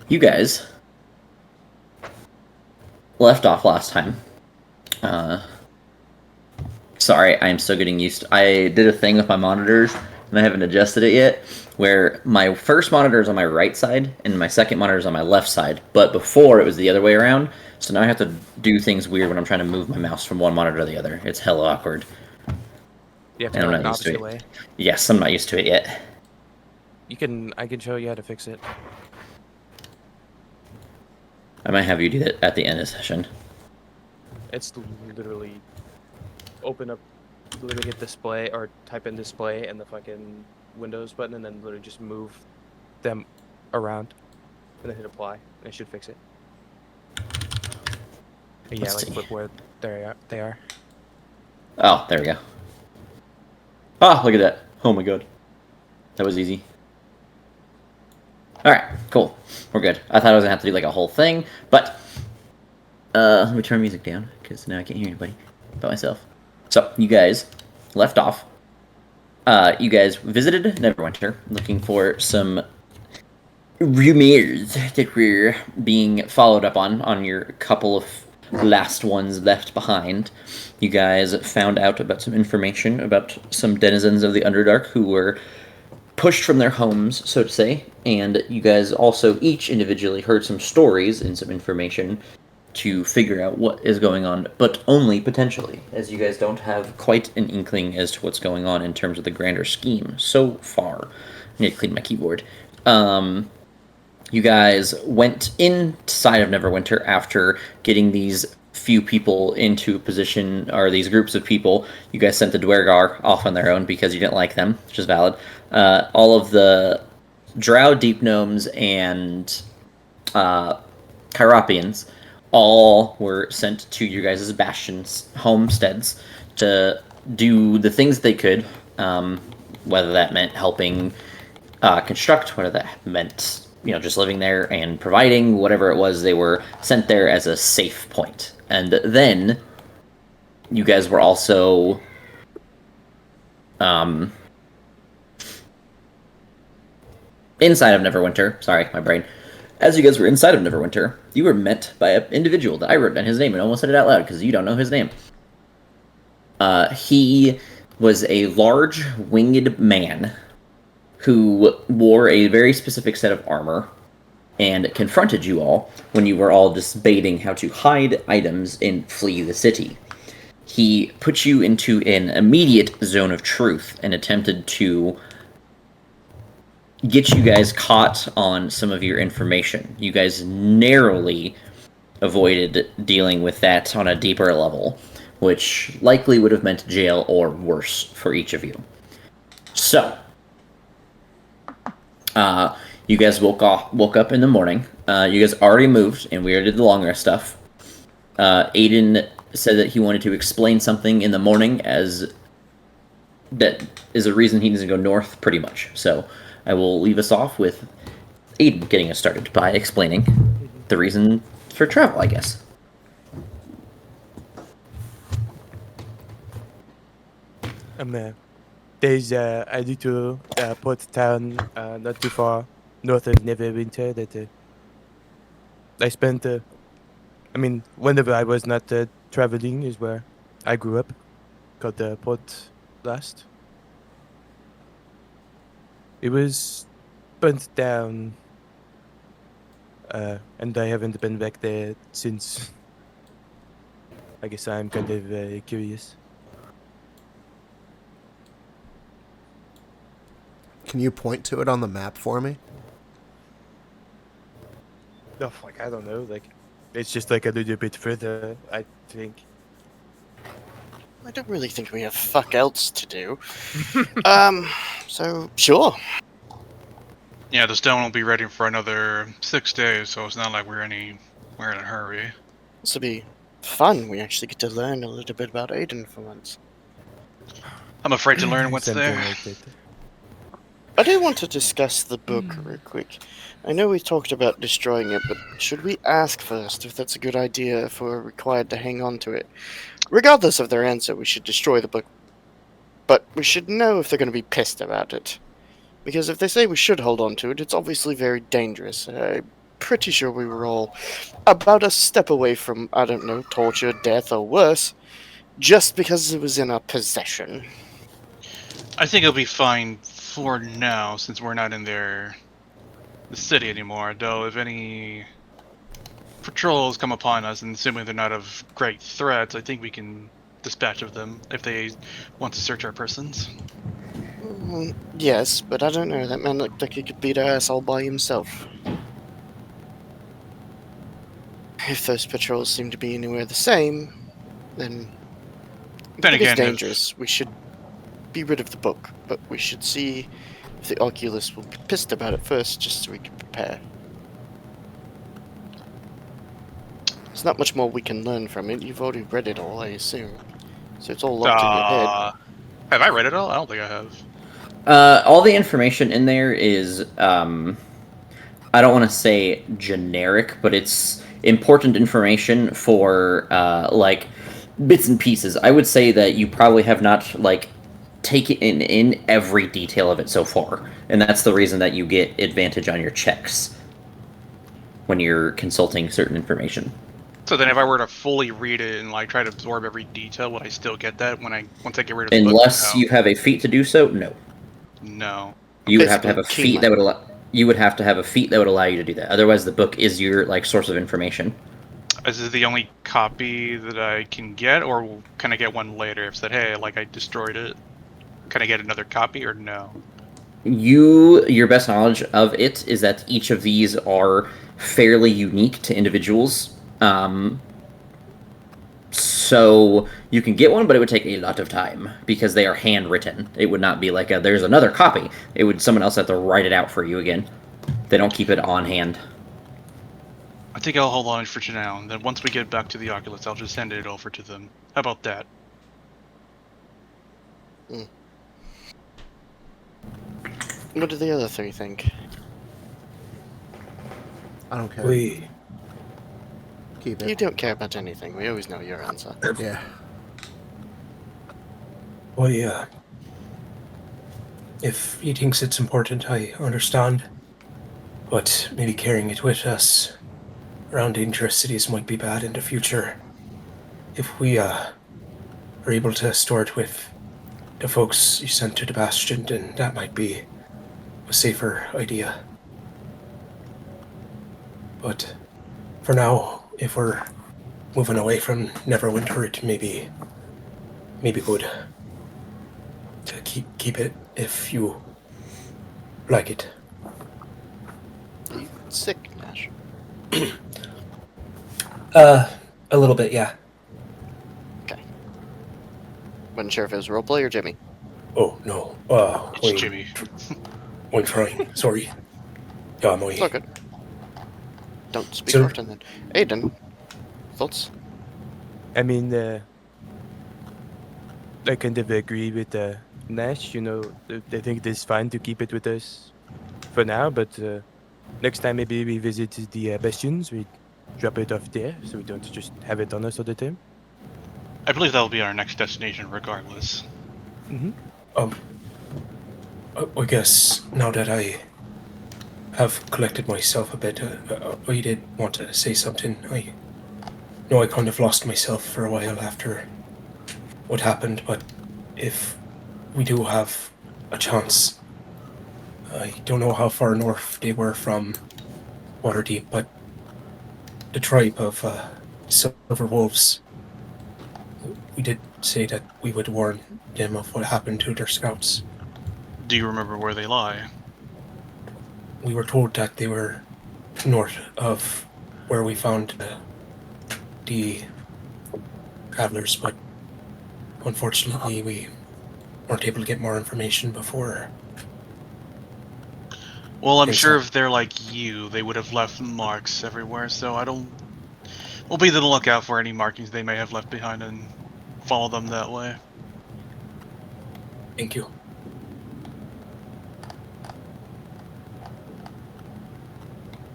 you guys left off last time. Sorry, I am still getting used to. I did a thing with my monitors, and I haven't adjusted it yet, where my first monitor is on my right side, and my second monitor is on my left side. But before, it was the other way around, so now I have to do things weird when I'm trying to move my mouse from one monitor to the other. It's hella awkward, You have to and go I'm like not the used to opposite it. way. Yes, I'm not used to it yet. I can show you how to fix it. I might have you do that at the end of the session. It's literally open up, literally hit display or type in display and the fucking Windows button, and then literally just move them around, and then hit apply, and it should fix it. And yeah, Let's like see. flip where they are. Oh, there we go. Oh, look at that. Oh my god. That was easy. Alright, cool. We're good. I thought I was gonna have to do like a whole thing, but let me turn music down, because now I can't hear anybody but myself. So, you guys left off. You guys visited Neverwinter looking for some rumors that were being followed up on your couple of last ones left behind. You guys found out about some information about some denizens of the Underdark who were pushed from their homes, so to say, and you guys also each individually heard some stories and some information to figure out what is going on, but only potentially, as you guys don't have quite an inkling as to what's going on in terms of the grander scheme so far. I need to clean my keyboard. You guys went inside of Neverwinter after getting these few people into a position, or these groups of people. You guys sent the Dwergar off on their own because you didn't like them, which is valid. All of the Drow Deep Gnomes and Chiropians all were sent to your guys' bastions, homesteads, to do the things they could, whether that meant helping construct, whether that meant just living there and providing whatever it was. They were sent there as a safe point, and then you guys were also inside of Neverwinter. Sorry, my brain. As you guys were inside of Neverwinter, you were met by an individual that I wrote down his name and almost said it out loud because you don't know his name. He was a large winged man who wore a very specific set of armor and confronted you all when you were all debating how to hide items and flee the city. He put you into an immediate zone of truth and attempted to get you guys caught on some of your information. You guys narrowly avoided dealing with that on a deeper level, which likely would have meant jail or worse for each of you. So, you guys woke up in the morning. You guys already moved, and we already did the long rest stuff. Aedyn said that he wanted to explain something in the morning, as that is a reason he needs to go north, pretty much. So I will leave us off with Aedyn getting us started by explaining the reason for travel, I guess. There's a little port town not too far north of Neverwinter that I spent. Whenever I was not traveling, is where I grew up, called Port Blast. It was burnt down, and I haven't been back there since. I guess I'm kind of curious. Can you point to it on the map for me? No, like I don't know, like it's just like a little bit further, I think. I don't really think we have fuck else to do. So sure. Yeah, the stone will be ready for another 6 days, so it's not like we're in a hurry. This will be fun. We actually get to learn a little bit about Aedyn for once. I'm afraid to learn what's Something there. like that. I do want to discuss the book real quick. I know we talked about destroying it, but should we ask first if that's a good idea if we're required to hang on to it? Regardless of their answer, we should destroy the book. But we should know if they're going to be pissed about it. Because if they say we should hold on to it, it's obviously very dangerous. pretty sure we were all about a step away from, I don't know, torture, death, or worse, just because it was in our possession. I think it'll be fine for now, since we're not in the city anymore. Though, if any patrols come upon us, and assuming they're not of great threats, I think we can dispatch of them if they want to search our persons. Yes, but I don't know. That man looked like he could beat our ass all by himself. If those patrols seem to be anywhere the same, then Then it is again, dangerous. We should be rid of the book, but we should see if the Oculus will be pissed about it first, just so we can prepare. There's not much more we can learn from it. You've already read it all, I assume. So it's all locked in your head. Have I read it all? I don't think I have. All the information in there is, I don't want to say generic, but it's important information for, like, bits and pieces. I would say that you probably have not, like, taken in every detail of it so far. And that's the reason that you get advantage on your checks when you're consulting certain information. So then, if I were to fully read it and like try to absorb every detail, would I still get that once I get rid of the book? Unless No. you have a feat to do so, no. No. You would have to have a Basically, feat that would allow. You would have to have a feat that would allow you to do that. Otherwise, the book is your like source of information. Is this the only copy that I can get, or can I get one later? If said, hey, like I destroyed it, can I get another copy, or no? Your best knowledge of it is that each of these are fairly unique to individuals. So you can get one, but it would take a lot of time because they are handwritten. It would not be like there's another copy. It would someone else have to write it out for you again. They don't keep it on hand. I think I'll hold on for now, and then once we get back to the Oculus, I'll just hand it over to them. How about that? What do the other three think? I don't care. We Keep You it. don't care about anything. We always know your answer. Yeah. if he thinks it's important, I understand. But maybe carrying it with us around dangerous cities might be bad in the future. If we are able to store it with the folks you sent to the Bastion, then that might be a safer idea. But for now, if we're moving away from Neverwinter, it may be good to keep it if you like it. Are you sick, Nash? A little bit, yeah. Okay. Wasn't sure if it was roleplay or Jimmy. Oh, no. It's Jimmy. I'm trying. Sorry. Yeah, I'm It's all good. Don't speak So- often then. Aedyn, thoughts? I mean, I kind of agree with Nash. You know, I think it is fine to keep it with us for now, but next time maybe we visit the Bastions, we drop it off there so we don't just have it on us all the time. I believe that'll be our next destination, regardless. I guess now that I have collected myself a bit, I did want to say something. I know I kind of lost myself for a while after what happened, but if we do have a chance, I don't know how far north they were from Waterdeep, but the tribe of Silver Wolves, we did say that we would warn them of what happened to their scouts. Do you remember where they lie? We were told that they were north of where we found the travelers, but unfortunately we weren't able to get more information before. Well, I'm Think sure so. if they're like you, they would have left marks everywhere, so I don't... We'll be on the lookout for any markings they may have left behind and follow them that way. Thank you.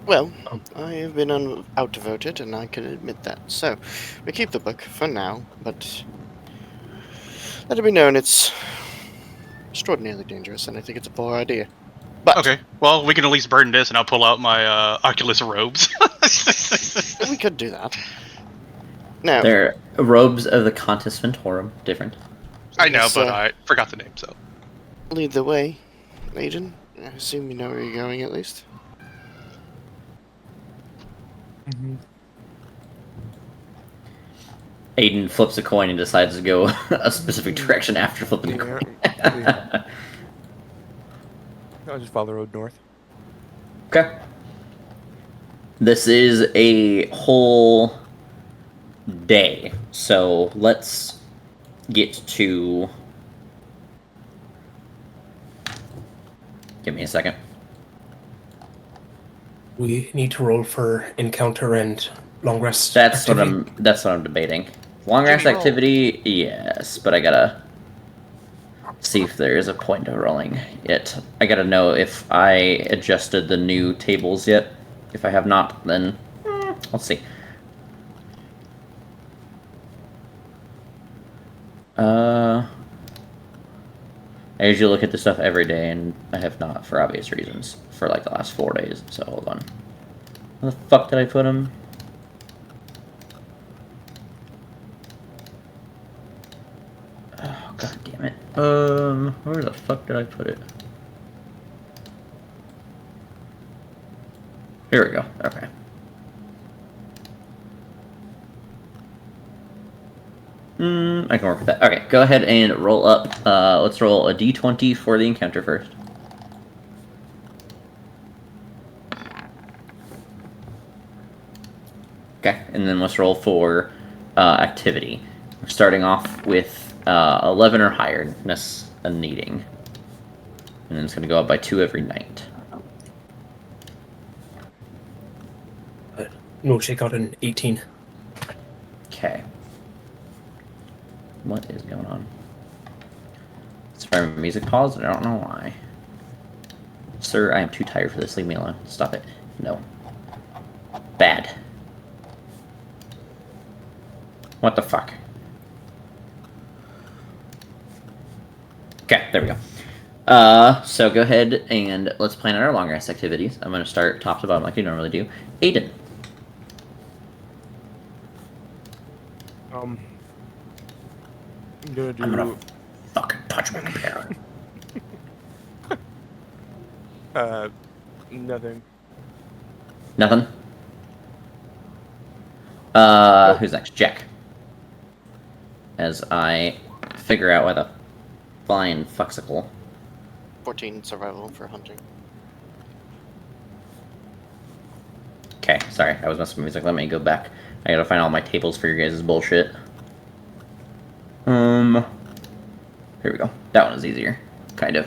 Well, I have been outvoted, and I can admit that. So, we keep the book for now, but let it be known it's extraordinarily dangerous, and I think it's a poor idea. But Okay, well, we can at least burn this, and I'll pull out my Oculus robes. we could do that. Now, They're robes of the Contis Ventorum. Different. I know, let's, but I forgot the name, so. lead the way, Aedyn. I assume you know where you're going at least. Mm-hmm. Aedyn flips a coin and decides to go a specific direction after flipping the coin. Yeah. I'll just follow the road north. Okay. This is a whole day, so let's get to... Give me a second. We need to roll for encounter and long rest. That's activity. what I'm debating. Long rest Jimmy, roll. activity, yes, but I gotta see if there is a point of rolling it. I gotta know if I adjusted the new tables yet. If I have not, then let's see. I usually look at this stuff every day, and I have not for obvious reasons for like the last 4 days. So hold on. Where the fuck did I put them? Oh, god damn it. Where the fuck did I put it? Here we go. Okay. I can work with that. Okay, go ahead and roll up. Let's roll a d20 for the encounter first. Okay, and then let's roll for activity. We're starting off with 11 or higher, that's a needing. And then it's going to go up by 2 every night. Milkshake got an 18. Okay. What is going on? It's my music paused, and I don't know why. Sir, I am too tired for this. Leave me alone. Stop it. No. Bad. What the fuck? Okay, there we go. So go ahead and let's plan out our long rest activities. I'm going to start top to bottom like you normally do. Aedyn. I'm gonna do. I'm gonna fucking punch my computer. Nothing. Nothing? Who's next? Jack. As I figure out why the flying fuxicle. 14 survival for hunting. Okay, sorry, I was messing with music. Let me go back. I gotta find all my tables for your guys' bullshit. Here we go. That one is easier. Kind of.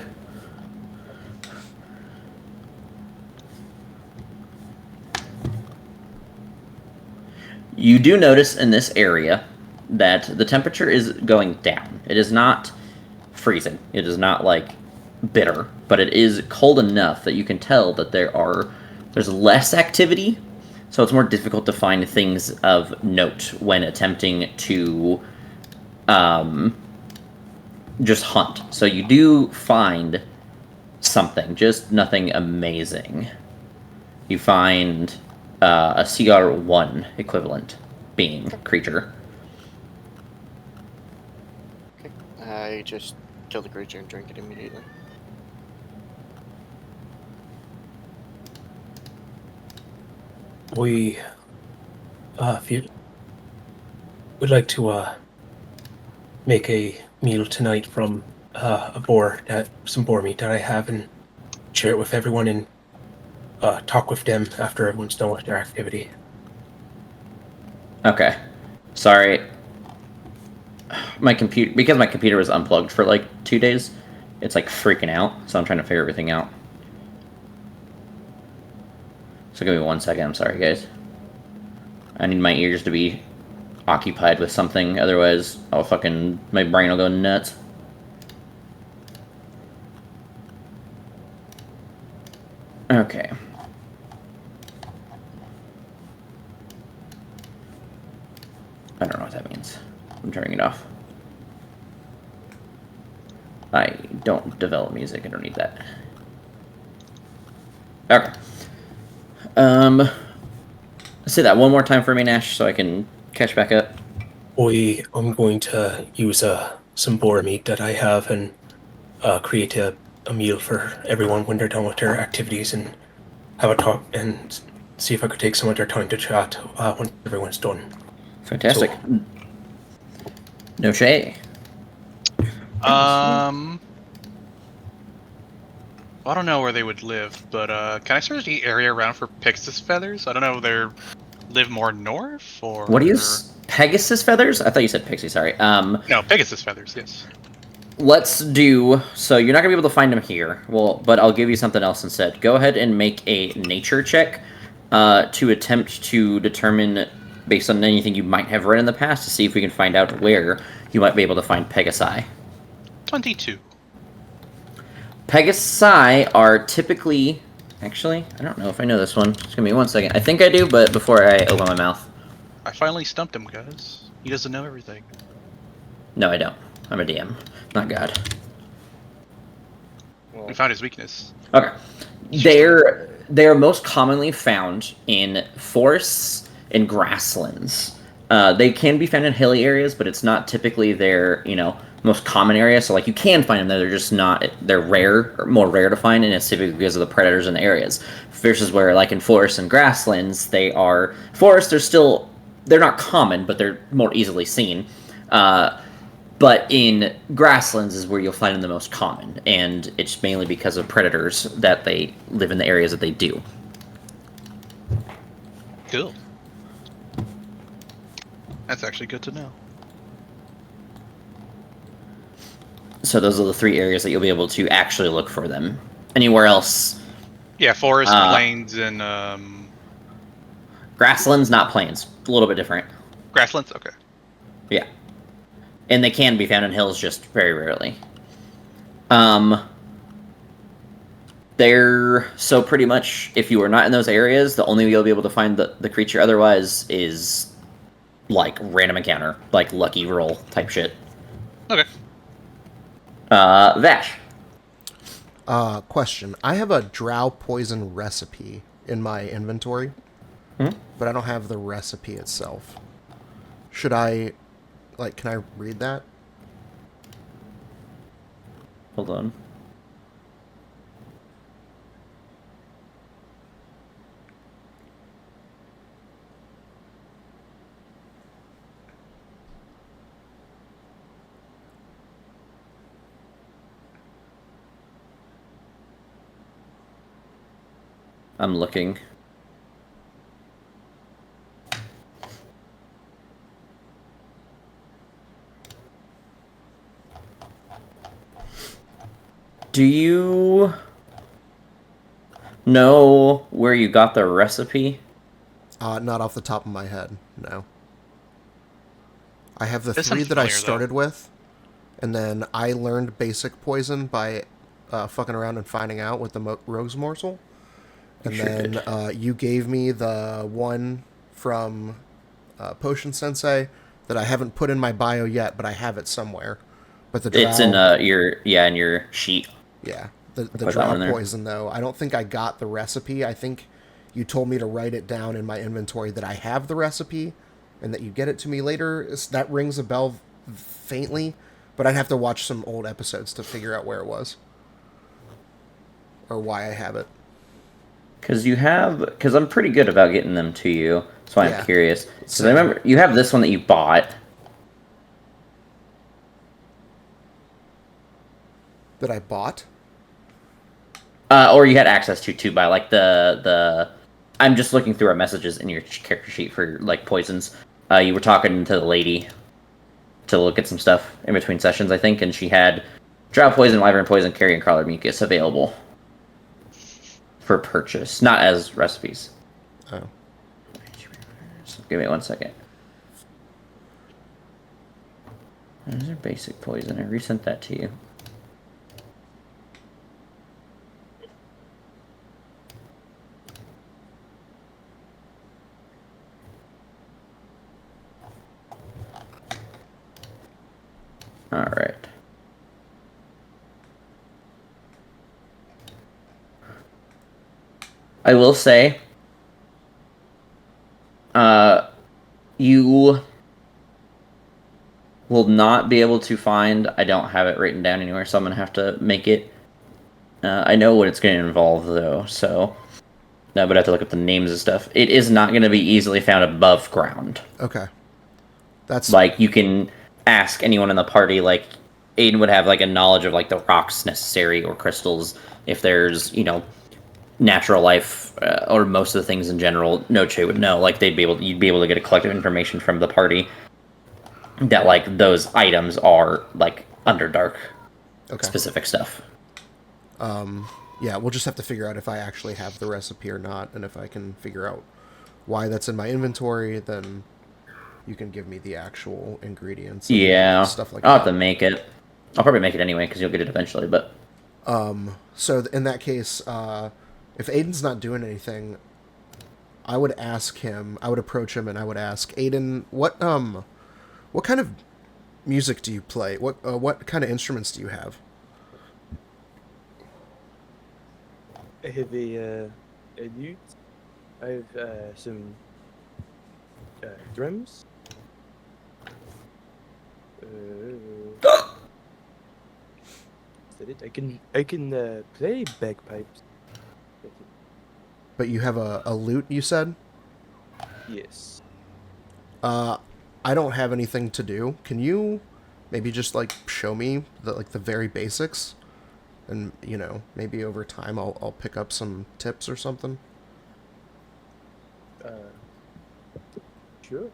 You do notice in this area that the temperature is going down. It is not freezing. It is not, like, bitter. But it is cold enough that you can tell that there's less activity. So it's more difficult to find things of note when attempting to just hunt. So you do find something, just nothing amazing. You find a CR1 equivalent being, creature. Okay. I just kill the creature and drink it immediately. We, if you would like to make a meal tonight from some boar meat that I have, and share it with everyone, and talk with them after everyone's done with their activity. Okay. Sorry. Because my computer was unplugged for like 2 days, it's like freaking out, so I'm trying to figure everything out. So give me 1 second, I'm sorry guys. I need my ears to be occupied with something, otherwise my brain will go nuts. Okay. I don't know what that means. I'm turning it off. I don't develop music, I don't need that. Okay. Let's say that one more time for me, Nash, so I can catch back up. I'm going to use some boar meat that I have and create a meal for everyone when they're done with their activities and have a talk and see if I could take some of their time to chat once everyone's done. Fantastic. So, No Shay. I don't know where they would live, but can I search the area around for Pixis feathers? I don't know if they live more north or. What do you? Pegasus feathers? I thought you said pixie. Sorry. No, Pegasus feathers. Yes. Let's do. So you're not gonna be able to find them here. Well, but I'll give you something else instead. Go ahead and make a nature check to attempt to determine, based on anything you might have read in the past, to see if we can find out where you might be able to find Pegasi. 22. Pegasi are typically. Actually, I don't know if I know this one. Just give me 1 second. I think I do, but before I open my mouth. I finally stumped him, guys. He doesn't know everything. No, I don't. I'm a DM, not God. We found his weakness. Okay. They're most commonly found in forests and grasslands. They can be found in hilly areas, but it's not typically their most common area. So like you can find them there, they're just not. They're rare, or more rare to find, and it's typically because of the predators in the areas. Versus where like in forests and grasslands, forests. They're not common, but they're more easily seen. But in grasslands is where you'll find them the most common, and it's mainly because of predators that they live in the areas that they do. Cool. That's actually good to know. So those are the 3 areas that you'll be able to actually look for them. Anywhere else? Yeah, forest, plains, and Grasslands, not plains. A little bit different. grasslands. Okay. Yeah. And they can be found in hills just very rarely. So pretty much, if you are not in those areas, the only way you'll be able to find the creature otherwise is like random encounter, like lucky roll type shit. Okay. Vash. Question. I have a drow poison recipe in my inventory, but I don't have the recipe itself. Should I, can I read that? Hold on. I'm looking. Do you know where you got the recipe? Not off the top of my head, no. I have the This 3 sounds that I familiar, started with, and then I learned basic poison by fucking around and finding out with the rogue's morsel. And Sure then did. you gave me the one from Potion Sensei that I haven't put in my bio yet, but I have it somewhere. But the drow, It's in your sheet. yeah, the put that drow one in there. poison though. I don't think I got the recipe. I think you told me to write it down in my inventory that I have the recipe, and that you get it to me later. That rings a bell faintly, but I'd have to watch some old episodes to figure out where it was or why I have it. Because I'm pretty good about getting them to you, so I'm Yeah. curious. Because Same. I remember you have this one that you bought. That I bought? Or you had access to too by like the. I'm just looking through our messages in your character sheet for like poisons. You were talking to the lady to look at some stuff in between sessions, I think, and she had drow poison, wyvern poison, carrion crawler mucus available for purchase, not as recipes. Oh. So give me 1 second. There's your basic poison. I resent that to you. Alright. I will say, you will not be able to find. I don't have it written down anywhere, so I'm gonna have to make it. I know what it's going to involve though, so no, but I have to look up the names and stuff. It is not going to be easily found above ground. Okay. That's Like you can ask anyone in the party. Like Aedyn would have like a knowledge of like the rocks necessary or crystals. If there's natural life or most of the things in general, Noche would know. Like you'd be able to get a collective information from the party that like those items are like Underdark specific stuff. Yeah, we'll just have to figure out if I actually have the recipe or not, and if I can figure out why that's in my inventory, then you can give me the actual ingredients and Yeah, stuff like I'll that. have to make it. I'll probably make it anyway because you'll get it eventually. But So in that case, if Aedyn's not doing anything, I would approach him and I would ask, Aedyn, what kind of music do you play? What kind of instruments do you have? I have a lute. I have some drums. Is that it? I can play bagpipes. But you have a lute, you said? Yes. I don't have anything to do. Can you maybe just like show me the very basics? And maybe over time I'll pick up some tips or something. Sure.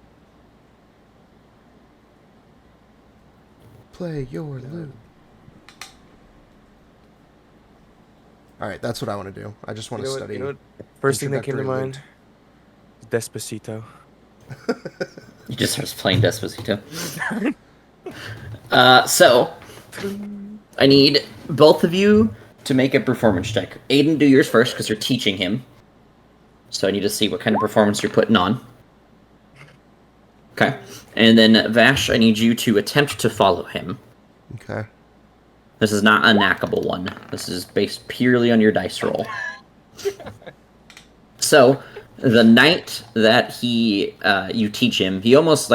Play your lute. All right, that's what I want to do. I just want to study. First thing that came to introductory mind, Despacito. you just starts playing Despacito. So I need both of you to make a performance check. Aedyn, do yours first because you're teaching him. So I need to see what kind of performance you're putting on. Okay. And then Vash, I need you to attempt to follow him. Okay. This is not a knackable one. This is based purely on your dice roll. So, the night that you teach him, he almost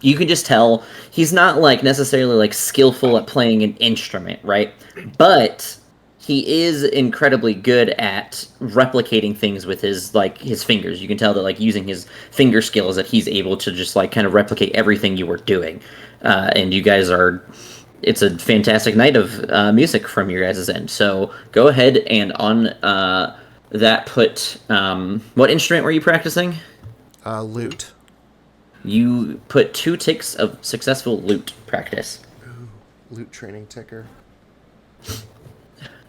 you can just tell he's not necessarily skillful at playing an instrument, right? But he is incredibly good at replicating things with his fingers. You can tell that using his finger skills that he's able to just kind of replicate everything you were doing. And you guys it's a fantastic night of music from your guys' end. So go ahead and on that put what instrument were you practicing? Lute. You put 2 ticks of successful lute practice. Ooh, lute training ticker.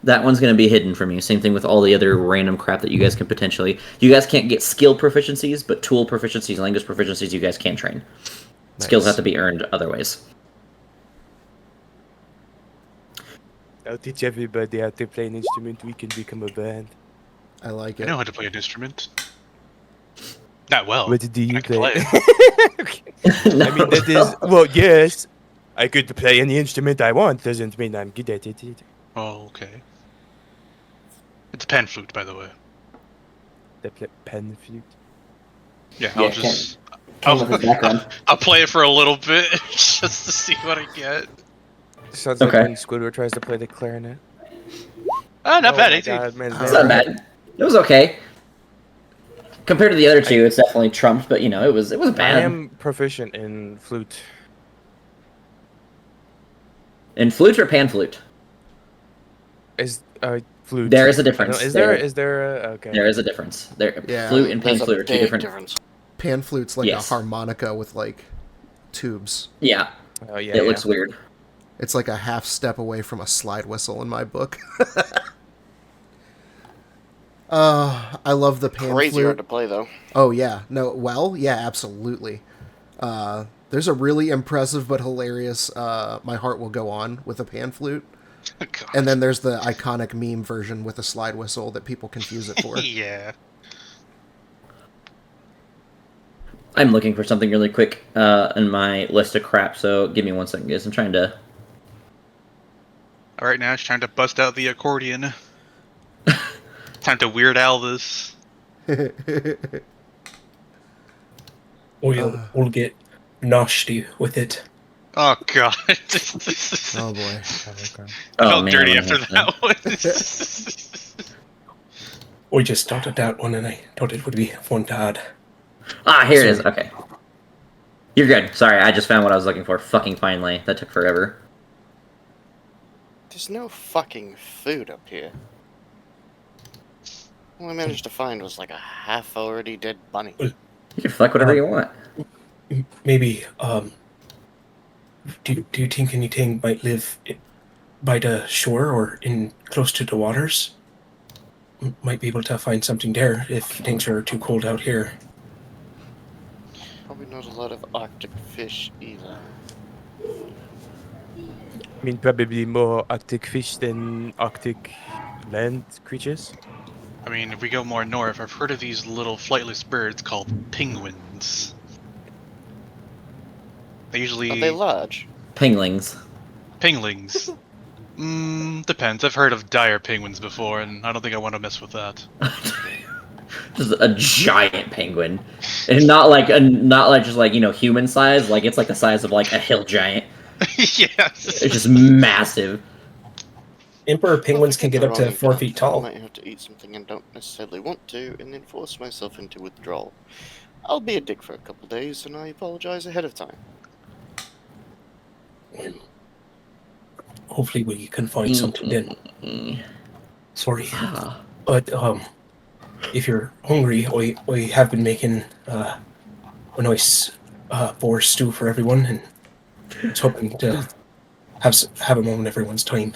That one's going to be hidden from you. Same thing with all the other random crap that you guys can potentially... You guys can't get skill proficiencies, but tool proficiencies, language proficiencies, you guys can train. Nice. Skills have to be earned otherwise. I'll teach everybody how to play an instrument. We can become a band. I like it. I know how to play an instrument. Not well. What do you play? play. No. I mean, that is... Well, yes. I could play any instrument I want. Doesn't mean I'm good at it either. Oh, okay. It's a pan flute, by the way. They play pan flute. Yeah, Yeah, I'll just... Come with his background. I'll play it for a little bit, just to see what I get. Sounds Okay. like when Squidward tries to play the clarinet. Oh, not bad, my 18. God, man, It's not bad. It was okay. Compared to the other two, it's definitely trumped, but it was I bad. am proficient in flute. In flute or pan flute? Is flute? There is a difference. Is There- there a okay? There is a difference. Yeah. Flute and pan There's a flute are two big different. difference. Pan flute's like Yes. a harmonica with tubes. Yeah, Oh yeah. it looks weird. It's like a half step away from a slide whistle in my book. I love the pan Crazy flute. hard to play though. Oh yeah, no, well, yeah, absolutely. There's a really impressive but hilarious "My Heart Will Go On" with a pan flute, God. and then there's the iconic meme version with a slide whistle that people confuse it for. Yeah. I'm looking for something really quick in my list of crap, so give me 1 second, guys. I'm trying to... Alright, now it's time to bust out the accordion. Time to Weird Al this. We'll get nasty with it. Oh god. Oh boy. Okay. I Oh felt man, dirty what after happened? that one. I just thought of that one, and I thought it would be fun to add. Ah, here it is. Sorry. Okay. You're good. Sorry, I just found what I was looking for. Fucking finally. That took forever. There's no fucking food up here. All I managed to find was like a half already dead bunny. You can fuck whatever you want. Maybe, do you think anything might live by the shore or in close to the waters? Might be able to find something there if things are too cold out here. Probably not a lot of Arctic fish either. I mean, probably more Arctic fish than Arctic land creatures. I mean, if we go more north, I've heard of these little flightless birds called penguins. They usually... Are they large? Penglings. Penglings. Depends. I've heard of dire penguins before, and I don't think I want to mess with that. Just a giant penguin. And not like just like, human size, like it's like the size of like a hill giant. Yes. It's just massive. Emperor penguins Well, can get up to 4 feet I tall. might have to eat something I don't necessarily want to, and then force myself into withdrawal. I'll be a dick for a couple days, and I apologize ahead of time. Hopefully we can find something then. Sorry. But if you're hungry, I have been making a nice boar stew for everyone, and I was hoping to have a moment everyone's time.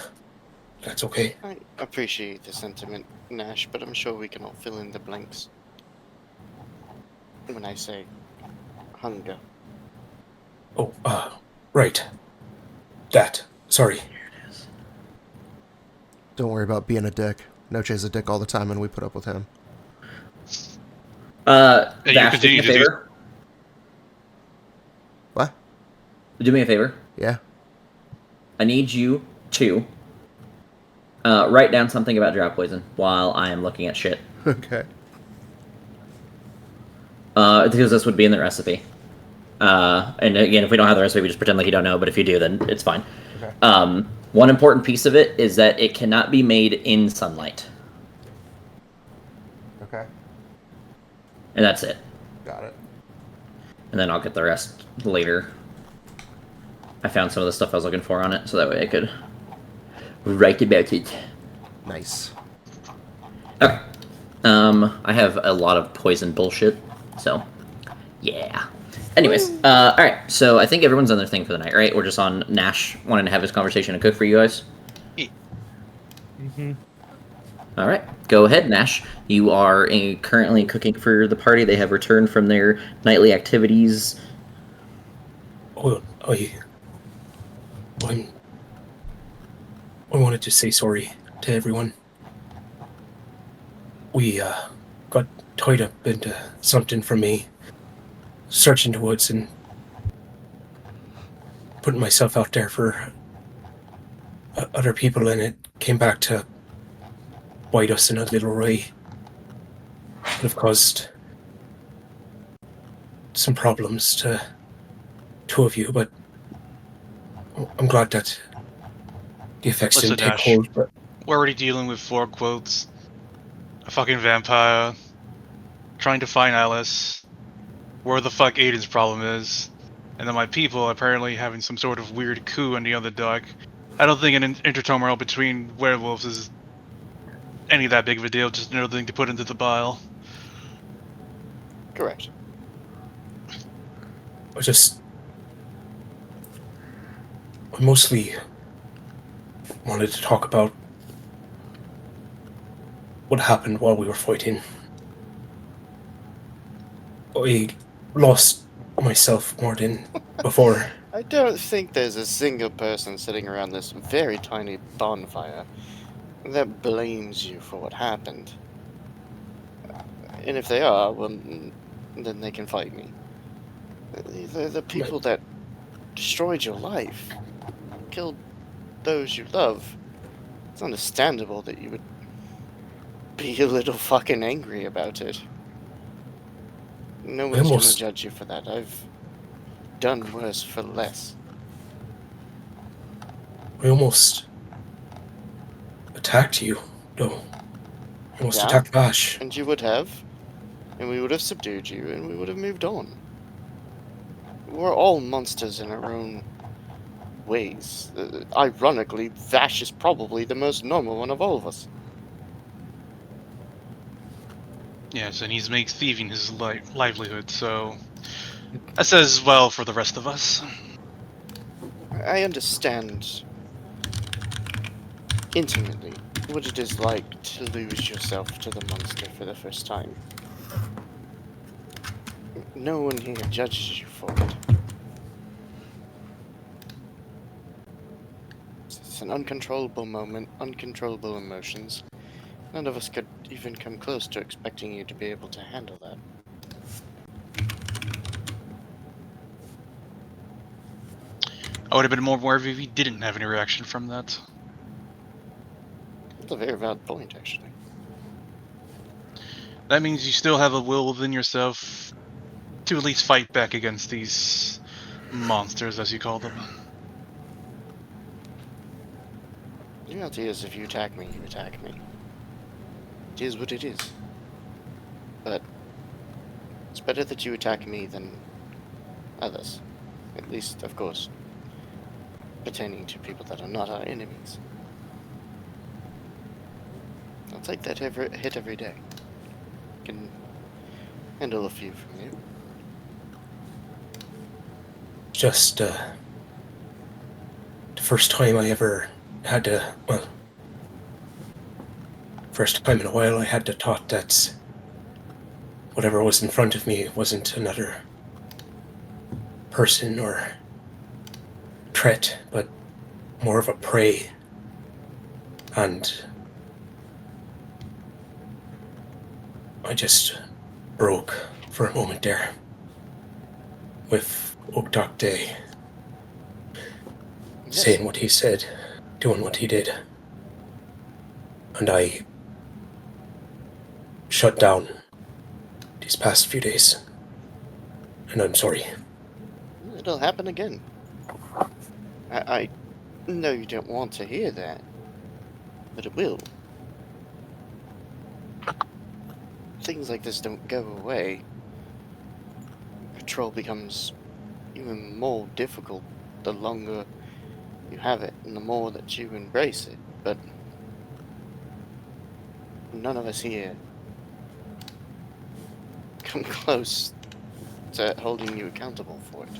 That's okay. I appreciate the sentiment, Nash, but I'm sure we can all fill in the blanks. When I say hunger. Oh, right. That. Sorry. Don't worry about being a dick. Noche's a dick all the time, and we put up with him. you Dash, do me continue a to do- favor. What? Do me a favor. Yeah. I need you to write down something about drought poison while I am looking at shit. Okay. Because this would be in the recipe. And again, if we don't have the recipe, we just pretend like you don't know, but if you do, then it's fine. Okay. One important piece of it is that it cannot be made in sunlight. Okay. And that's it. Got it. And then I'll get the rest later. I found some of the stuff I was looking for on it, so that way I could write about it. Nice. Okay. I have a lot of poison bullshit, so yeah. Anyways, alright, so I think everyone's on their thing for the night, right? We're just on Nash wanting to have his conversation and cook for you guys. Mm-hmm. Alright, go ahead, Nash. You are currently cooking for the party. They have returned from their nightly activities. Oh, I wanted to say sorry to everyone. We got tied up into something from me searching the woods and putting myself out there for other people, and it came back to bite us in a little way. Could have caused some problems to two of you, but I'm glad that the effects Listen, didn't take Ash. hold. But We're already dealing with 4 quotes. A fucking vampire. Trying to find Alice. Where the fuck Aedyn's problem is. And then my people apparently having some sort of weird coup on the other dock. I don't think an interturmoil between werewolves is any that big of a deal, just another thing to put into the pile. Correct. I mostly wanted to talk about what happened while we were fighting. I lost myself more than before. I don't think there's a single person sitting around this very tiny bonfire that blames you for what happened. And if they are, well, then they can fight me. The people that destroyed your life, killed those you love, it's understandable that you would be a little fucking angry about it. No I one's gonna almost- judge you for that. I've done worse for less. I almost attacked you, though. Almost Yeah? attacked Vash. And you would have. And we would have subdued you, and we would have moved on. We're all monsters in our own ways. Ironically, Vash is probably the most normal one of all of us. Yes, and he's made thieving his livelihood, so that says well for the rest of us. I understand intimately what it is like to lose yourself to the monster for the first time. No one here judges you for it. It's an uncontrollable moment, uncontrollable emotions. None of us could even come close to expecting you to be able to handle that. I would have been more worried if he didn't have any reaction from that. That's a very valid point, actually. That means you still have a will within yourself to at least fight back against these monsters, as you call them. The reality is, if you attack me, you attack me. It is what it is. But it's better that you attack me than others. At least, of course, pertaining to people that are not our enemies. I'll take that hit every day. Can handle a few from you. Just, the first time I ever had to, well, first time in a while I had the thought that whatever was in front of me wasn't another person or threat, but more of a prey. And I just broke for a moment there with Ukdak Day saying what he said, doing what he did. And I shut down these past few days. And I'm sorry. It'll happen again. I know you don't want to hear that, but it will. Things like this don't go away. Control becomes even more difficult the longer you have it and the more that you embrace it, but none of us here come close to holding you accountable for it.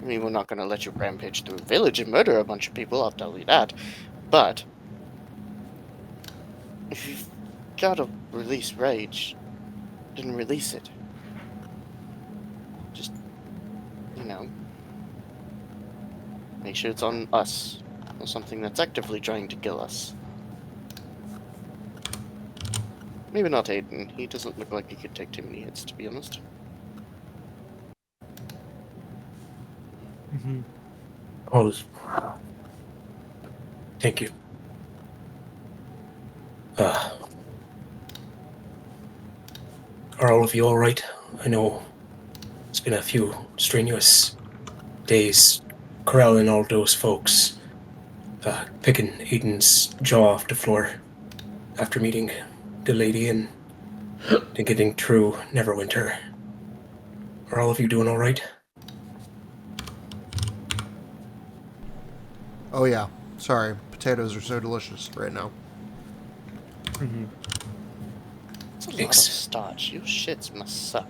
I mean, we're not going to let you rampage through a village and murder a bunch of people, I'll tell you that, but if you've got to release rage, then release it. Just, you know, make sure it's on us, or something that's actively trying to kill us. Maybe not Aedyn. He doesn't look like he could take too many hits, to be honest. Always. Thank you. Are all of you alright? I know it's been a few strenuous days corralling all those folks, picking Aedyn's jaw off the floor after meeting the lady and then getting through Neverwinter. Are all of you doing alright? Oh yeah. Sorry. Potatoes are so delicious right now. It's a lot of Thanks. starch. Your shits must suck.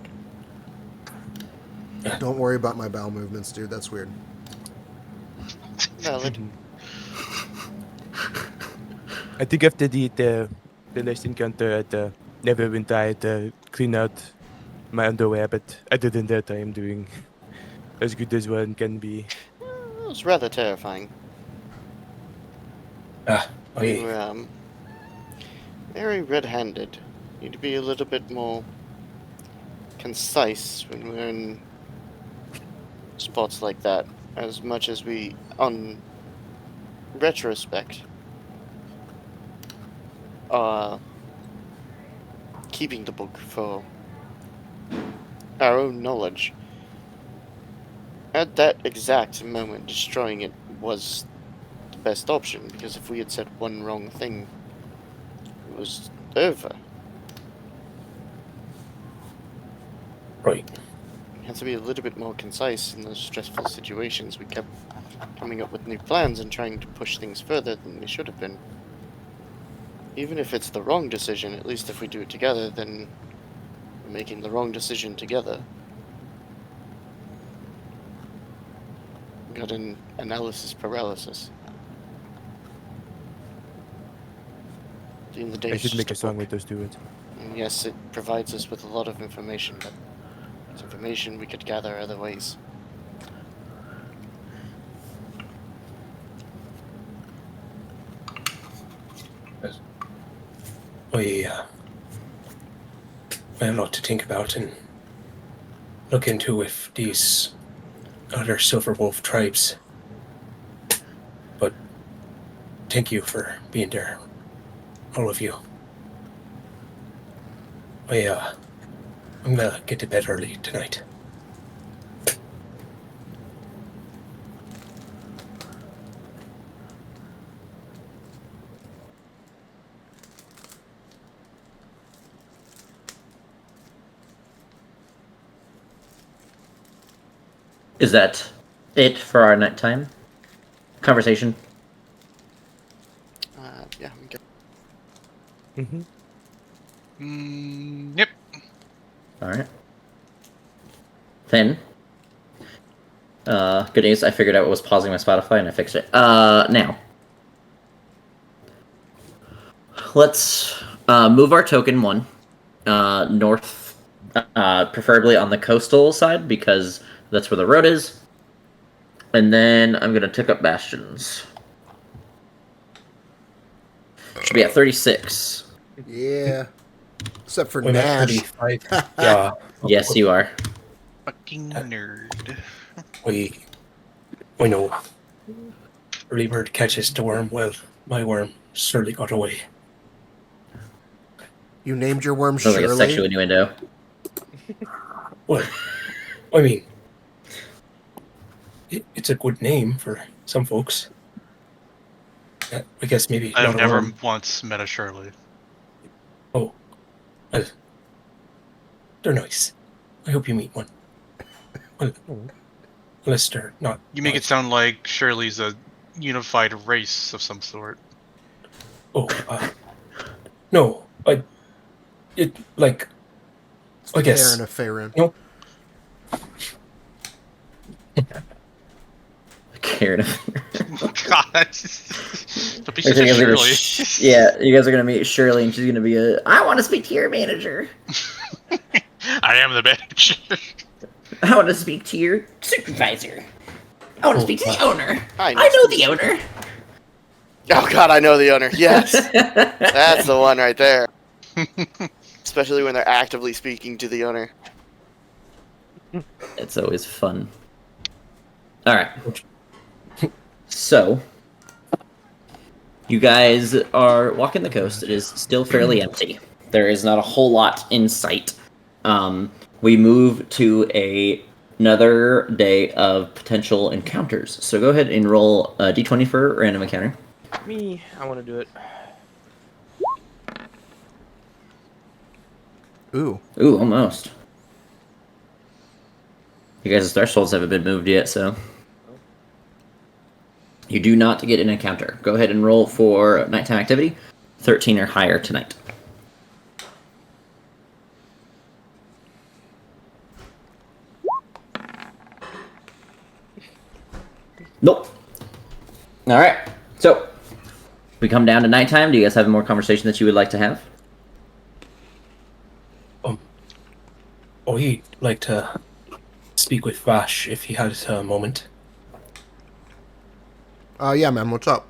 Don't worry about my bowel movements, dude. That's weird. Valid. I think after the last encounter at Neverwinter, I had to clean out my underwear, but other than that, I am doing as good as one can be. It was rather terrifying. We were very red-handed. Need to be a little bit more concise when we're in spots like that. As much as we, on retrospect, are keeping the book for our own knowledge. At that exact moment, destroying it was the best option, because if we had said one wrong thing, it was over. Right. We had to be a little bit more concise in those stressful situations. We kept coming up with new plans and trying to push things further than they should have been. Even if it's the wrong decision, at least if we do it together, then we're making the wrong decision together. We got an analysis paralysis. At the end of the day, I it's should just make a song book. with those duets. And yes, it provides us with a lot of information, but it's information we could gather other ways. I have a lot to think about and look into with these other Silver Wolf tribes. But thank you for being there, all of you. I'm gonna get to bed early tonight. Is that it for our nighttime conversation? Yeah, I'm good. Mm-hmm. Yep. All right. Then, good news. I figured out what was pausing my Spotify and I fixed it. Now, let's move our token one north, preferably on the coastal side because that's where the road is. And then I'm gonna tick up bastions. Should be at 36. Yeah. Except for I'm at Nash. 35. Yeah. Yes, you are. Fucking nerd. I know. Early bird catches the worm. Well, my worm surely got away. You named your worm Sounds like a sexual Shirley? innuendo. Well, I mean, it's a good name for some folks. I guess maybe I've not a never worm. once met a Shirley. Oh, well, they're nice. I hope you meet one. Well, unless they're not. You make it sound like Shirley's a unified race of some sort. Oh, no. I guess. Fair and a Farron. No. Karen. God, don't be You such a guys are gonna Shirley. yeah, you guys are gonna meet Shirley, and she's gonna be I want to speak to your manager. I am the manager. I want to speak to your supervisor. I want to speak to the owner. Hi, I know the owner. Oh god, I know the owner. Yes! That's the one right there. Especially when they're actively speaking to the owner. It's always fun. All right. So, you guys are walking the coast. It is still fairly empty. There is not a whole lot in sight. We move to another day of potential encounters. So go ahead and roll a d20 for random encounter. Me, I want to do it. Ooh. Ooh, almost. You guys' thresholds haven't been moved yet, so you do not get an encounter. Go ahead and roll for nighttime activity. 13 or higher tonight. Nope. All right. So we come down to nighttime. Do you guys have more conversation that you would like to have? He'd like to speak with Vash if he had a moment. Yeah, man, what's up?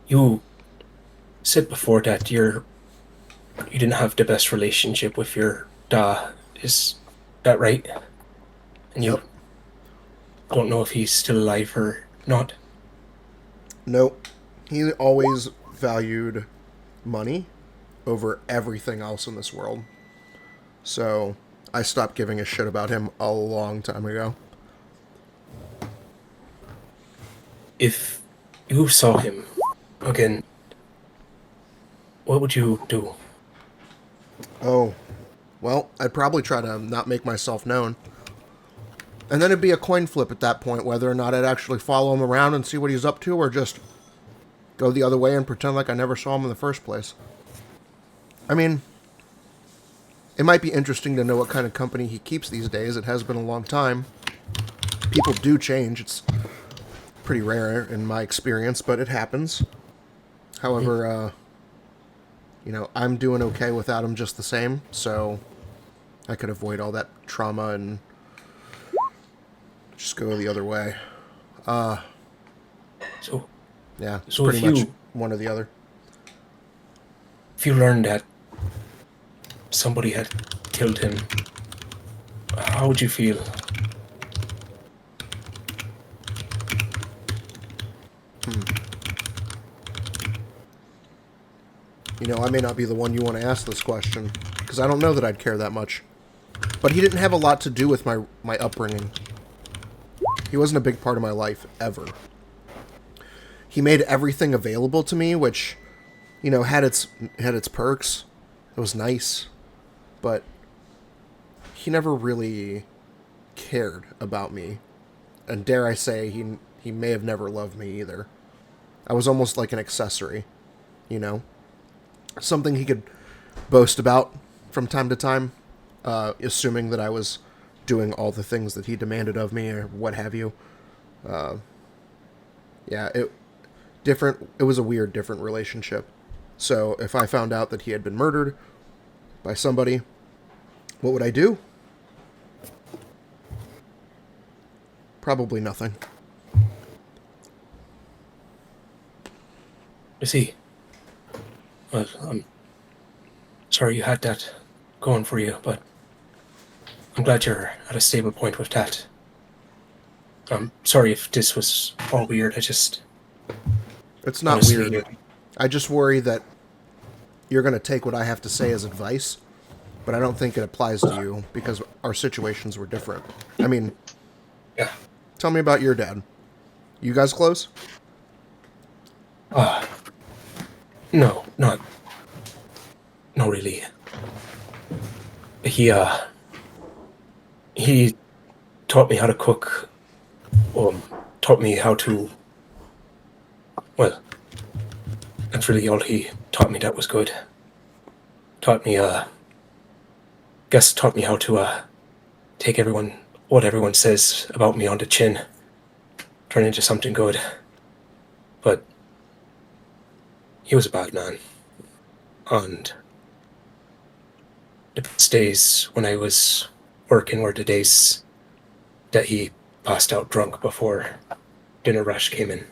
You said before that you didn't have the best relationship with your dad. Is that right? And you don't know if he's still alive or not? Nope. He always valued money over everything else in this world. So I stopped giving a shit about him a long time ago. If you saw him again, what would you do? Oh, well, I'd probably try to not make myself known. And then it'd be a coin flip at that point, whether or not I'd actually follow him around and see what he's up to, or just go the other way and pretend like I never saw him in the first place. I mean, it might be interesting to know what kind of company he keeps these days. It has been a long time. People do change. It's pretty rare in my experience, but it happens. However, I'm doing okay without him just the same, so I could avoid all that trauma and just go the other way. So, Yeah, it's So pretty if much you- one or the other. if you learned that somebody had killed him, how would you feel? I may not be the one you want to ask this question, because I don't know that I'd care that much. But he didn't have a lot to do with my upbringing. He wasn't a big part of my life, ever. He made everything available to me, which, had its perks. It was nice. But he never really cared about me. And dare I say, he may have never loved me either. I was almost like an accessory, Something he could boast about from time to time, assuming that I was doing all the things that he demanded of me or what have you. It was a weird, different relationship. So if I found out that he had been murdered by somebody, what would I do? Probably nothing. I see. Well, I'm sorry you had that going for you, but I'm glad you're at a stable point with that. I'm sorry if this was all weird. It's not honestly, weird. I just worry that you're going to take what I have to say as advice, but I don't think it applies to you because our situations were different. I mean, yeah. tell me about your dad. You guys close? No, not really. He taught me how to cook, taught me how to, well, that's really all he taught me that was good. Taught me how to, take what everyone says about me on the chin, turn into something good. But he was a bad man. And the best days when I was working were the days that he passed out drunk before dinner rush came in.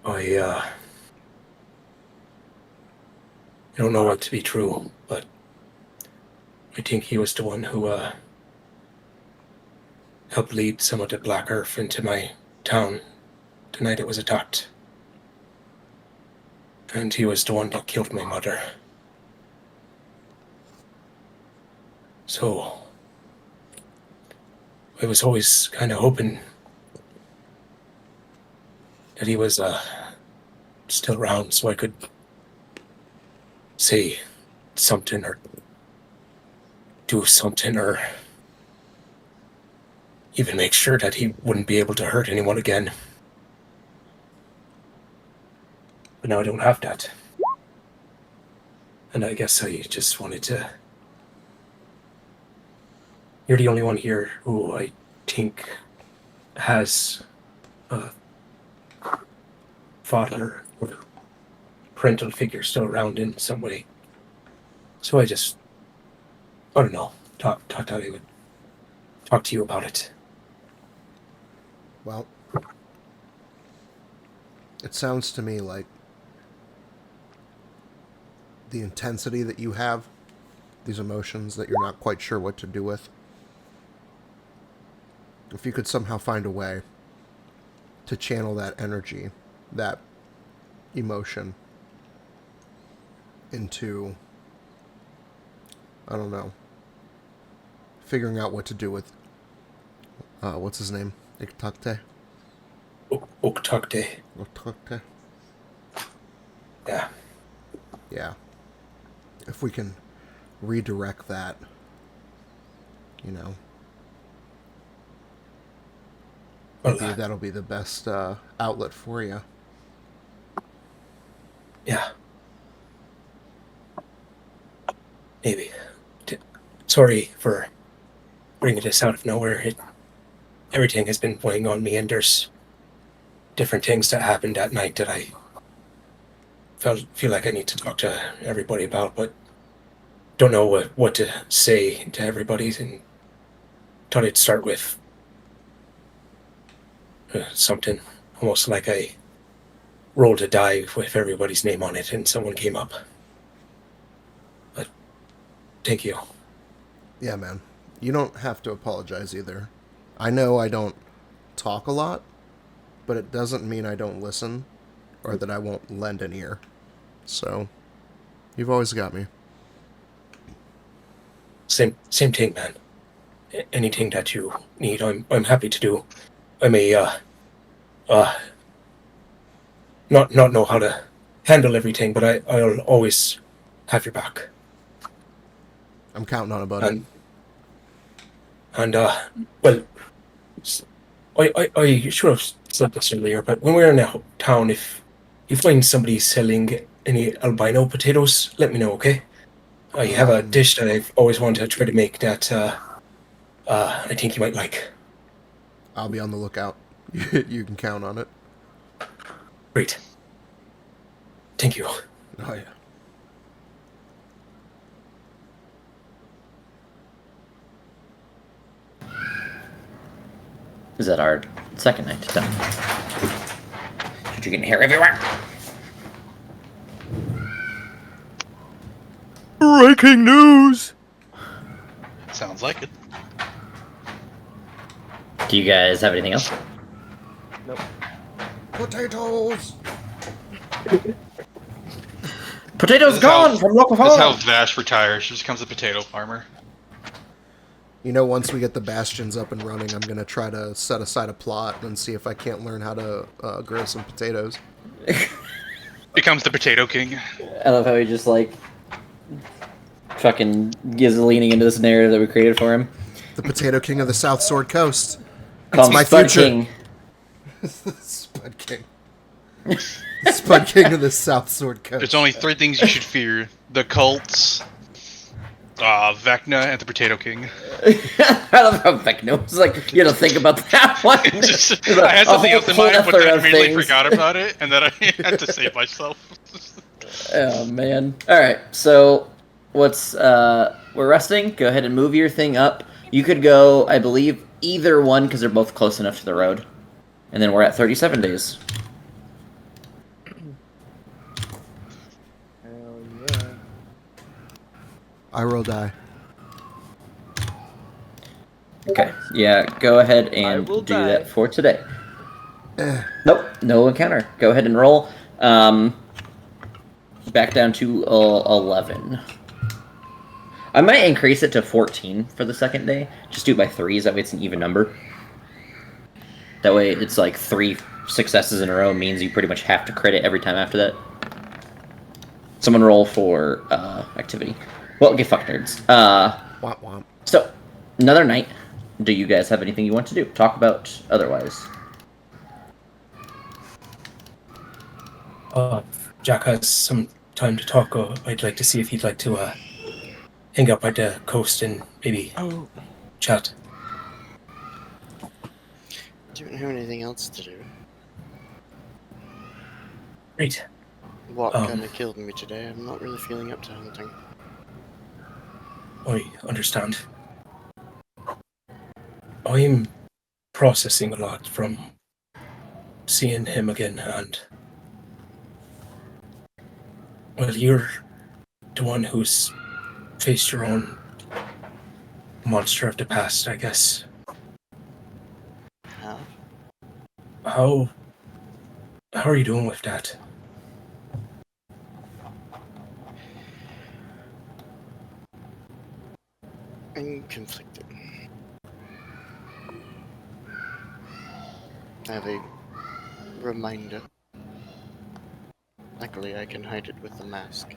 I don't know what to be true, but I think he was the one who helped lead some of the Black Earth into my town the night it was attacked. And he was the one that killed my mother. So I was always kind of hoping that he was still around so I could say something or do something or even make sure that he wouldn't be able to hurt anyone again. But now I don't have that. And I guess I just wanted to... You're the only one here who I think has a father or parental figure still around in some way. So I don't know, thought I would talk to you about it. Well, it sounds to me like the intensity that you have, these emotions that you're not quite sure what to do with. If you could somehow find a way to channel that energy, that emotion into, I don't know, figuring out what to do with, what's his name? Iktakte? Uktakte. Iktakte? Yeah. Yeah. If we can redirect that, you know, Well, maybe that'll be the best outlet for you. yeah. Maybe. Sorry for bringing this out of nowhere. Everything has been weighing on me, and there's different things that happened that night that I feel like I need to talk to everybody about, but don't know what to say to everybody, and thought I'd start with something almost like I rolled a die with everybody's name on it and someone came up. But thank you. Yeah, man. You don't have to apologize either. I know I don't talk a lot, but it doesn't mean I don't listen or that I won't lend an ear. So, you've always got me. Same thing, man. Anything that you need, I'm happy to do. I may not know how to handle everything, but I'll always have your back. I'm counting on it, buddy. And well, I should have said this earlier, but when we're in a town, if you find somebody selling any albino potatoes, let me know, okay? I have a dish that I've always wanted to try to make that I think you might like. I'll be on the lookout. You can count on it. Great. Thank you. Oh, yeah. Is that our second night done? You're getting hair everywhere. Breaking news! Sounds like it. Do you guys have anything else? Nope. Potatoes! Potatoes gone from local That's how farm. Vash retires. She just becomes a potato farmer. You know, once we get the bastions up and running, I'm going to try to set aside a plot and see if I can't learn how to grow some potatoes. Becomes the potato king. I love how he just like fucking gives leaning into this narrative that we created for him. The potato king of the South Sword Coast. Call him my Spud future. King. Spud King. Spud King of the South Sword Coast. There's only 3 things you should fear: the cults, Vecna, and the Potato King. I love how Vecna was like, you had to think about that one. I had something else in mind, but then I immediately things. forgot about it, and then I had to save myself. Oh man. Alright, so what's we're resting. Go ahead and move your thing up. You could go, I believe, either one because they're both close enough to the road. And then we're at 37 days. Hell yeah. I roll die. Okay. Yeah, go ahead and will do die. that for today. Nope, no encounter. Go ahead and roll. Back down to 11. I might increase it to 14 for the second day. Just do it by 3s, that way it's an even number. That way it's like 3 successes in a row means you pretty much have to crit it every time after that. Someone roll for activity. Well, get fucked nerds. Womp womp. So, another night. Do you guys have anything you want to do? Talk about otherwise. Jack has some time to talk. I'd like to see if he'd like to hang up at the coast and maybe chat. Don't have anything else to do. Great. What kind of killed me today? I'm not really feeling up to hunting. I understand. I'm processing a lot from seeing him again, and well, you're the one who's faced your own monster of the past, I guess. How? How How are you doing with that? I'm conflicted. I have a reminder. Luckily, I can hide it with the mask.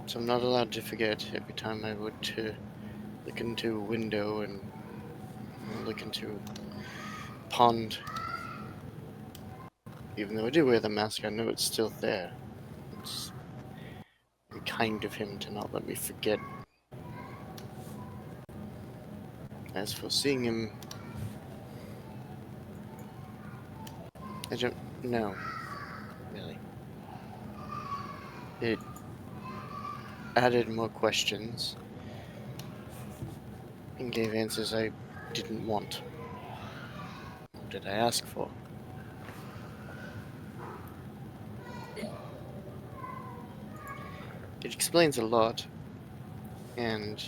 So I'm not allowed to forget every time I would look into a window and look into a pond. Even though I do wear the mask, I know it's still there. It's kind of him to not let me forget. As for seeing him, I don't know, really. It added more questions and gave answers I didn't want. What did I ask for? It explains a lot, and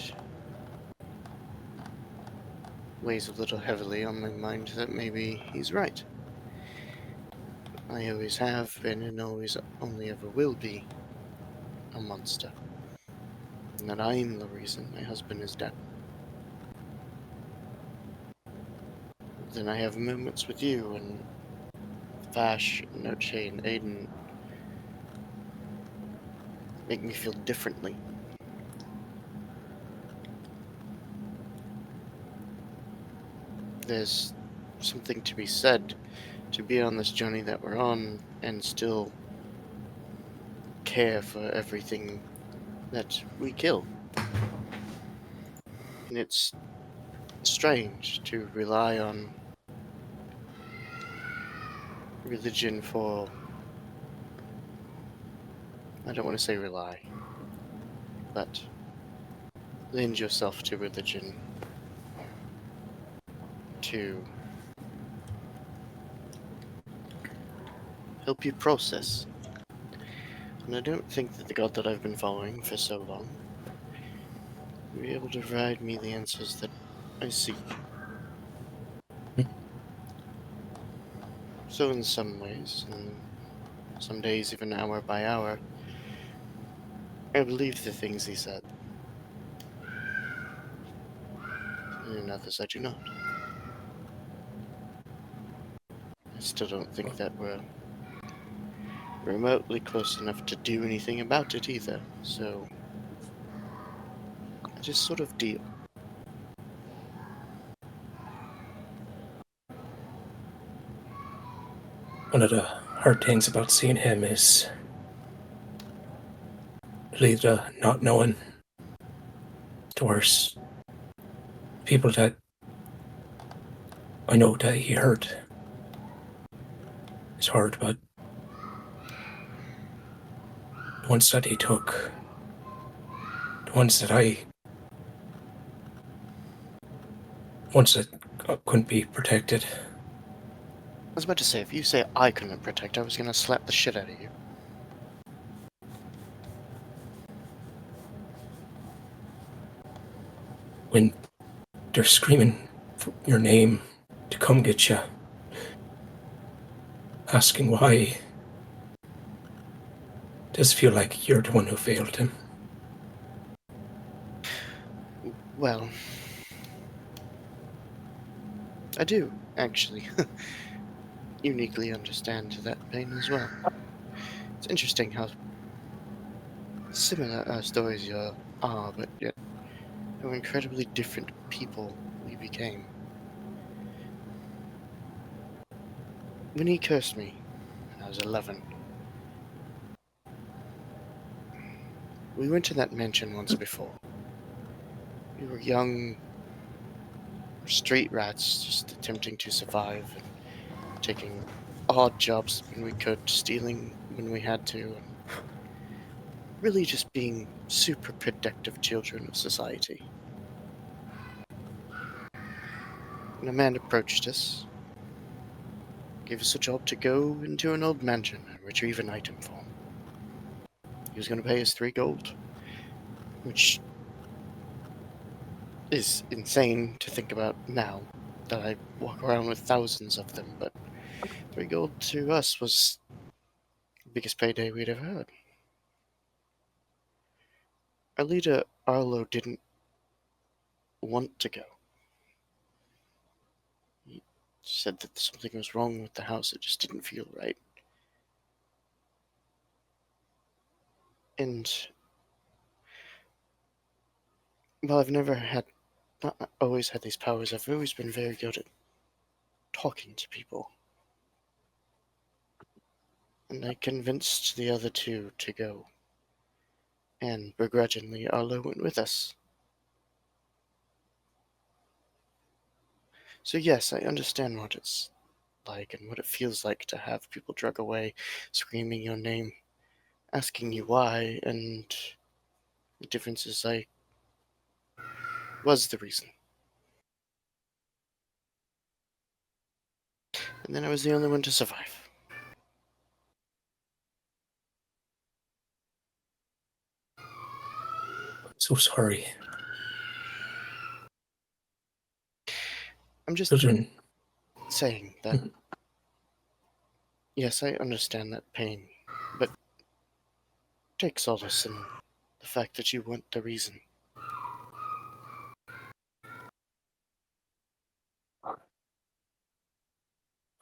weighs a little heavily on my mind that maybe he's right. I always have been and always only ever will be a monster. And that I'm the reason my husband is dead. Then I have moments with you and Vash, Noche, and Aedyn make me feel differently. There's something to be said to be on this journey that we're on and still care for everything that we kill. And it's strange to rely on religion for... I don't want to say rely, but lend yourself to religion to help you process. And I don't think that the God that I've been following for so long will be able to provide me the answers that I seek. So in some ways, and some days even hour by hour, I believe the things he said. And in others I do not. I still don't think that we're remotely close enough to do anything about it either, so I just sort of deal. One of the hard things about seeing him is really the not knowing. The worst. People that I know that he hurt. It's hard, but the ones that he took, the ones that couldn't be protected. I was about to say, if you say I couldn't protect, I was gonna slap the shit out of you. When they're screaming for your name to come get you, asking why, it does feel like you're the one who failed him. Well, I do, actually, uniquely understand that pain as well. It's interesting how similar our stories are, but yet how incredibly different people we became. When he cursed me when I was 11, we went to that mansion once before. We were young street rats just attempting to survive and taking odd jobs when we could, stealing when we had to, and really just being super productive children of society. And a man approached us, gave us a job to go into an old mansion and retrieve an item for him. He was going to pay us 3 gold, which is insane to think about now that I walk around with thousands of them, but 3 gold to us was the biggest payday we'd ever had. Our leader, Arlo, didn't want to go. He said that something was wrong with the house, it just didn't feel right. And while I've not always had these powers, I've always been very good at talking to people. And I convinced the other two to go. And begrudgingly, Arlo went with us. So yes, I understand what it's like and what it feels like to have people drug away, screaming your name, asking you why, and the difference is I was the reason. And then I was the only one to survive. So sorry. I'm just Children, saying that, yes, I understand that pain, but take solace in the fact that you weren't the reason.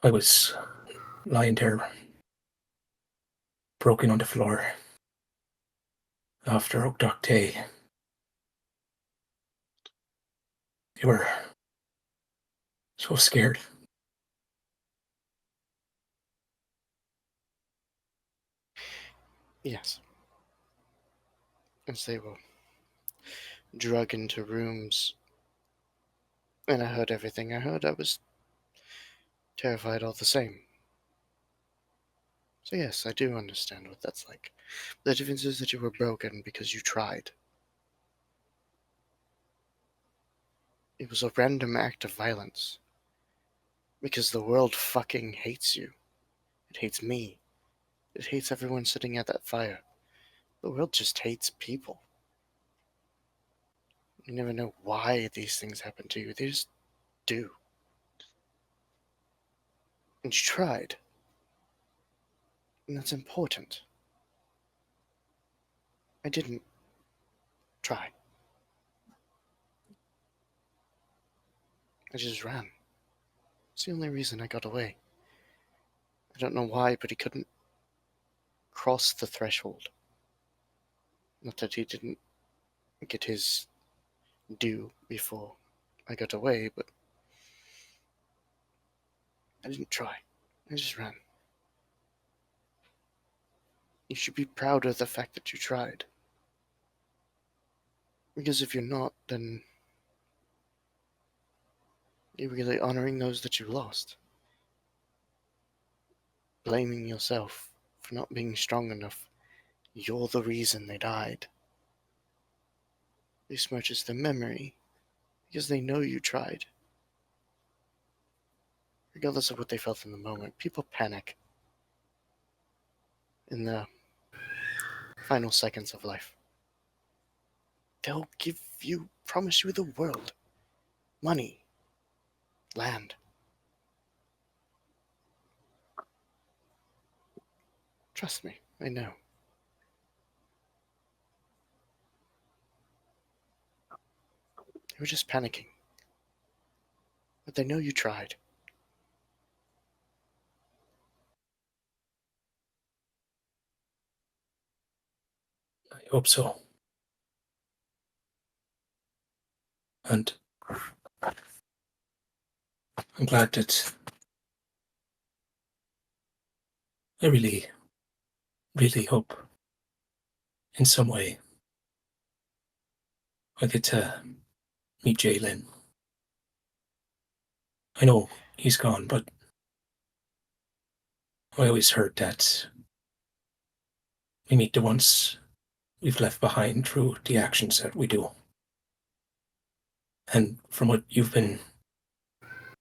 I was lying there, broken on the floor, after Ogdokte. They were so scared. Yes. As they were drug into rooms, and I heard everything I heard, I was terrified all the same. So yes, I do understand what that's like. The difference is that you were broken because you tried. It was a random act of violence. Because the world fucking hates you. It hates me. It hates everyone sitting at that fire. The world just hates people. You never know why these things happen to you. They just do. And you tried. And that's important. I didn't try. I just ran. It's the only reason I got away. I don't know why, but he couldn't cross the threshold. Not that he didn't get his due before I got away, but I didn't try. I just ran. You should be proud of the fact that you tried. Because if you're not, then you're really honoring those that you lost. Blaming yourself for not being strong enough. You're the reason they died. This smirches their memory because they know you tried. Regardless of what they felt in the moment, people panic in the final seconds of life. They'll promise you the world, money, land. Trust me, I know. They were just panicking. But they know you tried. I hope so. And I'm glad that I really, really hope in some way I get to meet Jalen. I know he's gone, but I always heard that we meet the ones we've left behind through the actions that we do. And from what you've been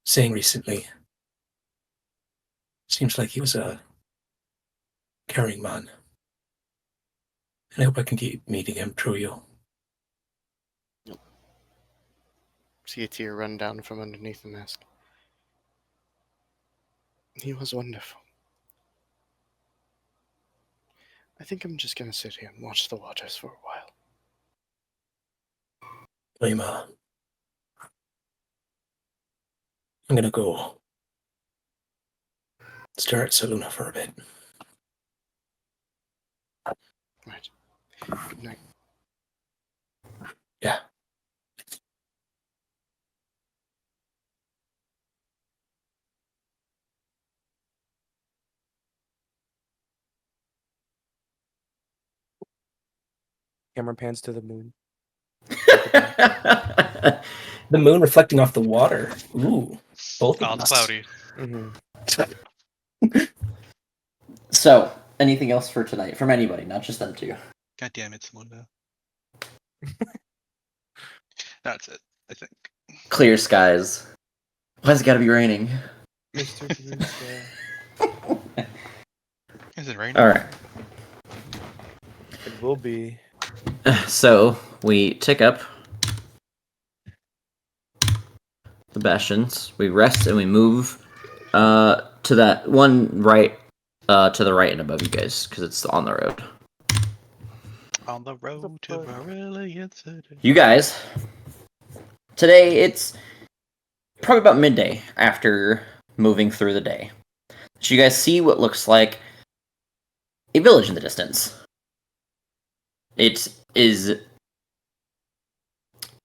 saying recently, seems like he was a caring man. And I hope I can keep meeting him through you. See a tear run down from underneath the mask. He was wonderful. I think I'm just gonna sit here and watch the waters for a while. I'm gonna go stare at Saluna for a bit. Right. Good night. Yeah. Camera pans to the moon. The moon reflecting off the water. Ooh. Both Oh, of it's us. cloudy. Mm-hmm. So, anything else for tonight from anybody, not just them two? God damn it, Saluna. That's it, I think. Clear skies. Why's it gotta be raining? Mr. Blue Sky. Is it raining? All right. It will be. So we tick up the bastions. We rest and we move to that one right, to the right and above you guys, because it's on the road. On the road to Brilliant City. You guys, today it's probably about midday after moving through the day. So you guys see what looks like a village in the distance. It is,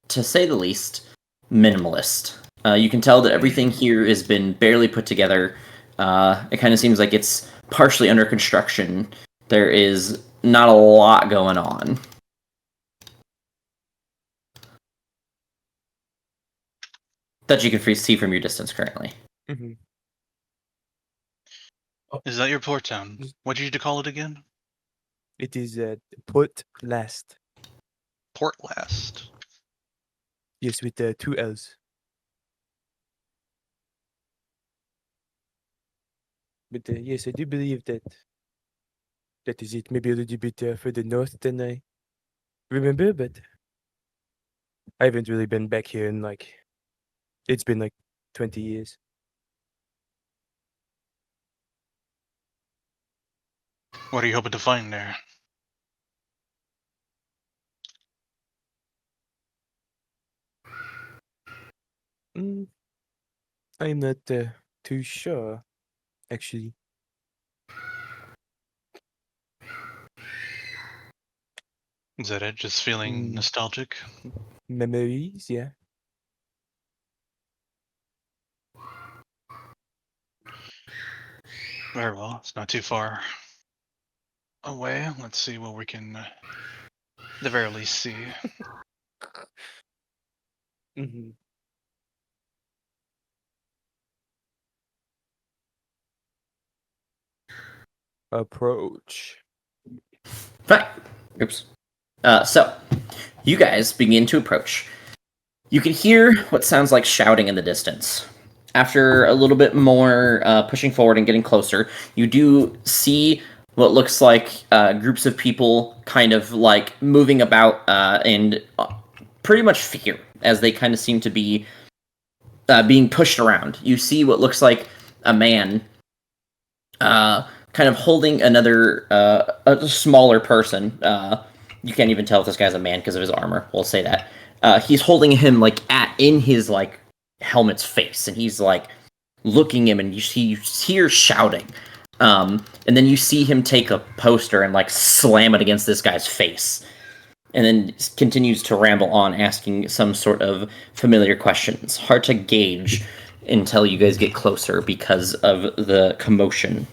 to say the least, minimalist. You can tell that everything here has been barely put together. It kind of seems like it's partially under construction. There is not a lot going on. That you can see from your distance currently. Mm-hmm. Is that your port town? What did you call it again? It is put last. Port Last. Yes, with 2 L's. But yes, I do believe that that is it. Maybe a little bit further north than I remember, but I haven't really been back here in it's been 20 years. What are you hoping to find there? I'm not too sure, actually. Is that it? Just feeling nostalgic? Memories, yeah. Very well. It's not too far away. Let's see what we can, at the very least, see. Mm-hmm. Approach. Fine. Oops. So, you guys begin to approach. You can hear what sounds like shouting in the distance. After a little bit more pushing forward and getting closer, you do see what looks like groups of people kind of like moving about and pretty much fear as they kind of seem to be being pushed around. You see what looks like a man kind of holding another, a smaller person. You can't even tell if this guy's a man because of his armor. We'll say that. He's holding him in his helmet's face, and he's looking him, and you hear shouting. And then you see him take a poster and slam it against this guy's face. And then continues to ramble on, asking some sort of familiar questions. Hard to gauge until you guys get closer because of the commotion.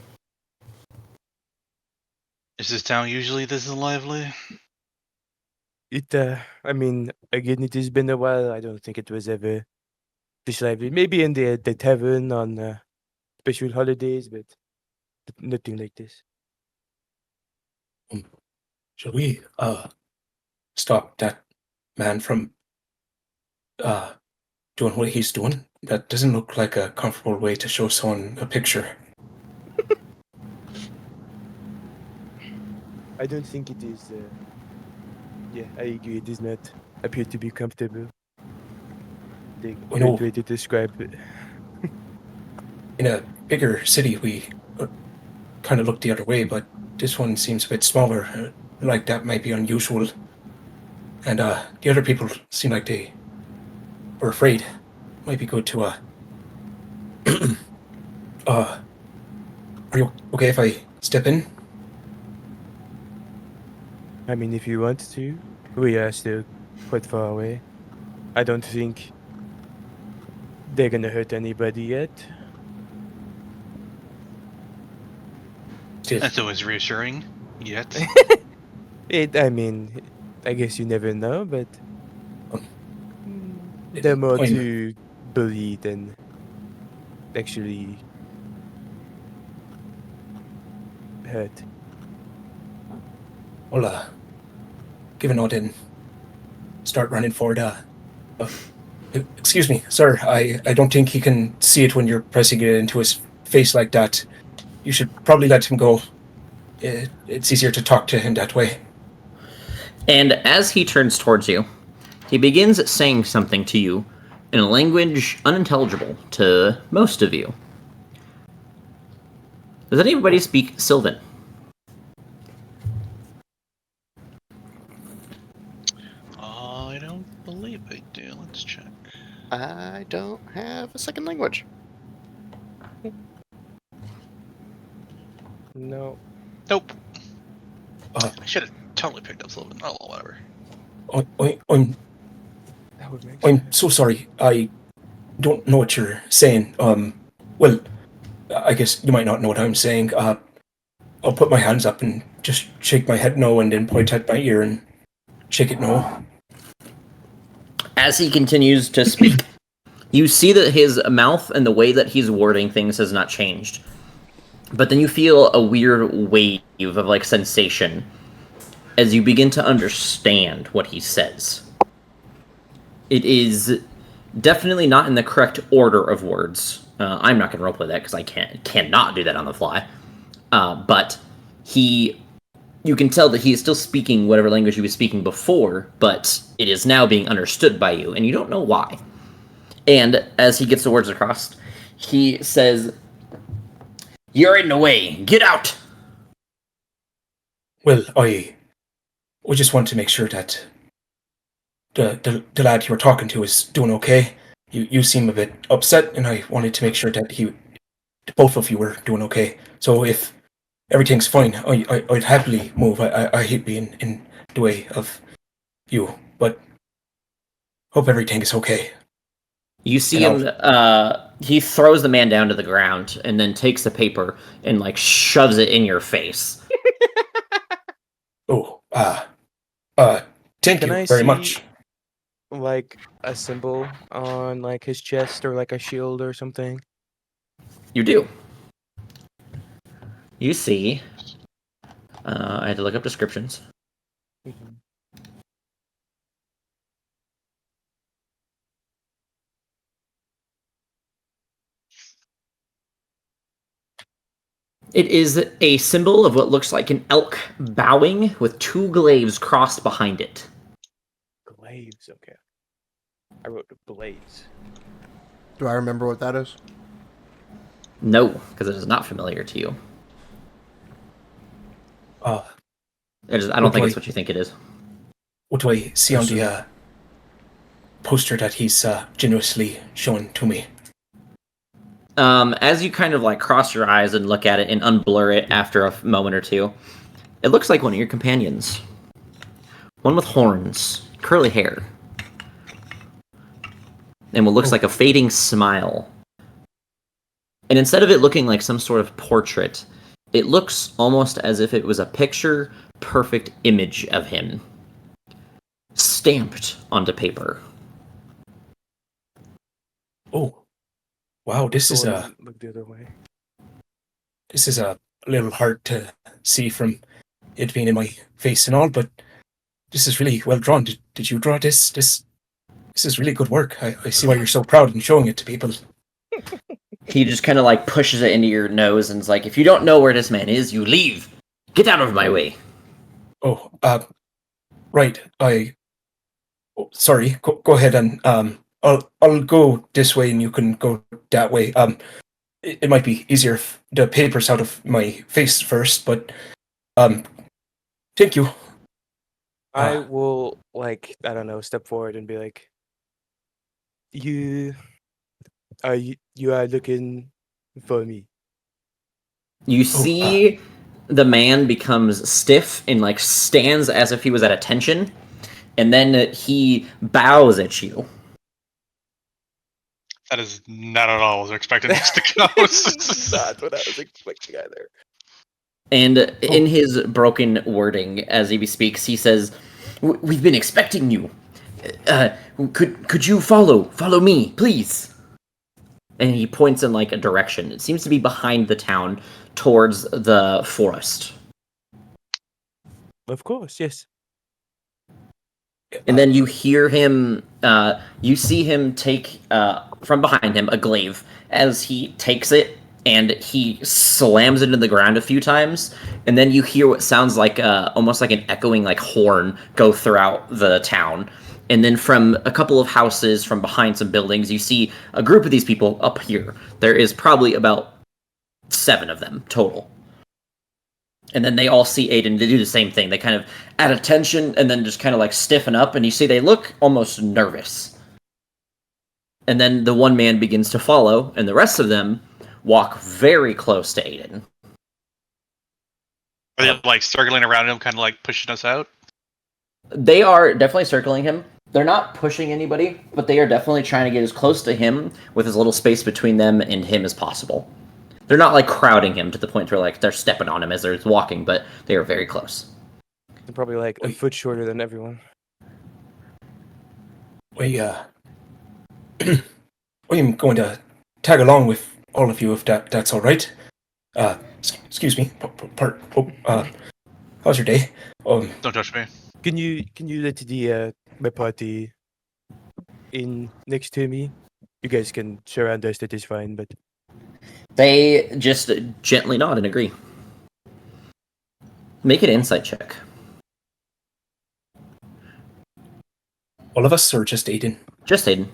Is this town usually this lively? I mean, again, it has been a while. I don't think it was ever this lively. Maybe in the tavern on special holidays, but nothing like this. Shall we stop that man from doing what he's doing? That doesn't look like a comfortable way to show someone a picture. I don't think it is. Yeah, I agree. It does not appear to be comfortable. The We know- great way to describe it. In a bigger city, we kind of look the other way, but this one seems a bit smaller. Like that might be unusual. And the other people seem like they were afraid. Might be good to are you okay if I step in? I mean, if you want to, we are still quite far away. I don't think they're gonna hurt anybody yet. Still, That's always reassuring. Yet. I mean, I guess you never know, but Um, they're more I'm- to bully than actually hurt. I'll give a nod and start running forward. Excuse me, sir. I don't think he can see it when you're pressing it into his face like that. You should probably let him go. It's easier to talk to him that way. And as he turns towards you, he begins saying something to you in a language unintelligible to most of you. Does anybody speak Sylvan? I don't believe I do. Let's check. I don't have a second language. No. Nope. Uh, I should have totally picked up Sylvan. Oh, well, whatever. I'm That would make I'm sense. so sorry. I don't know what you're saying. Well, I guess you might not know what I'm saying. I'll put my hands up and just shake my head no, and then point at my ear and shake it no. As he continues to speak, you see that his mouth and the way that he's wording things has not changed. But then you feel a weird wave of like sensation as you begin to understand what he says. It is definitely not in the correct order of words. I'm not going to roleplay that because I cannot do that on the fly. But you can tell that he is still speaking whatever language he was speaking before, but it is now being understood by you, and you don't know why. And as he gets the words across, he says, "You're in the way. Get out!" Well, we just want to make sure that the lad you were talking to is doing okay. You seem a bit upset, and I wanted to make sure that both of you were doing okay. So if everything's fine, I'd happily move. I hate being in the way of you, but hope everything is okay. You see And him, he throws the man down to the ground and then takes the paper and, like, shoves it in your face. Oh, thank Can you I very see- much. Like a symbol on like his chest or like a shield or something. You do. You see, I had to look up descriptions. It is a symbol of what looks like an elk bowing with two glaives crossed behind it. Glaives, okay. I wrote blades. Do I remember what that is? No, because it is not familiar to you. I don't think it's what you think it is. What do I see on the poster that he's generously shown to me? As you kind of like cross your eyes and look at it and unblur it after a moment or two, it looks like one of your companions. One with horns, curly hair, and what looks like a fading smile. And instead of it looking like some sort of portrait, it looks almost as if it was a picture-perfect image of him, stamped onto paper. Oh, wow! This is Look the other way. a little hard to see from it being in my face and all, but this is really well drawn. Did you draw this? This is really good work. I see why you're so proud in showing it to people. He just kind of like pushes it into your nose and is like, "If you don't know where this man is, you leave. Get out of my way." Oh, right. Sorry. Go ahead and I'll go this way and you can go that way. it might be easier if the paper's out of my face first, but thank you. I will, like, I don't know, step forward and be like, you are looking for me. You see the man becomes stiff and like stands as if he was at attention, and then he bows at you. That is not at all what I was expecting this to go. Not what I was expecting either. And in his broken wording, as he speaks, he says, "We've been expecting you. Could you follow me, please?" And he points in like a direction. It seems to be behind the town, towards the forest. Of course, yes. And then you hear him, you see him take from behind him a glaive as he takes it and he slams it into the ground a few times. And then you hear what sounds like almost like an echoing like horn go throughout the town. And then from a couple of houses from behind some buildings, you see a group of these people up here. There is probably about 7 of them total. And then they all see Aedyn. They do the same thing. They kind of add attention and then just kind of like stiffen up. And you see they look almost nervous. And then the one man begins to follow. And the rest of them walk very close to Aedyn. Are they like circling around him, kind of like pushing us out? They are definitely circling him. They're not pushing anybody, but they are definitely trying to get as close to him with as little space between them and him as possible. They're not like crowding him to the point where like they're stepping on him as they're walking, but they are very close. They're probably like a foot shorter than everyone. I'm going to tag along with all of you if that's all right. Excuse me. How's your day? Don't touch me. Can you let the my party in next to me? You guys can surround us. That is fine, but They just gently nod and agree. Make an insight check. All of us, or just Aedyn? Just Aedyn.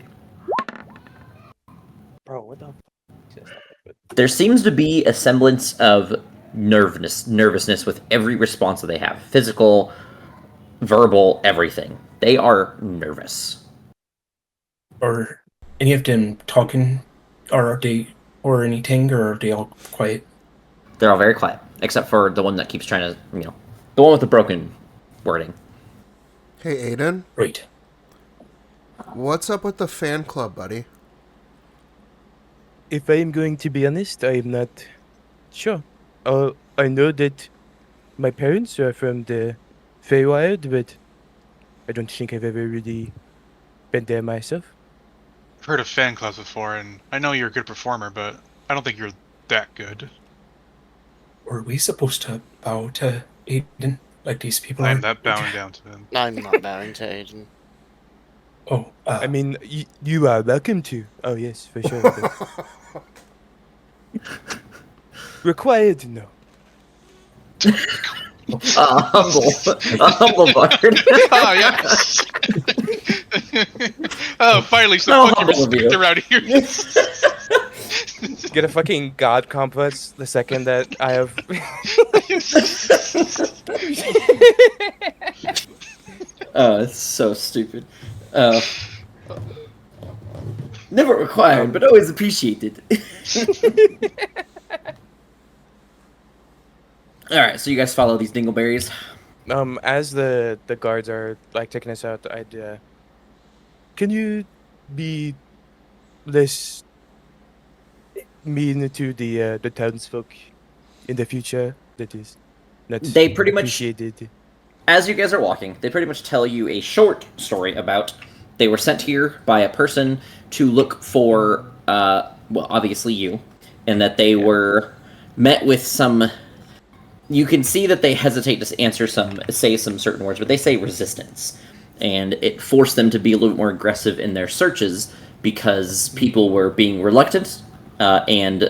bro, what the? There seems to be a semblance of nervousness with every response that they have. Physical, verbal, everything. They are nervous. Are any of them talking, or are they, or anything, or are they all quiet? They're all very quiet, except for the one that keeps trying to, the one with the broken wording. Hey, Aedyn. Right. What's up with the fan club, buddy? If I am going to be honest, I am not sure. I know that my parents are from the Feywild, but I don't think I've ever really been there myself. I've heard of fan clubs before, and I know you're a good performer, but I don't think you're that good. Were we supposed to bow to Aedyn like these people I'm are? not bowing down to him. I'm not bowing to Aedyn. Oh, I mean, you are welcome to. Oh yes, for sure. Required, no. A humble bard. Oh, yes! Oh, finally, So some fucking humble of you. respect around here. Get a fucking god complex the second that I have. Oh, it's so stupid. Never required, but always appreciated. Alright, so you guys follow these dingleberries. As the guards are like taking us out, I'd can you be less mean to the townsfolk in the future? That is not They pretty much- appreciated. As you guys are walking, they pretty much tell you a short story about they were sent here by a person to look for, well, obviously you, and that they were met with some. You can see that they hesitate to say some certain words, but they say resistance, and it forced them to be a little bit more aggressive in their searches because people were being reluctant and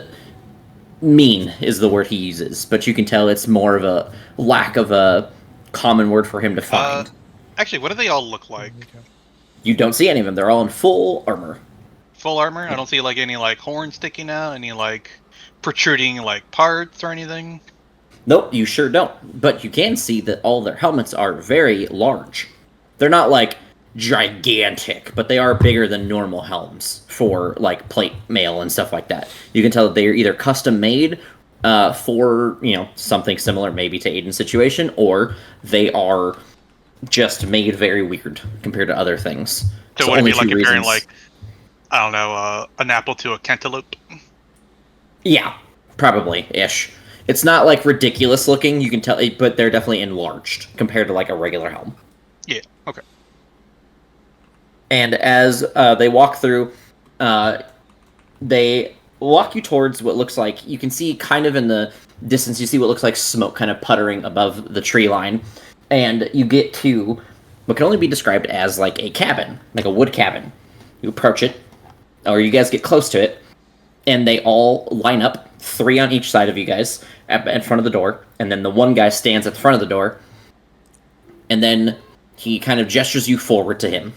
mean is the word he uses, but you can tell it's more of a lack of a common word for him to find. Actually, what do they all look like? You don't see any of them. They're all in full armor. Full armor? I don't see like any like horns sticking out, any like protruding like parts or anything? Nope, you sure don't. But you can see that all their helmets are very large. They're not like gigantic, but they are bigger than normal helms for like plate mail and stuff like that. You can tell that they are either custom made for something similar, maybe to Aedyn's situation, or they are just made very weird compared to other things. So would it be like comparing like, I don't know, an apple to a cantaloupe? Yeah, probably ish. It's not like ridiculous looking, you can tell, but they're definitely enlarged compared to like a regular helm. Yeah. Okay. And as they walk through, they walk you towards what looks like, you can see kind of in the distance, you see what looks like smoke kind of puttering above the tree line. And you get to what can only be described as like a cabin, like a wood cabin. You approach it, or you guys get close to it, and they all line up, 3 on each side of you guys, in front of the door. And then the one guy stands at the front of the door, and then he kind of gestures you forward to him.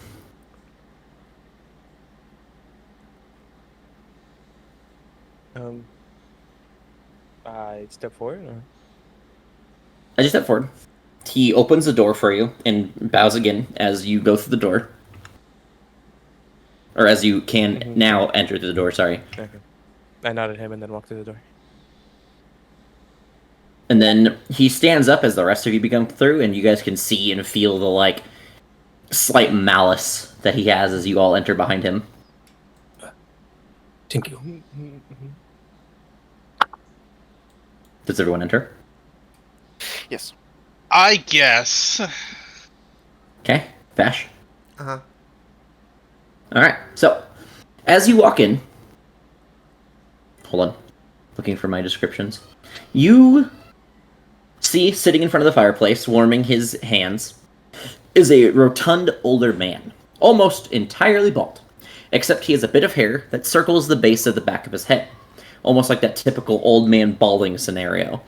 I step forward. Or? I just step forward. He opens the door for you and bows again as you go through the door. Or as you can now enter through the door, sorry. Okay. I nod at him and then walk through the door. And then he stands up as the rest of you become through, and you guys can see and feel the, like, slight malice that he has as you all enter behind him. Thank you. Does everyone enter? Yes. I guess. Okay, Vash. Uh-huh. Alright, so, as you walk in... Hold on. Looking for my descriptions. You see, sitting in front of the fireplace, warming his hands, is a rotund older man. Almost entirely bald. Except he has a bit of hair that circles the base of the back of his head. Almost like that typical old man balding scenario.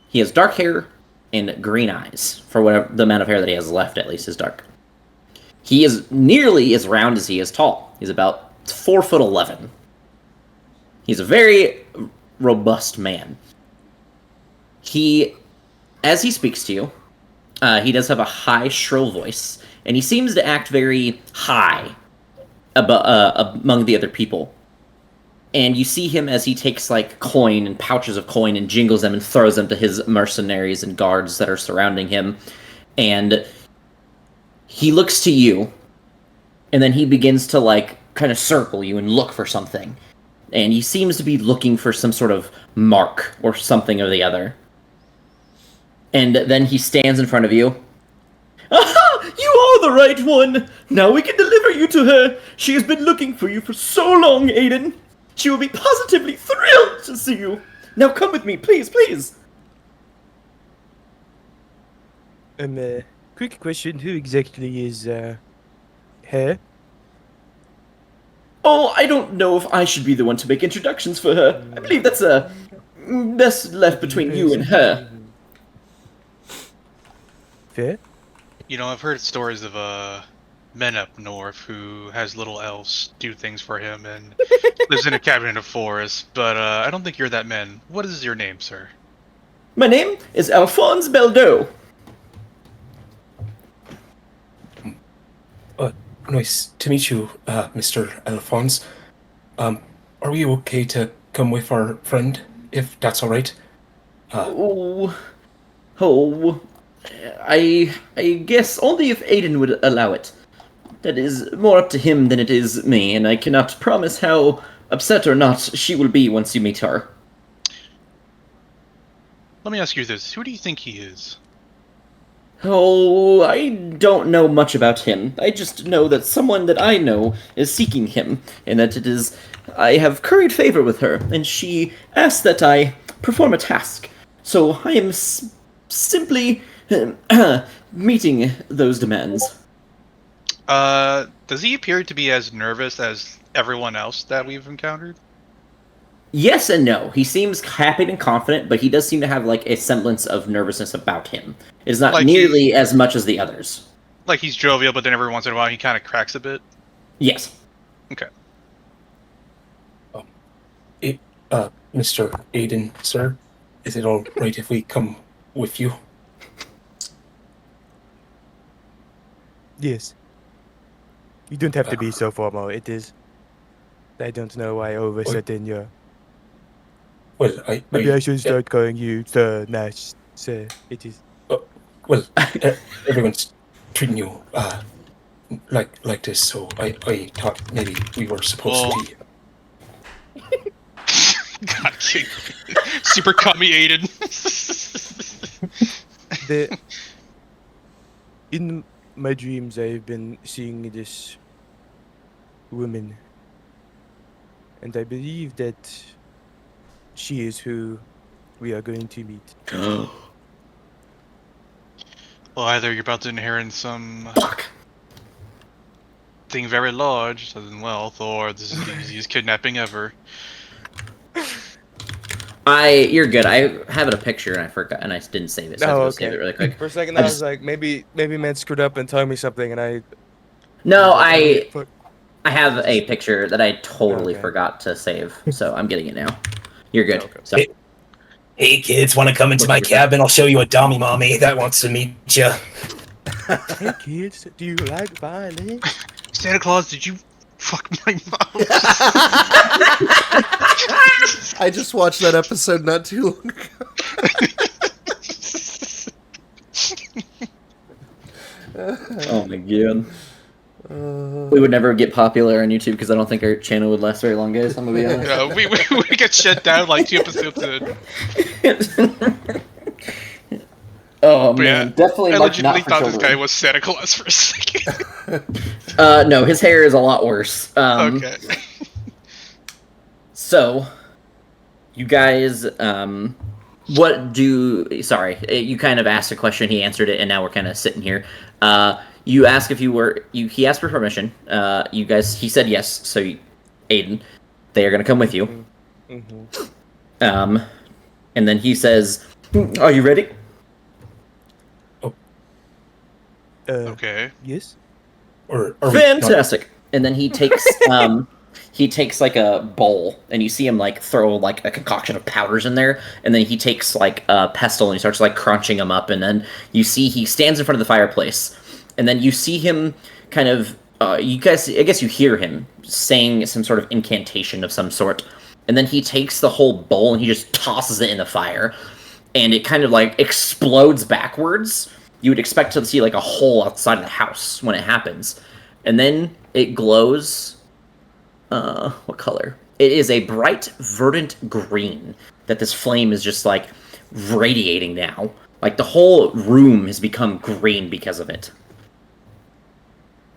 He has dark hair and green eyes. For whatever the amount of hair that he has left, at least, is dark. He is nearly as round as he is tall. He's about 4'11". He's a very robust man. As he speaks to you, he does have a high, shrill voice, and he seems to act very high among the other people. And you see him as he takes, like, coin and pouches of coin and jingles them and throws them to his mercenaries and guards that are surrounding him. And he looks to you, and then he begins to, like, kind of circle you and look for something. And he seems to be looking for some sort of mark or something or the other. And then he stands in front of you. Aha! You are the right one! Now we can deliver you to her! She has been looking for you for so long, Aedyn! She will be positively thrilled to see you! Now come with me, please, please! Quick question, who exactly is, her? Oh, I don't know if I should be the one to make introductions for her. I believe that's best left between you and her. Fair? You know, I've heard stories of men up north who has little elves do things for him and lives in a cabin in a forest, but I don't think you're that man. What is your name, sir? My name is Alphonse Beldeau. Nice to meet you, Mr. Alphonse. Are we okay to come with our friend, if that's all right? I guess only if Aedyn would allow it. That is more up to him than it is me, and I cannot promise how upset or not she will be once you meet her. Let me ask you this. Who do you think he is? Oh, I don't know much about him. I just know that someone that I know is seeking him, and that I have curried favor with her, and she asked that I perform a task. So I am simply meeting those demands. Does he appear to be as nervous as everyone else that we've encountered? Yes and no. He seems happy and confident, but he does seem to have, like, a semblance of nervousness about him. It's not nearly as much as the others. Like he's jovial, but then every once in a while he kind of cracks a bit? Yes. Okay. Mr. Aedyn, sir, is it all right if we come with you? Yes. You don't have to be so formal. It is. I don't know why over certain you. Well, Maybe I should start calling you Sir Nash. Sir, it is. Well, everyone's treating you like this, so I thought maybe we were supposed to be. God, super cummy Aedyn. In my dreams, I've been seeing this woman, and I believe that she is who we are going to meet. Well, either you're about to inherit some thing very large, such as wealth, or this is the easiest kidnapping ever. You're good. I have it a picture and I forgot, and I didn't save it, so I have to save it really quick. For a second, I was like, maybe man screwed up and told me something, and I. No, like, I have a picture that I totally forgot to save, so I'm getting it now. You're good. Okay. So, Hey kids, want to come into my cabin? I'll show you a dummy mommy that wants to meet you. Hey kids, do you like violin? Santa Claus, did you fuck my mom? I just watched that episode not too long ago. oh my god. We would never get popular on YouTube because I don't think our channel would last very long, guys. I'm gonna be honest. Yeah, we get shut down like 2 episodes in. Oh But man, yeah, definitely I not legitimately for thought this children. guy was Santa Claus for a second. No, his hair is a lot worse. Okay. So, you guys, sorry, you kind of asked a question, he answered it, and now we're kind of sitting here. You asked if he asked for permission. You guys, he said yes, so Aedyn, they are going to come with you. Mm-hmm. And then he says, are you ready? Okay. Yes. Or Fantastic. And then he takes like a bowl, and you see him like throw like a concoction of powders in there, and then he takes like a pestle and he starts like crunching them up, and then you see he stands in front of the fireplace, and then you see him kind of you guys, I guess you hear him saying some sort of incantation of some sort, and then he takes the whole bowl and he just tosses it in the fire, and it kind of like explodes backwards. You would expect to see like a hole outside of the house when it happens, and then it glows. What color? It is a bright, verdant green that this flame is just like radiating now. Like the whole room has become green because of it.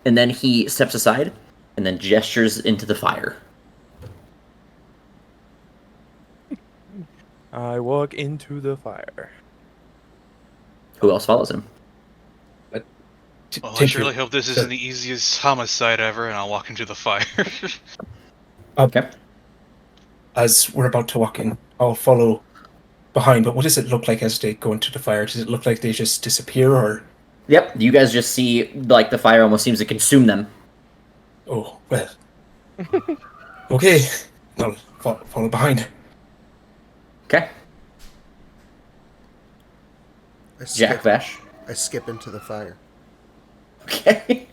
And then he steps aside and then gestures into the fire. I walk into the fire. Who else follows him? Well, I surely hope this isn't the easiest homicide ever, and I'll walk into the fire. Okay. As we're about to walk in, I'll follow behind, but what does it look like as they go into the fire? Does it look like they just disappear, or...? Yep, you guys just see, like, the fire almost seems to consume them. Oh, well. Okay, I'll follow behind. Okay. Jack Vash. I skip into the fire. Okay.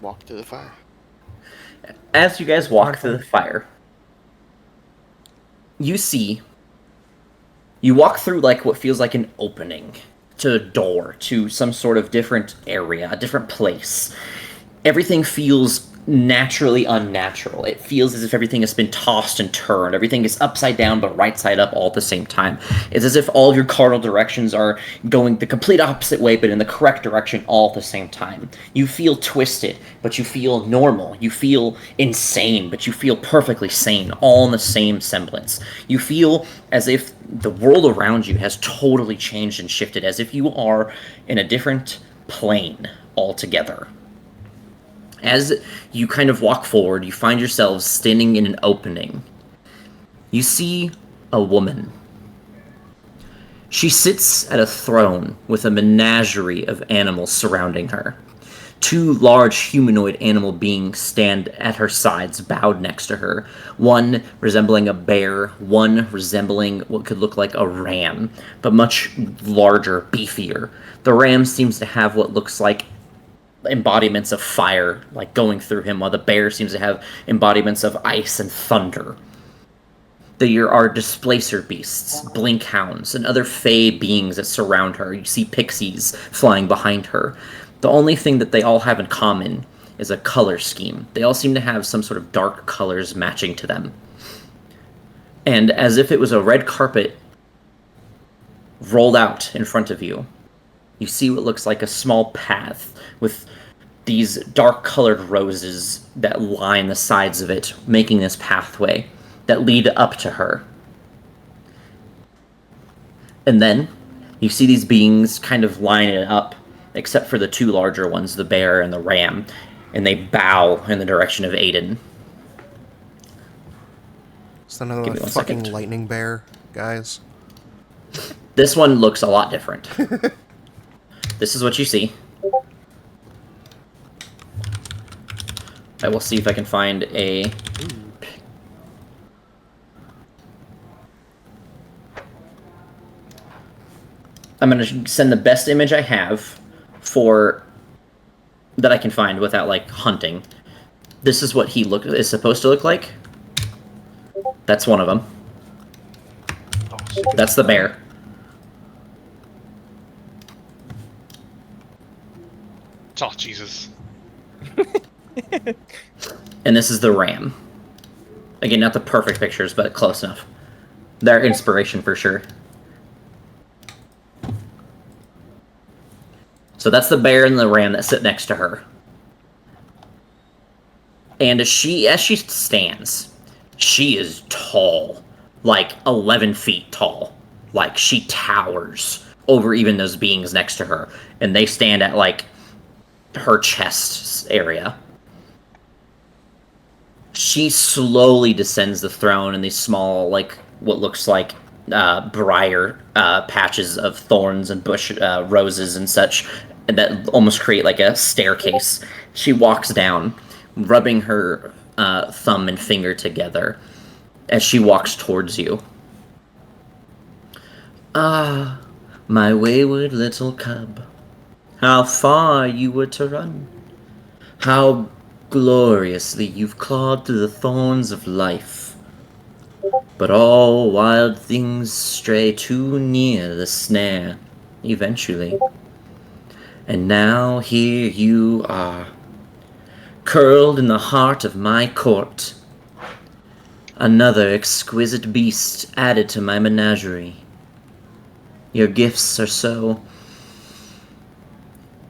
Walk to the fire. As you guys walk through the fire, you walk through like what feels like an opening to a door to some sort of different area, a different place. Everything feels naturally unnatural. It feels as if everything has been tossed and turned. Everything is upside down but right side up all at the same time. It's as if all of your cardinal directions are going the complete opposite way but in the correct direction all at the same time. You feel twisted, but you feel normal. You feel insane, but you feel perfectly sane, all in the same semblance. You feel as if the world around you has totally changed and shifted, as if you are in a different plane altogether. As you kind of walk forward, you find yourselves standing in an opening. You see a woman. She sits at a throne with a menagerie of animals surrounding her. Two large humanoid animal beings stand at her sides, bowed next to her. One resembling a bear, one resembling what could look like a ram, but much larger, beefier. The ram seems to have what looks like embodiments of fire, like going through him, while the bear seems to have embodiments of ice and thunder. There are displacer beasts, blink hounds, and other fey beings that surround her. You see pixies flying behind her. The only thing that they all have in common is a color scheme. They all seem to have some sort of dark colors matching to them. And as if it was a red carpet rolled out in front of you, you see what looks like a small path with these dark colored roses that line the sides of it, making this pathway that lead up to her. And then you see these beings kind of line it up, except for the two larger ones, the bear and the ram, and they bow in the direction of Aedyn. Is that another Give me one fucking second. lightning bear, guys? This one looks a lot different. This is what you see. I will see if I can find a... I'm going to send the best image I have for... that I can find without, like, hunting. This is what he is supposed to look like. That's one of them. That's the bear. Oh, Jesus. And this is the ram. Again, not the perfect pictures, but close enough. They're inspiration for sure. So that's the bear and the ram that sit next to her. And as she stands, she is tall. Like 11 feet tall. Like she towers over even those beings next to her. And they stand at like her chest area. She slowly descends the throne in these small, like, what looks like briar patches of thorns and bush roses and such that almost create like a staircase. She walks down, rubbing her thumb and finger together as she walks towards you. Ah, my wayward little cub, how far you were to run. How gloriously you've clawed through the thorns of life. But all wild things stray too near the snare, eventually. And now here you are, curled in the heart of my court. Another exquisite beast added to my menagerie. Your gifts are so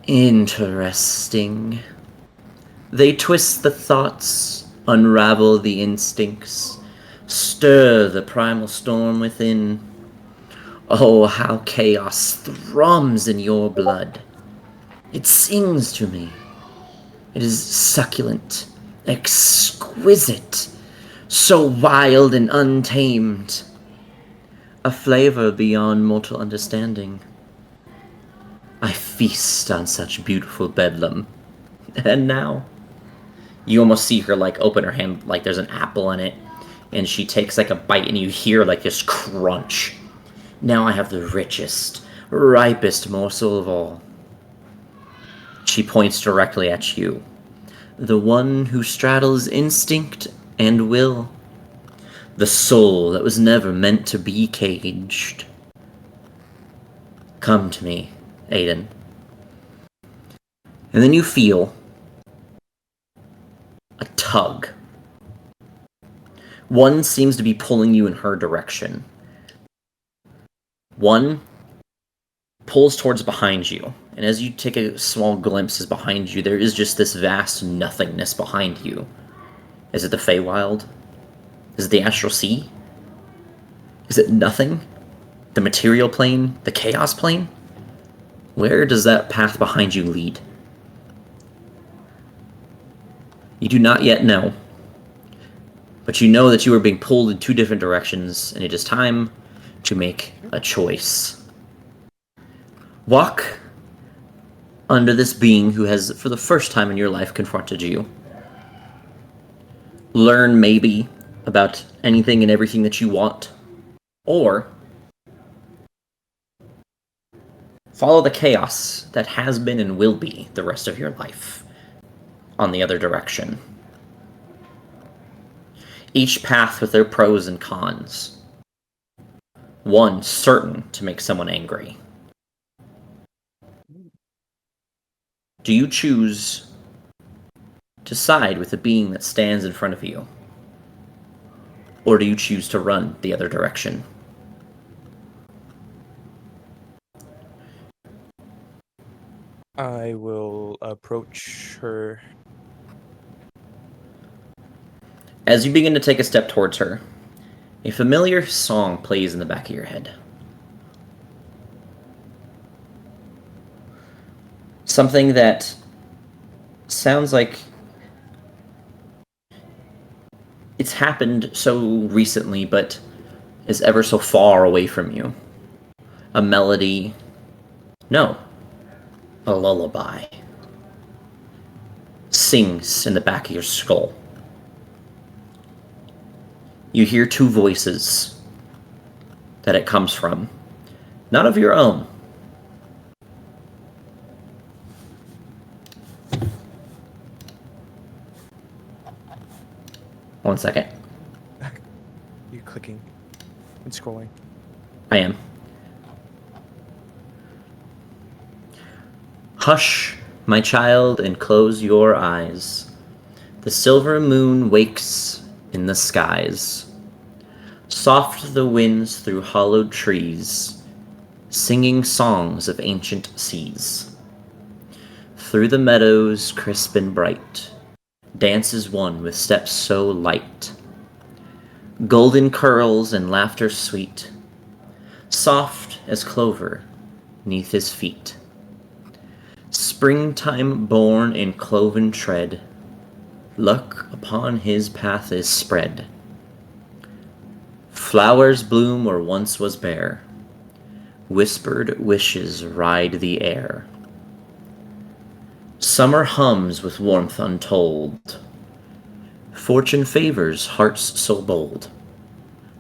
interesting. They twist the thoughts, unravel the instincts, stir the primal storm within. Oh, how chaos thrums in your blood. It sings to me. It is succulent, exquisite, so wild and untamed. A flavor beyond mortal understanding. I feast on such beautiful bedlam. And now... You almost see her, like, open her hand, like there's an apple in it, and she takes, like, a bite, and you hear, like, this crunch. Now I have the richest, ripest morsel of all. She points directly at you. The one who straddles instinct and will. The soul that was never meant to be caged. Come to me, Aedyn. And then you feel a tug. One seems to be pulling you in her direction. One pulls towards behind you, and as you take a small glimpse behind you, there is just this vast nothingness behind you. Is it the Feywild? Is it the Astral Sea? Is it nothing? The material plane? The chaos plane? Where does that path behind you lead? You do not yet know, but you know that you are being pulled in two different directions, and it is time to make a choice. Walk under this being who has, for the first time in your life, confronted you. Learn maybe about anything and everything that you want, or follow the chaos that has been and will be the rest of your life on the other direction. Each path with their pros and cons. One certain to make someone angry. Do you choose to side with the being that stands in front of you? Or do you choose to run the other direction? I will approach her. As you begin to take a step towards her, a familiar song plays in the back of your head. Something that sounds like it's happened so recently, but is ever so far away from you. A melody. No. A lullaby. Sings in the back of your skull. You hear two voices that it comes from. Not of your own. One second. You clicking and scrolling. I am. Hush, my child, and close your eyes. The silver moon wakes in the skies. Soft the winds through hollowed trees, singing songs of ancient seas. Through the meadows crisp and bright, dances one with steps so light. Golden curls and laughter sweet, soft as clover neath his feet. Springtime born in cloven tread, luck upon his path is spread. Flowers bloom where once was bare, whispered wishes ride the air. Summer hums with warmth untold, fortune favors hearts so bold.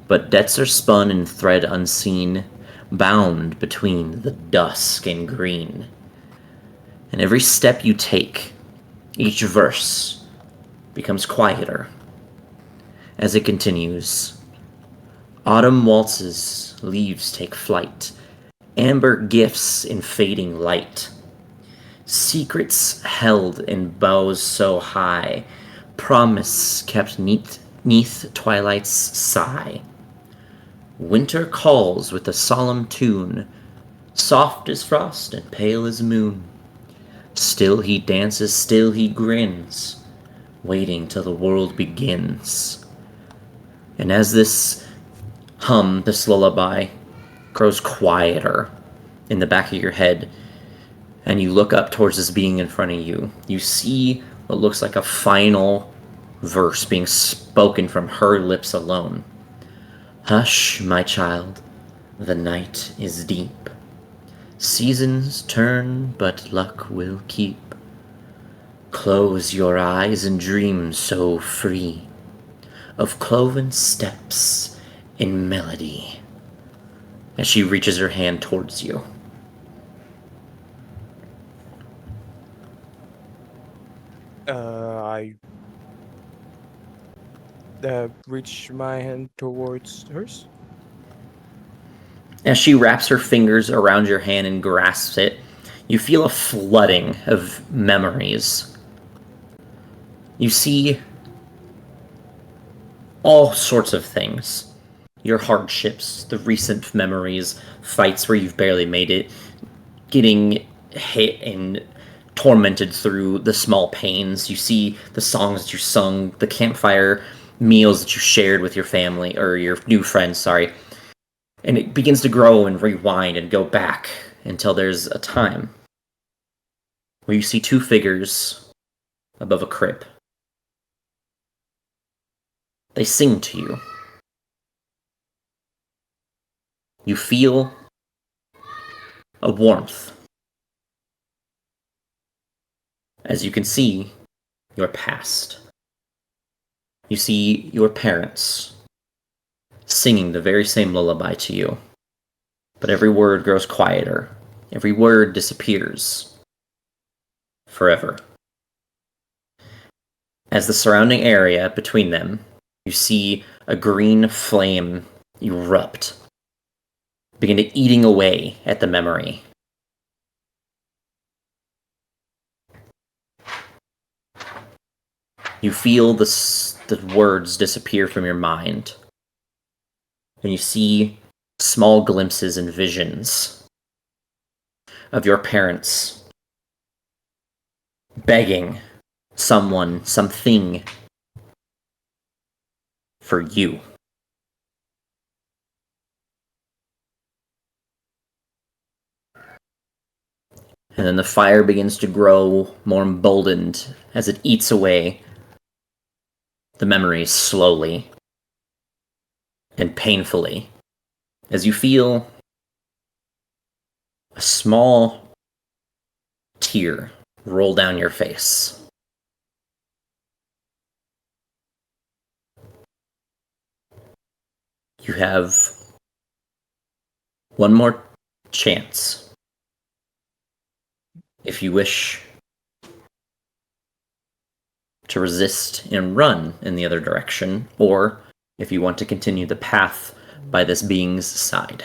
But debts are spun in thread unseen, bound between the dusk and green. And every step you take, each verse becomes quieter as it continues. Autumn waltzes, leaves take flight, amber gifts in fading light. Secrets held in boughs so high, promise kept neath twilight's sigh. Winter calls with a solemn tune, soft as frost and pale as moon. Still he dances, still he grins, waiting till the world begins. And as this hum, this lullaby, grows quieter in the back of your head, and you look up towards this being in front of you, you see what looks like a final verse being spoken from her lips alone. Hush, my child, the night is deep. Seasons turn, but luck will keep. Close your eyes and dream so free of cloven steps in melody. As she reaches her hand towards you. I reach my hand towards hers. As she wraps her fingers around your hand and grasps it, you feel a flooding of memories. You see all sorts of things. Your hardships, the recent memories, fights where you've barely made it, getting hit and tormented through the small pains. You see the songs that you sung, the campfire meals that you shared with your family, or your new friends, sorry. And it begins to grow and rewind and go back until there's a time where you see two figures above a crib. They sing to you. You feel a warmth as you can see your past. You see your parents singing the very same lullaby to you, but every word grows quieter. Every word disappears forever. As the surrounding area between them, you see a green flame erupt, begin to eating away at the memory. You feel the words disappear from your mind, and you see small glimpses and visions of your parents begging someone, something for you. And then the fire begins to grow more emboldened as it eats away the memories slowly and painfully, as you feel a small tear roll down your face. You have one more chance if you wish to resist and run in the other direction, or if you want to continue the path by this being's side.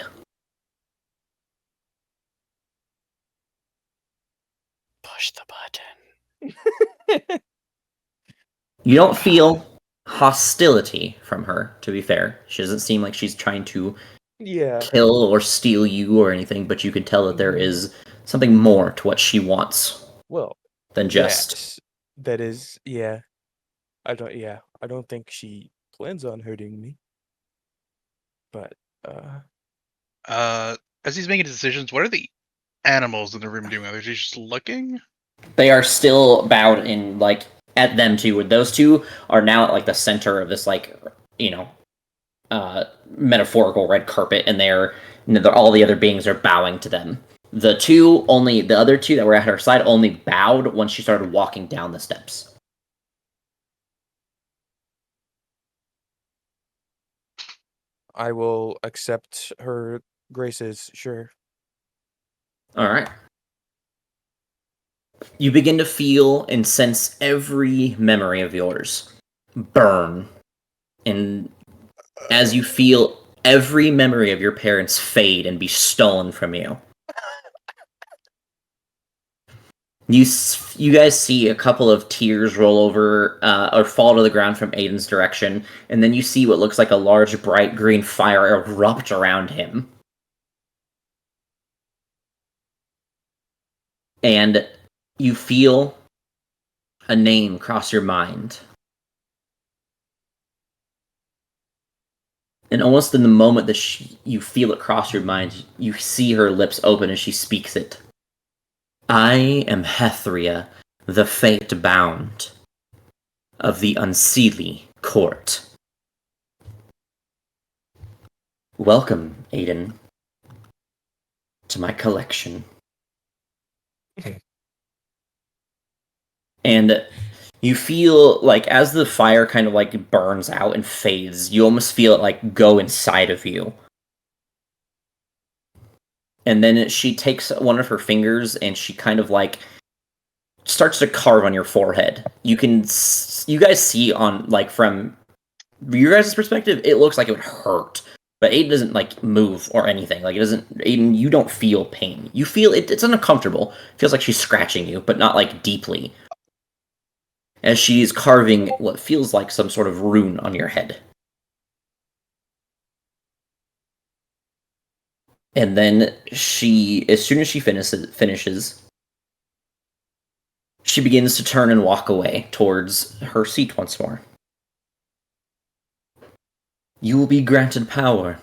Push the button. You don't feel hostility from her, to be fair. She doesn't seem like she's trying to Yeah. kill or steal you or anything, but you can tell that there is something more to what she wants Well, than just... yes. That is, yeah. I don't think she plans on hurting me. But, As he's making decisions, what are the animals in the room doing? Are they just looking? They are still bowed in, like, at them too. Those two are now at, like, the center of this, like, you know, metaphorical red carpet, and they're all the other beings are bowing to them. The other two that were at her side only bowed once she started walking down the steps. I will accept her graces, sure. All right. You begin to feel and sense every memory of yours burn. And as you feel every memory of your parents fade and be stolen from you, you guys see a couple of tears roll over or fall to the ground from Aedyn's direction, and then you see what looks like a large, bright green fire erupt around him. And you feel a name cross your mind. And almost in the moment that you feel it cross your mind, you see her lips open as she speaks it. I am Hethria, the fate-bound of the Unseelie Court. Welcome, Aedyn, to my collection. And you feel like as the fire kind of like burns out and fades, you almost feel it like go inside of you. And then she takes one of her fingers and she kind of like starts to carve on your forehead. You guys see on like from your guys' perspective, it looks like it would hurt. But Aedyn doesn't like move or anything. Like Aedyn, you don't feel pain. You feel it's uncomfortable. It feels like she's scratching you, but not like deeply. As she's carving what feels like some sort of rune on your head. And then as soon as she finishes, she begins to turn and walk away towards her seat once more. You will be granted power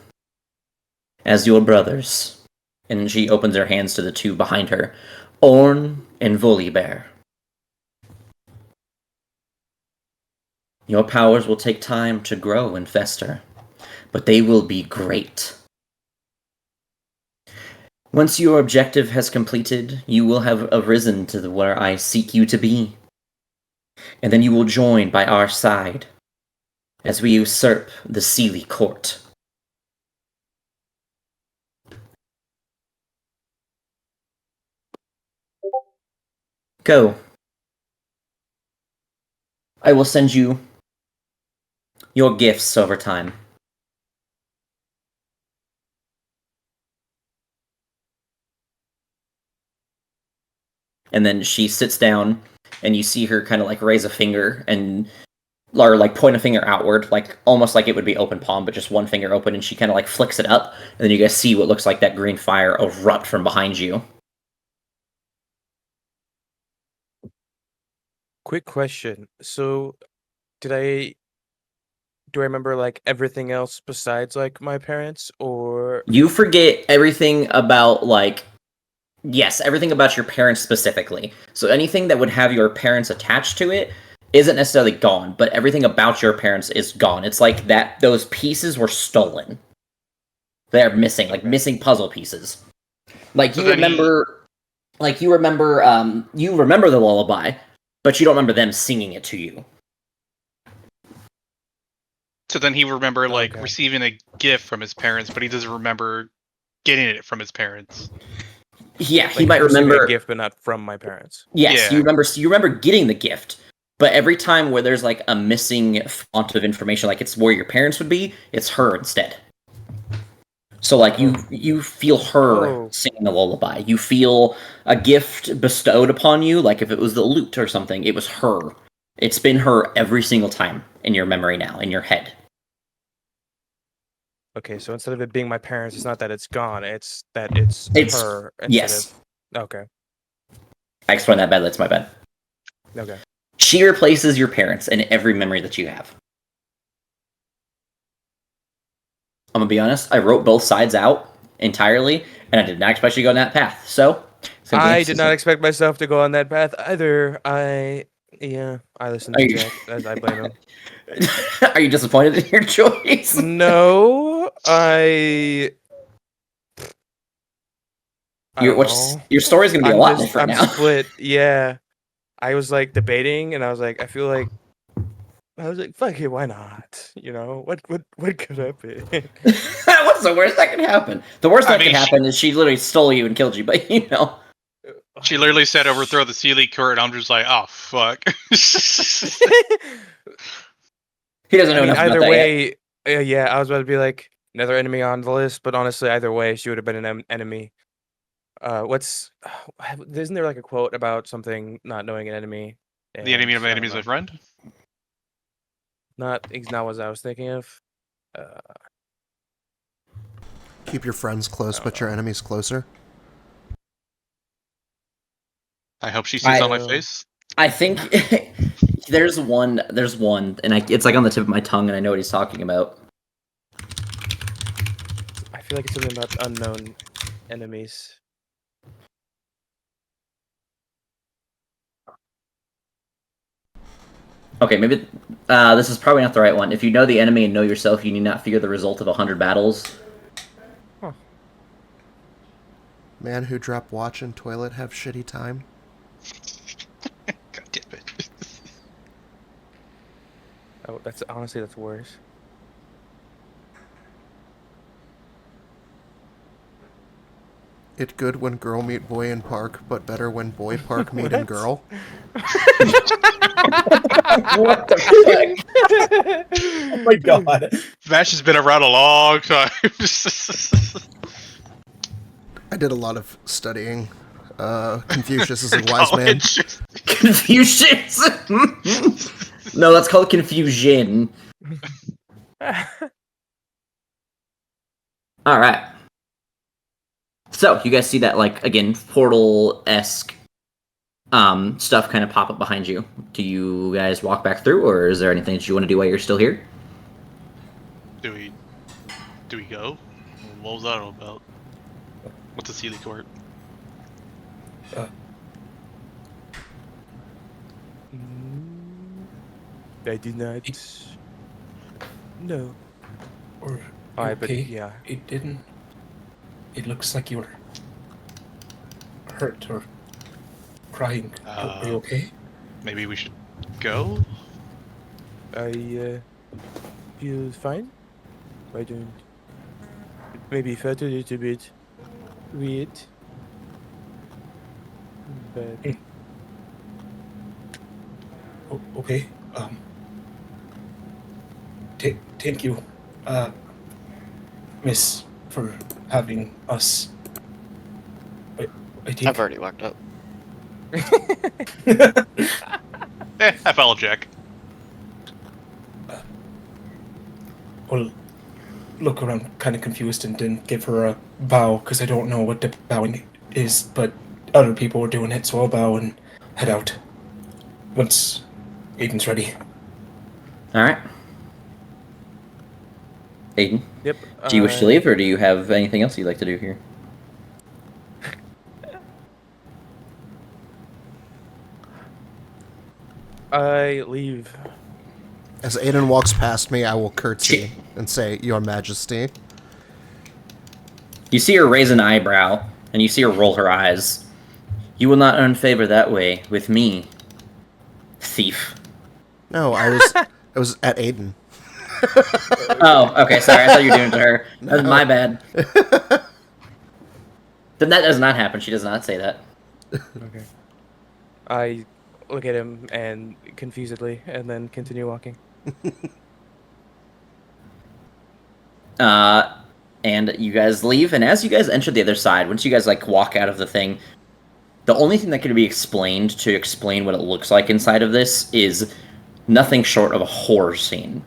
as your brothers. And she opens her hands to the two behind her, Orn and Volibear. Your powers will take time to grow and fester, but they will be great. Once your objective has completed, you will have arisen to where I seek you to be. And then you will join by our side as we usurp the Sealy court. Go. I will send you your gifts over time. And then she sits down, and you see her kind of like raise a finger or like point a finger outward, like almost like it would be open palm, but just one finger open, and she kind of like flicks it up, and then you guys see what looks like that green fire erupt from behind you. Quick question. So, do I remember like everything else besides like my parents, or You forget everything about like yes, everything about your parents specifically. So anything that would have your parents attached to it isn't necessarily gone, but everything about your parents is gone. It's like that those pieces were stolen. They're missing, like missing puzzle pieces. Like So you then remember you remember the lullaby, but you don't remember them singing it to you. So then he remember like Okay. receiving a gift from his parents, but he doesn't remember getting it from his parents. Yeah, he like might receiving remember a gift, but not from my parents? Yes, Yeah. you remember getting the gift, but every time where there's like a missing font of information, like it's where your parents would be, it's her instead. So like you feel her Oh. singing the lullaby. You feel a gift bestowed upon you, like if it was the lute or something, it was her. It's been her every single time in your memory now, in your head. Okay, so instead of it being my parents, it's not that it's gone; it's that it's her instead yes. of. Okay. I explained that bad. That's my bad. Okay. She replaces your parents in every memory that you have. I'm gonna be honest. I wrote both sides out entirely, and I did not expect you to go on that path. So it's gonna be I did not expect myself to go on that path either. I listened to Jack. As I blame him. Are you disappointed in your choice? No, I don't know. Your story's gonna be a lot different I'm now. split. Yeah, I was like debating, and I was like, fuck it, why not? You know, what could happen? What's the worst that could happen? The worst that could mean, happen is she literally stole you and killed you. But you know, She literally said overthrow the Sealy court, and I'm just like, oh fuck. he doesn't know I mean, enough about either that way, yeah, I was about to be like another enemy on the list, but honestly, either way, she would have been an enemy. Isn't there like a quote about something not knowing an enemy? The enemy of my I enemy don't is my know. friend. Not what I was thinking of. Keep your friends close, but your enemies closer. I hope she sees on my face. I think there's one, and it's like on the tip of my tongue, and I know what he's talking about. I feel like it's something about unknown enemies. Okay, maybe this is probably not the right one. If you know the enemy and know yourself, you need not fear the result of 100 battles. Huh. Man who drop watch in toilet have shitty time. God damn it. Oh, that's worse. It good when girl meet boy in park, but better when boy park meet in girl. What the fuck? Oh my god. Vash has been around a long time. I did a lot of studying. Confucius is a wise man. Confucius? No, that's called confusion. Alright. So, you guys see that, like, again, portal-esque stuff kind of pop up behind you. Do you guys walk back through, or is there anything that you want to do while you're still here? Do we go? What was that all about? What's the Sealy court? I did not. No. Or Alright, but okay, yeah. it didn't. It looks like you're hurt or crying. Are you okay? Maybe we should go? I feel fine. I don't. Maybe felt a little bit weird, but Okay. Thank you, Miss, for having us. I think. I've already walked up. I follow Jack. Well, look around, kind of confused, and didn't give her a bow because I don't know what the bowing is, but other people were doing it, so I'll bow and head out once Aedyn's ready. All right. Aedyn, yep. do you wish to leave, or do you have anything else you'd like to do here? I leave. As Aedyn walks past me, I will curtsy and say, "Your Majesty." You see her raise an eyebrow, and you see her roll her eyes. You will not earn favor that way with me, thief. No, I was at Aedyn. Oh, okay, sorry. I thought you were doing it to her. That's my bad. Then that does not happen. She does not say that. Okay. I look at him and confusedly, and then continue walking. And you guys leave, and as you guys enter the other side, once you guys like walk out of the thing, the only thing that can be explained to explain what it looks like inside of this is nothing short of a horror scene.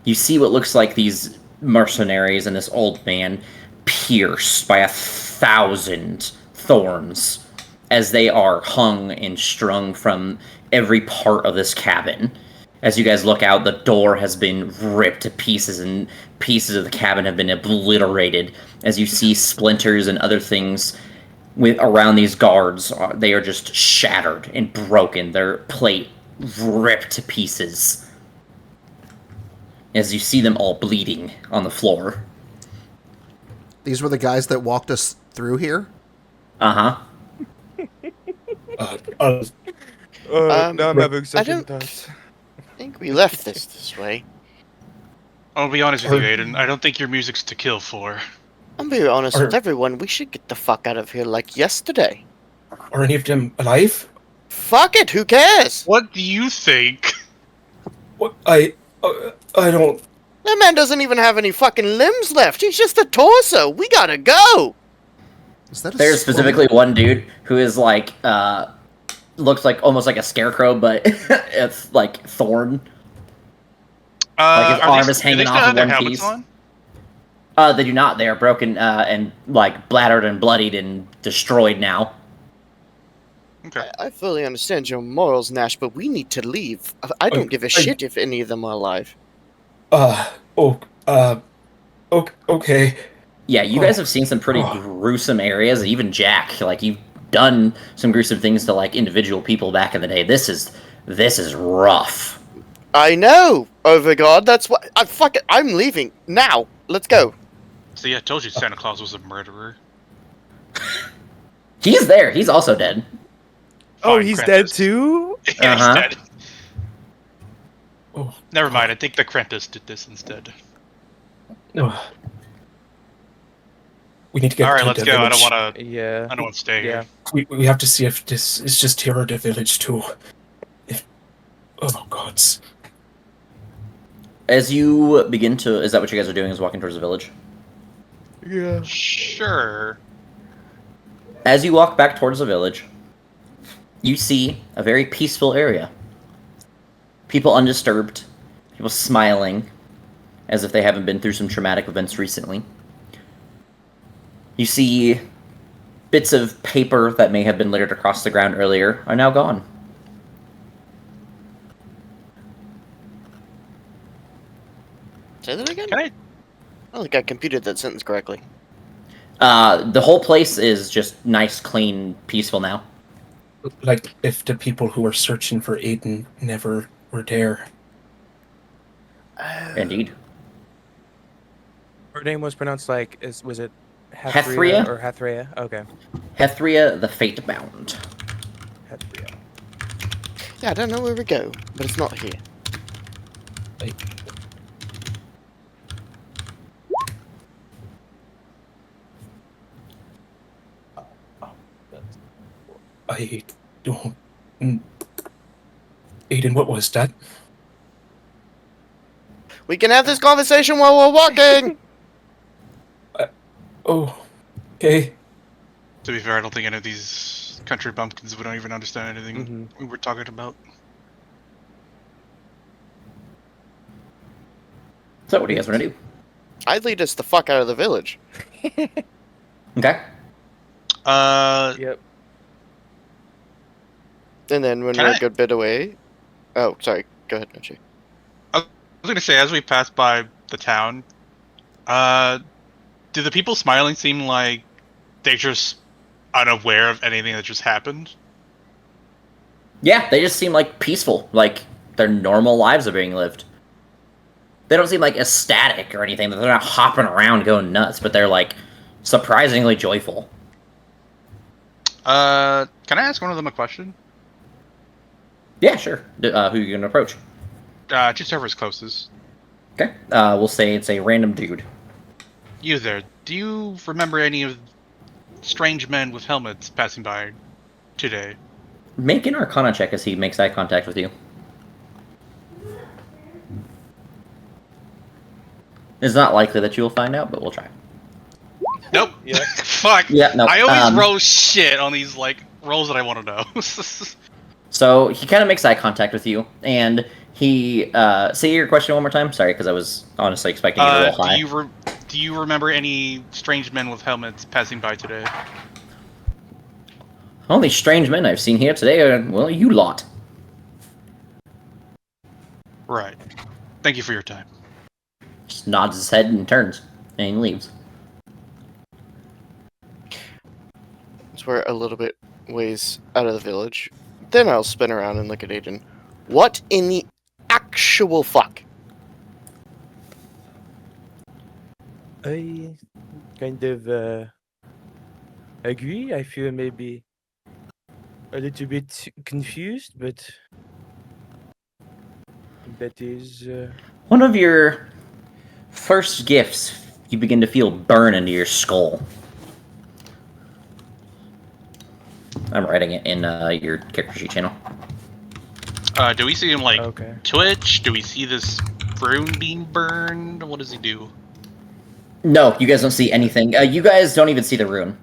You see what looks like these mercenaries and this old man pierced by 1,000 thorns as they are hung and strung from every part of this cabin. As you guys look out, the door has been ripped to pieces, and pieces of the cabin have been obliterated. As you see splinters and other things around these guards, they are just shattered and broken. Their plate ripped to pieces. As you see them all bleeding on the floor. These were the guys that walked us through here? Uh-huh. Now I'm having second don't- thoughts. I think we left this way. I'll be honest with you, Aedyn. I don't think your music's to kill for. I'm being honest with everyone. We should get the fuck out of here like yesterday. Are any of them alive? Fuck it. Who cares? What do you think? What? I don't. That man doesn't even have any fucking limbs left. He's just a torso. We gotta go. Is that a There's specifically one dude who is like, looks like almost like a scarecrow, but it's like thorn. Like his arm is hanging off of one piece. They do not. They are broken and like bladdered and bloodied and destroyed now. Okay. I fully understand your morals, Nash, but we need to leave. I don't give a shit if any of them are alive. Okay. Yeah, you guys have seen some pretty gruesome areas. Even Jack, like you've done some gruesome things to like individual people back in the day. This is rough. I know, Overguard. That's what. Fuck it. I'm leaving now. Let's go. See, I told you Santa Claus was a murderer. He's there. He's also dead. Oh, Fine, he's Krampus. dead too? Yeah, Uh-huh. he's dead. Oh, Never mind. I think the Krampus did this instead. no. We need to get. All right, to let's the go. village. I Yeah. don't want to stay Yeah. here. We have to see if this is just here or the village too. Oh gods. As you begin to, is that what you guys are doing? Is walking towards the village? Yeah. Sure. As you walk back towards the village, you see a very peaceful area. People undisturbed, people smiling, as if they haven't been through some traumatic events recently. You see bits of paper that may have been littered across the ground earlier are now gone. Say that again? Can I? I don't think I computed that sentence correctly. The whole place is just nice, clean, peaceful now. Like if the people who were searching for Aedyn never were there. Indeed. Her name was pronounced like, was it Hethria? or Hethria? Okay. Hethria the Fate-Bound. Hethria. Yeah, I don't know where we go, but it's not here. I don't. Aedyn, what was that? We can have this conversation while we're walking! Oh, okay. To be fair, I don't think any of these country bumpkins would don't even understand anything we were talking about. So what do you guys want to do? I'd lead us the fuck out of the village. Okay. Yep. And then when Can we're I- a good bit away... Oh, sorry. Go ahead, Mitchie. I was gonna say, as we pass by the town, do the people smiling seem like they're just unaware of anything that just happened? Yeah, they just seem like peaceful, like their normal lives are being lived. They don't seem like ecstatic or anything. They're not hopping around going nuts, but they're like surprisingly joyful. Can I ask one of them a question? Yeah, sure. Who are you gonna approach? Just whoever's closest. Okay. We'll say it's a random dude. You there, do you remember any of strange men with helmets passing by today? Make an Arcana check as he makes eye contact with you. It's not likely that you will find out, but we'll try. Nope. Yeah. Fuck. Yeah, no. I always roll shit on these like rolls that I want to know. So he kind of makes eye contact with you, and he say your question one more time. Sorry, because I was honestly expecting you to roll high. Do you remember any strange men with helmets passing by today? Only strange men I've seen here today are, well, you lot. Right. Thank you for your time. Just nods his head and turns, and he leaves. So we're a little bit ways out of the village. Then I'll spin around and look at Aedyn. What in the actual fuck? I kind of agree. I feel maybe a little bit confused, but that is One of your first gifts, you begin to feel burn into your skull. I'm writing it in your character sheet channel. Do we see him like okay. twitch? Do we see this rune being burned? What does he do? No, you guys don't see anything. You guys don't even see the rune.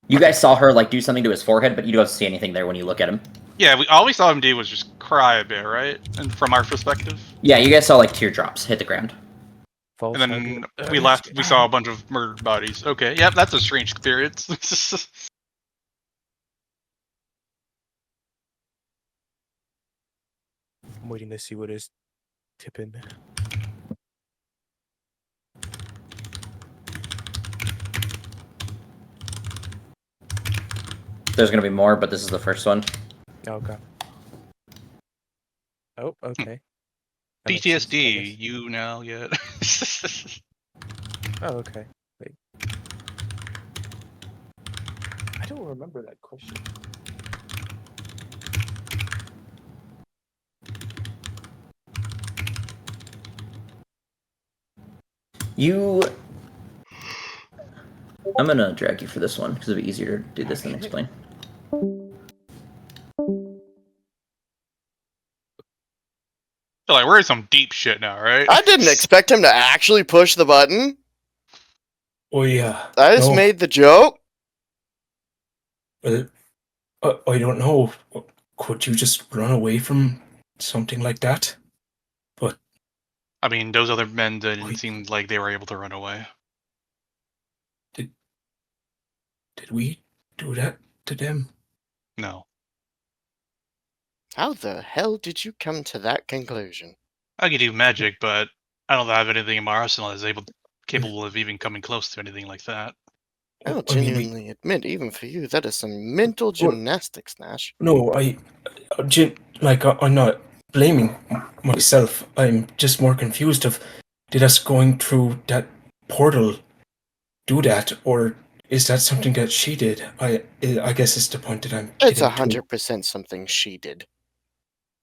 You guys saw her like do something to his forehead, but you don't see anything there when you look at him. Yeah, all we saw him do was just cry a bit, right? And from our perspective. Yeah, you guys saw like teardrops hit the ground. False And then hug. we left. We saw a bunch of murdered bodies. Okay, yep, that's a strange experience. I'm waiting to see what is tipping. There's gonna be more, but this is the first one. Okay. Oh, okay. That makes sense, I PTSD, guess. you now yet? Oh, okay. Wait. I don't remember that question. You... I'm gonna drag you for this one, because it'll be easier to do this than explain. So like, we're in some deep shit now, right? I didn't expect him to actually push the button. Oh yeah. I just No. made the joke. Well, I don't know. Could you just run away from something like that? I mean, those other men didn't Wait. seem like they were able to run away. Did we do that to them? No. How the hell did you come to that conclusion? I could do magic, but I don't have anything in my arsenal that's capable of even coming close to anything like that. I'll I mean, genuinely admit, even for you, that is some mental gymnastics, Nash. no, I'm not blaming myself. I'm just more confused of did us going through that portal do that, or is that something that she did? I guess it's the point that I'm It's getting to. 100% something she did.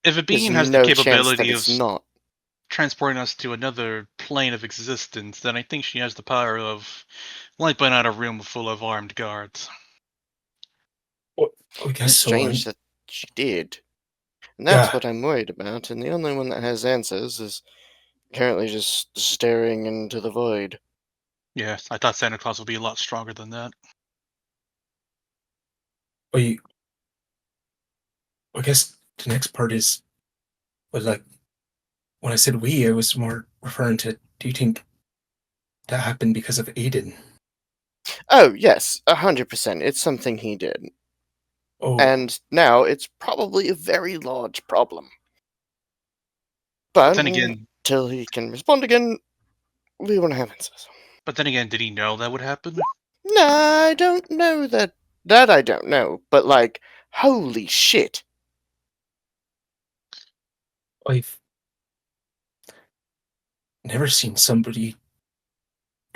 If a There's being has the no chance that capability of it's not. transporting us to another plane of existence, then I think she has the power of wiping out a room full of armed guards. Well, I guess It's so. strange that she did. And that's Yeah. what I'm worried about, and the only one that has answers is currently just staring into the void. Yes, I thought Santa Claus would be a lot stronger than that. I guess the next part is, well, like, when I said we, I was more referring to, do you think that happened because of Aedyn? Oh, yes, 100%. It's something he did. Oh, And now it's probably a very large problem. But Then again, until he can respond again, we won't have answers. did he know that would happen? No, I don't know that. That I don't know. But, like, holy shit. I've never seen somebody.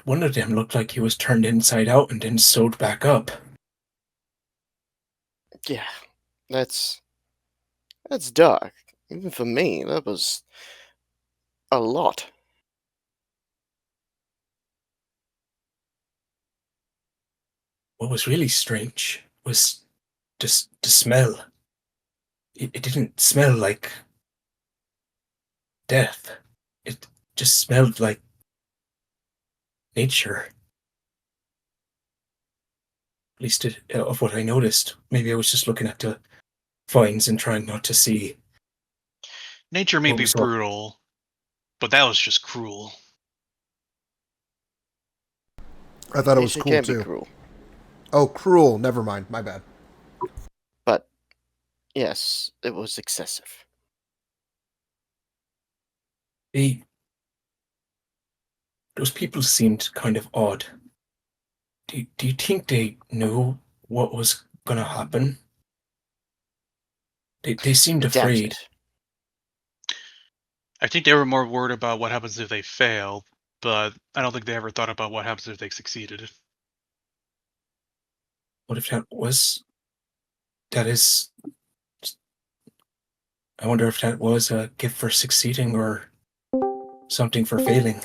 One of them looked like he was turned inside out and then sewed back up. Yeah, that's dark. Even for me, that was a lot. What was really strange was just the smell. It didn't smell like death. It just smelled like nature. At least of what I noticed. Maybe I was just looking at the vines and trying not to see Nature may what be was up. brutal, but that was just cruel. I thought it was Nature cool can be too. cruel. Oh, cruel. Never mind. My bad. But, yes, it was excessive. Those people seemed kind of odd. Do you think they knew what was gonna happen? They seemed I doubt afraid. it. I think they were more worried about what happens if they fail, but I don't think they ever thought about what happens if they succeeded. What if that is, I wonder if that was a gift for succeeding or something for failing.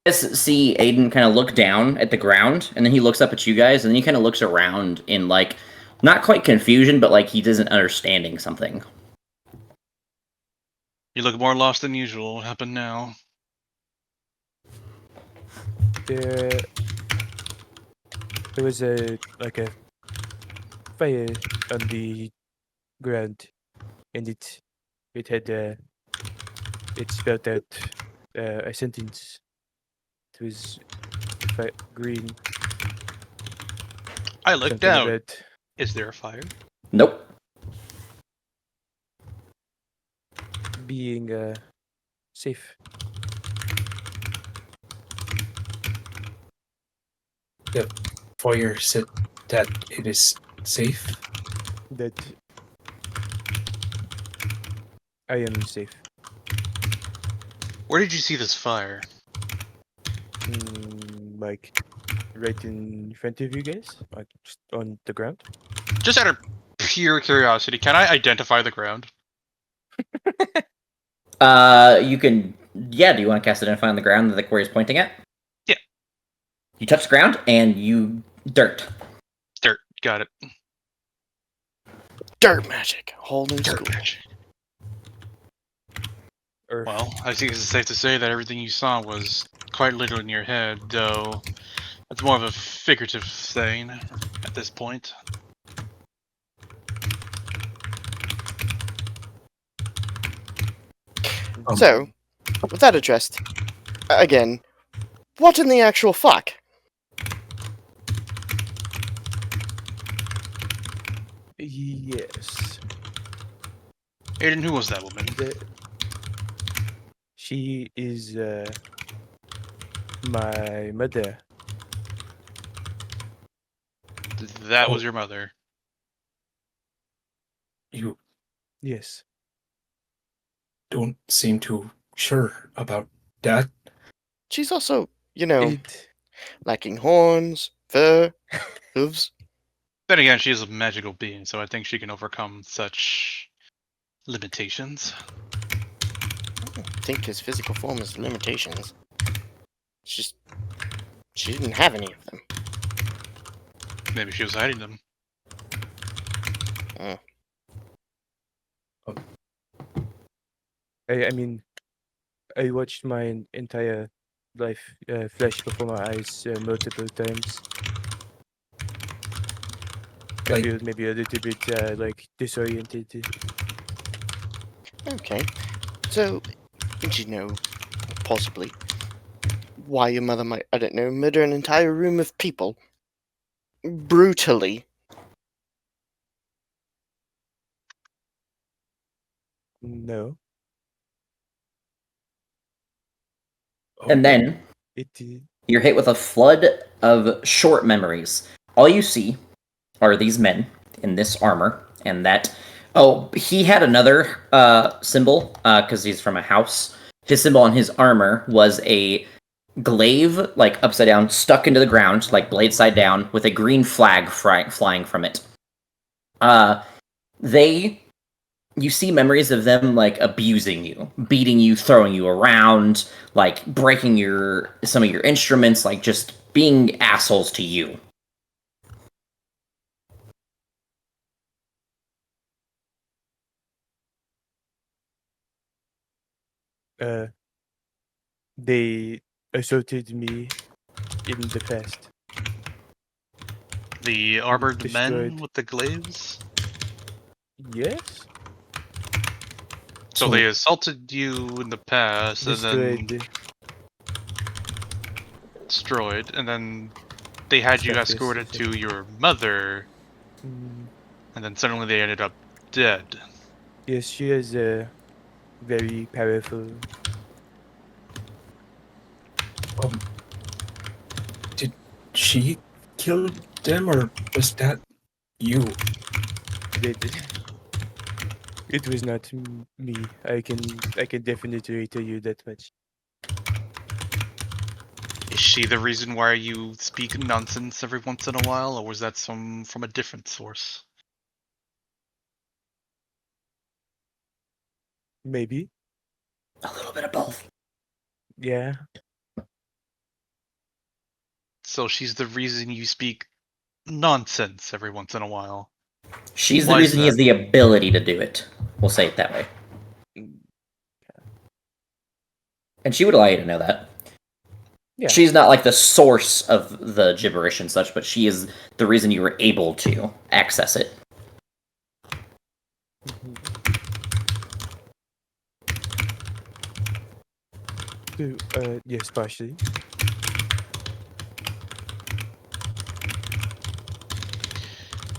Just see Aedyn kind of look down at the ground, and then he looks up at you guys, and then he kind of looks around in like not quite confusion, but like he isn't understanding something. You look more lost than usual. What happened now? There was a fire on the ground, and it had it spelled out a sentence. It was green, I looked something down. about Is there a fire? Nope. being safe. The fire said that it is safe. That I am safe. Where did you see this fire? Like right in front of you guys, like just on the ground. Just out of pure curiosity, can I identify the ground? You can. Yeah. Do you want to cast Identify on the ground that where he's pointing at? Yeah. You touch the ground, and you dirt. Dirt. Got it. Dirt magic. Whole new Dirt school. magic. Earth. Well, I think it's safe to say that everything you saw was quite literal in your head, though it's more of a figurative thing at this point. So, with that addressed, again, what in the actual fuck? Yes. Aedyn, who was that woman? She is my mother. That was your mother. You Yes. don't seem too sure about that. She's also, you know, It lacking horns, fur, hooves. Then again, she is a magical being, so I think she can overcome such limitations. I don't think his physical form has limitations. It's just she didn't have any of them. Maybe she was hiding them. I mean, I watched my entire life flash before my eyes multiple times. I Like- feel maybe a little bit like disoriented. Okay. So, did you know, possibly, why your mother might, I don't know, murder an entire room of people? Brutally. No. And then It you're hit with a flood of short memories. All you see are these men in this armor, and that. Oh, he had another symbol because he's from a house. His symbol on his armor was a glaive, like upside down, stuck into the ground, like blade side down, with a green flag flying from it. You see memories of them like abusing you, beating you, throwing you around, like breaking some of your instruments, like just being assholes to you. they assaulted me in the past. The armored men Destroyed. with the glaives? Yes. So they assaulted you in the past, and then Destroyed. destroyed, and then they had you Stuff this, escorted so- to your mother, Mm, and then suddenly they ended up dead. yes, she is very powerful. Did she kill them, or was that you? It was not me. I can definitely tell you that much. Is she the reason why you speak nonsense every once in a while, or was that from a different source? Maybe. A little bit of both. Yeah. So she's the reason you speak nonsense every once in a while. She's the Why is reason he has that? the ability to do it. We'll say it that way. And she would allow you to know that. Yeah. She's not like the source of the gibberish and such, but she is the reason you were able to access it. Yes, partially.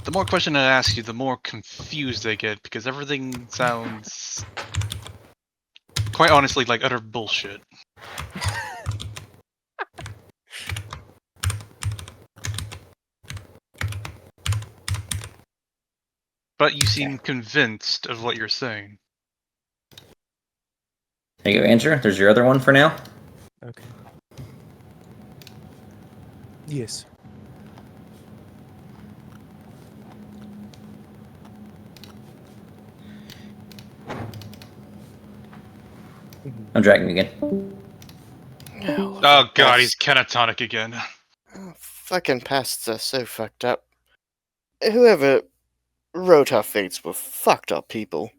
The more question I ask you, the more confused I get, because everything sounds, quite honestly, like utter bullshit. But you seem convinced of what you're saying. There you go, Andrew. There's your other one for now. Okay. Yes. I'm dragging again. Oh god, he's catatonic again. Oh, fucking pests are so fucked up. Whoever wrote our fates were fucked up people.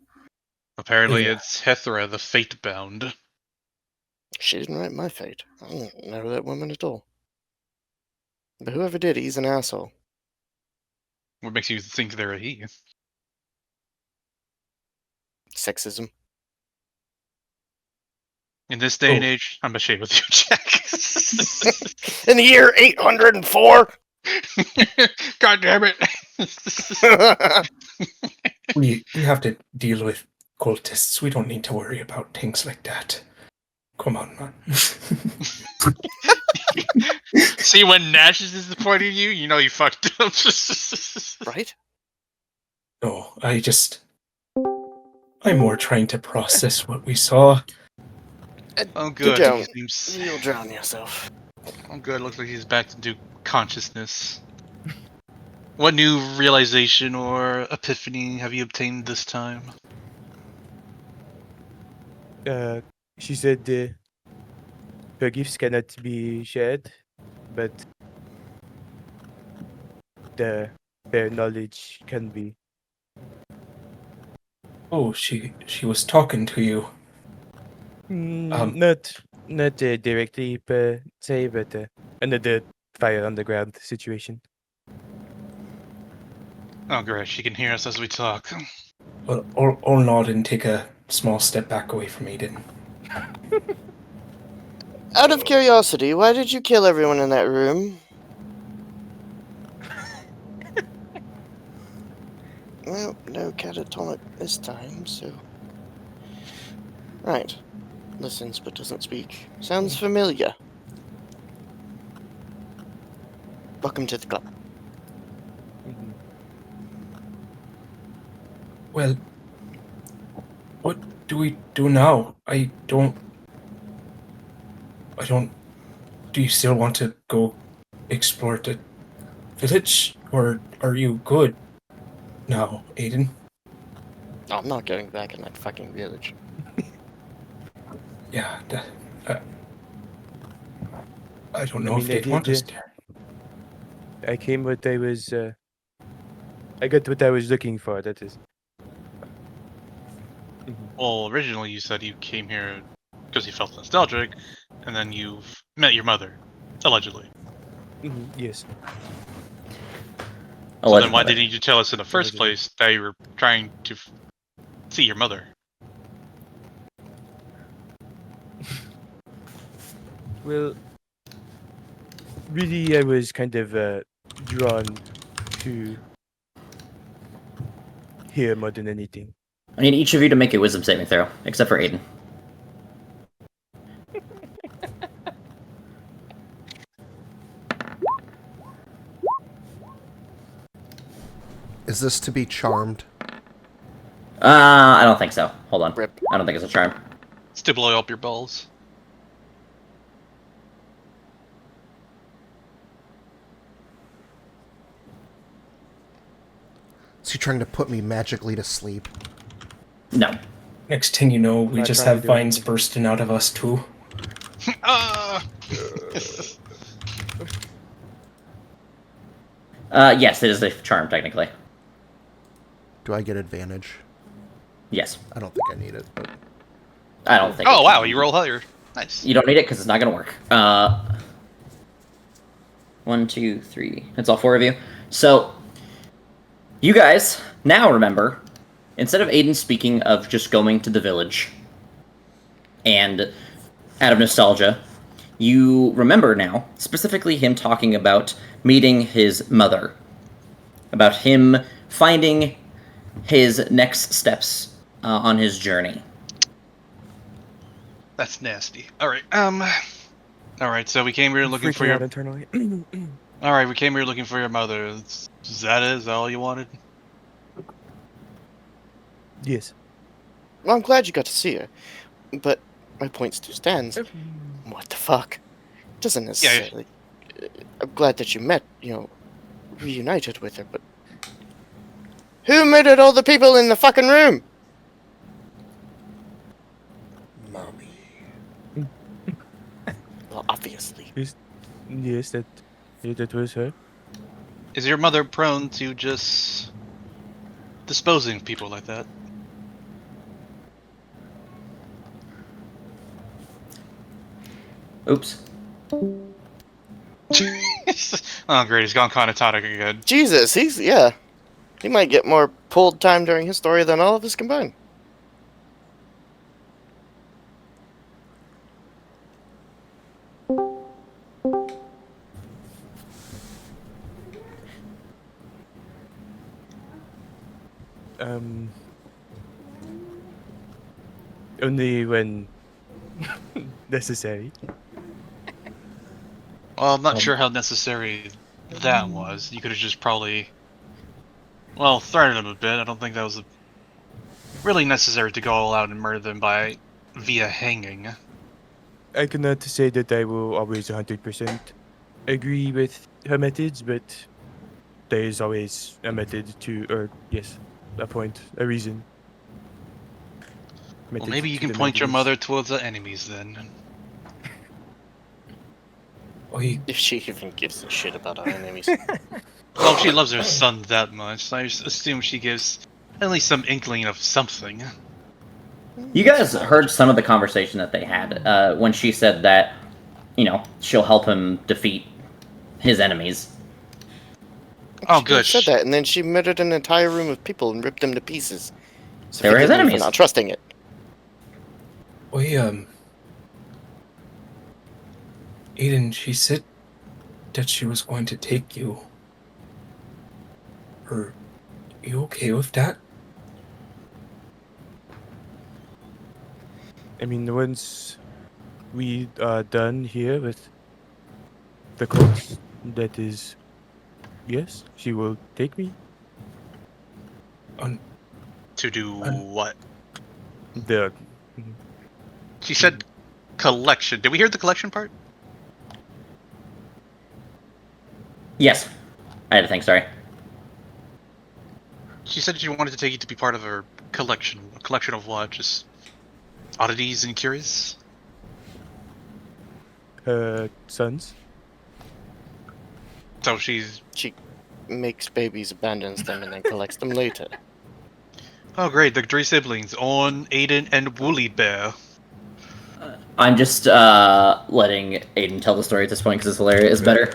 Apparently Yeah. it's Hethra, the fate-bound. She didn't write my fate. I don't know that woman at all. But whoever did, he's an asshole. What makes you think they're a he? Sexism. In this day and Oh. age, I'm ashamed of you, Jack. In the year 804! God damn it! We have to deal with cultists. We don't need to worry about things like that. Come on, man. See, when Nash is disappointing you, you know you fucked up. Right? No, I'm more trying to process what we saw. Oh, You good. don't. Seems- You'll drown yourself. I'm good. Looks like he's back to consciousness. What new realization or epiphany have you obtained this time? She said her gifts cannot be shared, but their knowledge can be. Oh, she was talking to you. Not directly per se, but another fire underground situation. Oh, great. She can hear us as we talk. Well, I'll nod and take a small step back away from Aedyn. Out of curiosity, why did you kill everyone in that room? Well, no catatonic this time, so... Right. Listens but doesn't speak. Sounds familiar. Welcome to the club. Mhm. Well, what do we do now? I don't. Do you still want to go explore the village, or are you good now, Aedyn? I'm not going back in that fucking village. Yeah, I don't know I if mean, they'd want us there. I came what I was. I got what I was looking for. That is. Well, originally you said you came here because you felt nostalgic, and then you've met your mother, allegedly. Yes. So then why didn't you tell us in the first place that you were trying to see your mother? Well, really, I was kind of drawn to here more than anything. I need each of you to make a wisdom saving throw, except for Aedyn. Is this to be charmed? I don't think so. Hold on. Rip. I don't think it's a charm. It's to blow up your balls. Is he trying to put me magically to sleep? No. Next thing you know, we Not just trying to have do vines anything. bursting out of us too. Yes, it is a charm, technically. Do I get advantage? Yes. I don't think I need it, but... I don't think. Oh wow, you roll higher. Nice. You don't need it because it's not going to work. 1, 2, 3. It's all 4 of you. So, you guys now remember, instead of Aedyn speaking of just going to the village, and out of nostalgia, you remember now, specifically him talking about meeting his mother, about him finding his next steps on his journey. That's nasty. Alright, Alright, so we came here looking for Freaking your... out internally. Alright, we came here looking for your mother. Is that it? Is that all you wanted? Yes. Well, I'm glad you got to see her. But my point still stands. What the fuck? Doesn't necessarily... I'm glad that you met, reunited with her, but... Who murdered all the people in the fucking room? Mommy. Well, obviously. Yes, that was her. Is your mother prone to just disposing of people like that? Oops. Oh great, he's gone catatonic again. Jesus, he might get more pulled time during his story than all of us combined. Only when necessary. Well, I'm not sure how necessary that was. You could have just probably... Well, threatened him a bit. I don't think that was really necessary to go all out and murder them via hanging. I cannot say that I will always 100% agree with her methods, but there is always a method to, or yes, a point, a reason. Well, Method maybe you to can the point your madness. mother towards the enemies then. I If she even gives a shit about our enemies. Well, if she loves her son that much, I assume she gives at least some inkling of something. You guys heard some of the conversation that they had when she said that, she'll help him defeat his enemies. Oh, She could have good. said that, and then she murdered an entire room of people and ripped them to pieces. So They were his forgive me for enemies. not trusting it. Aedyn, she said that she was going to take you. Are you okay with that? I mean, once we are done here with the cults, that is, yes, she will take me. On To do on what? The She said collection. Did we hear the collection part? Yes. I had to think, sorry. She said she wanted to take you to be part of her collection. A collection of what? Just oddities and curious? her sons. So she's... She makes babies, abandons them, and then collects them later. Oh, great. The three siblings, On, Aedyn, and Woolly Bear. I'm just letting Aedyn tell the story at this point because it's hilarious. It's better.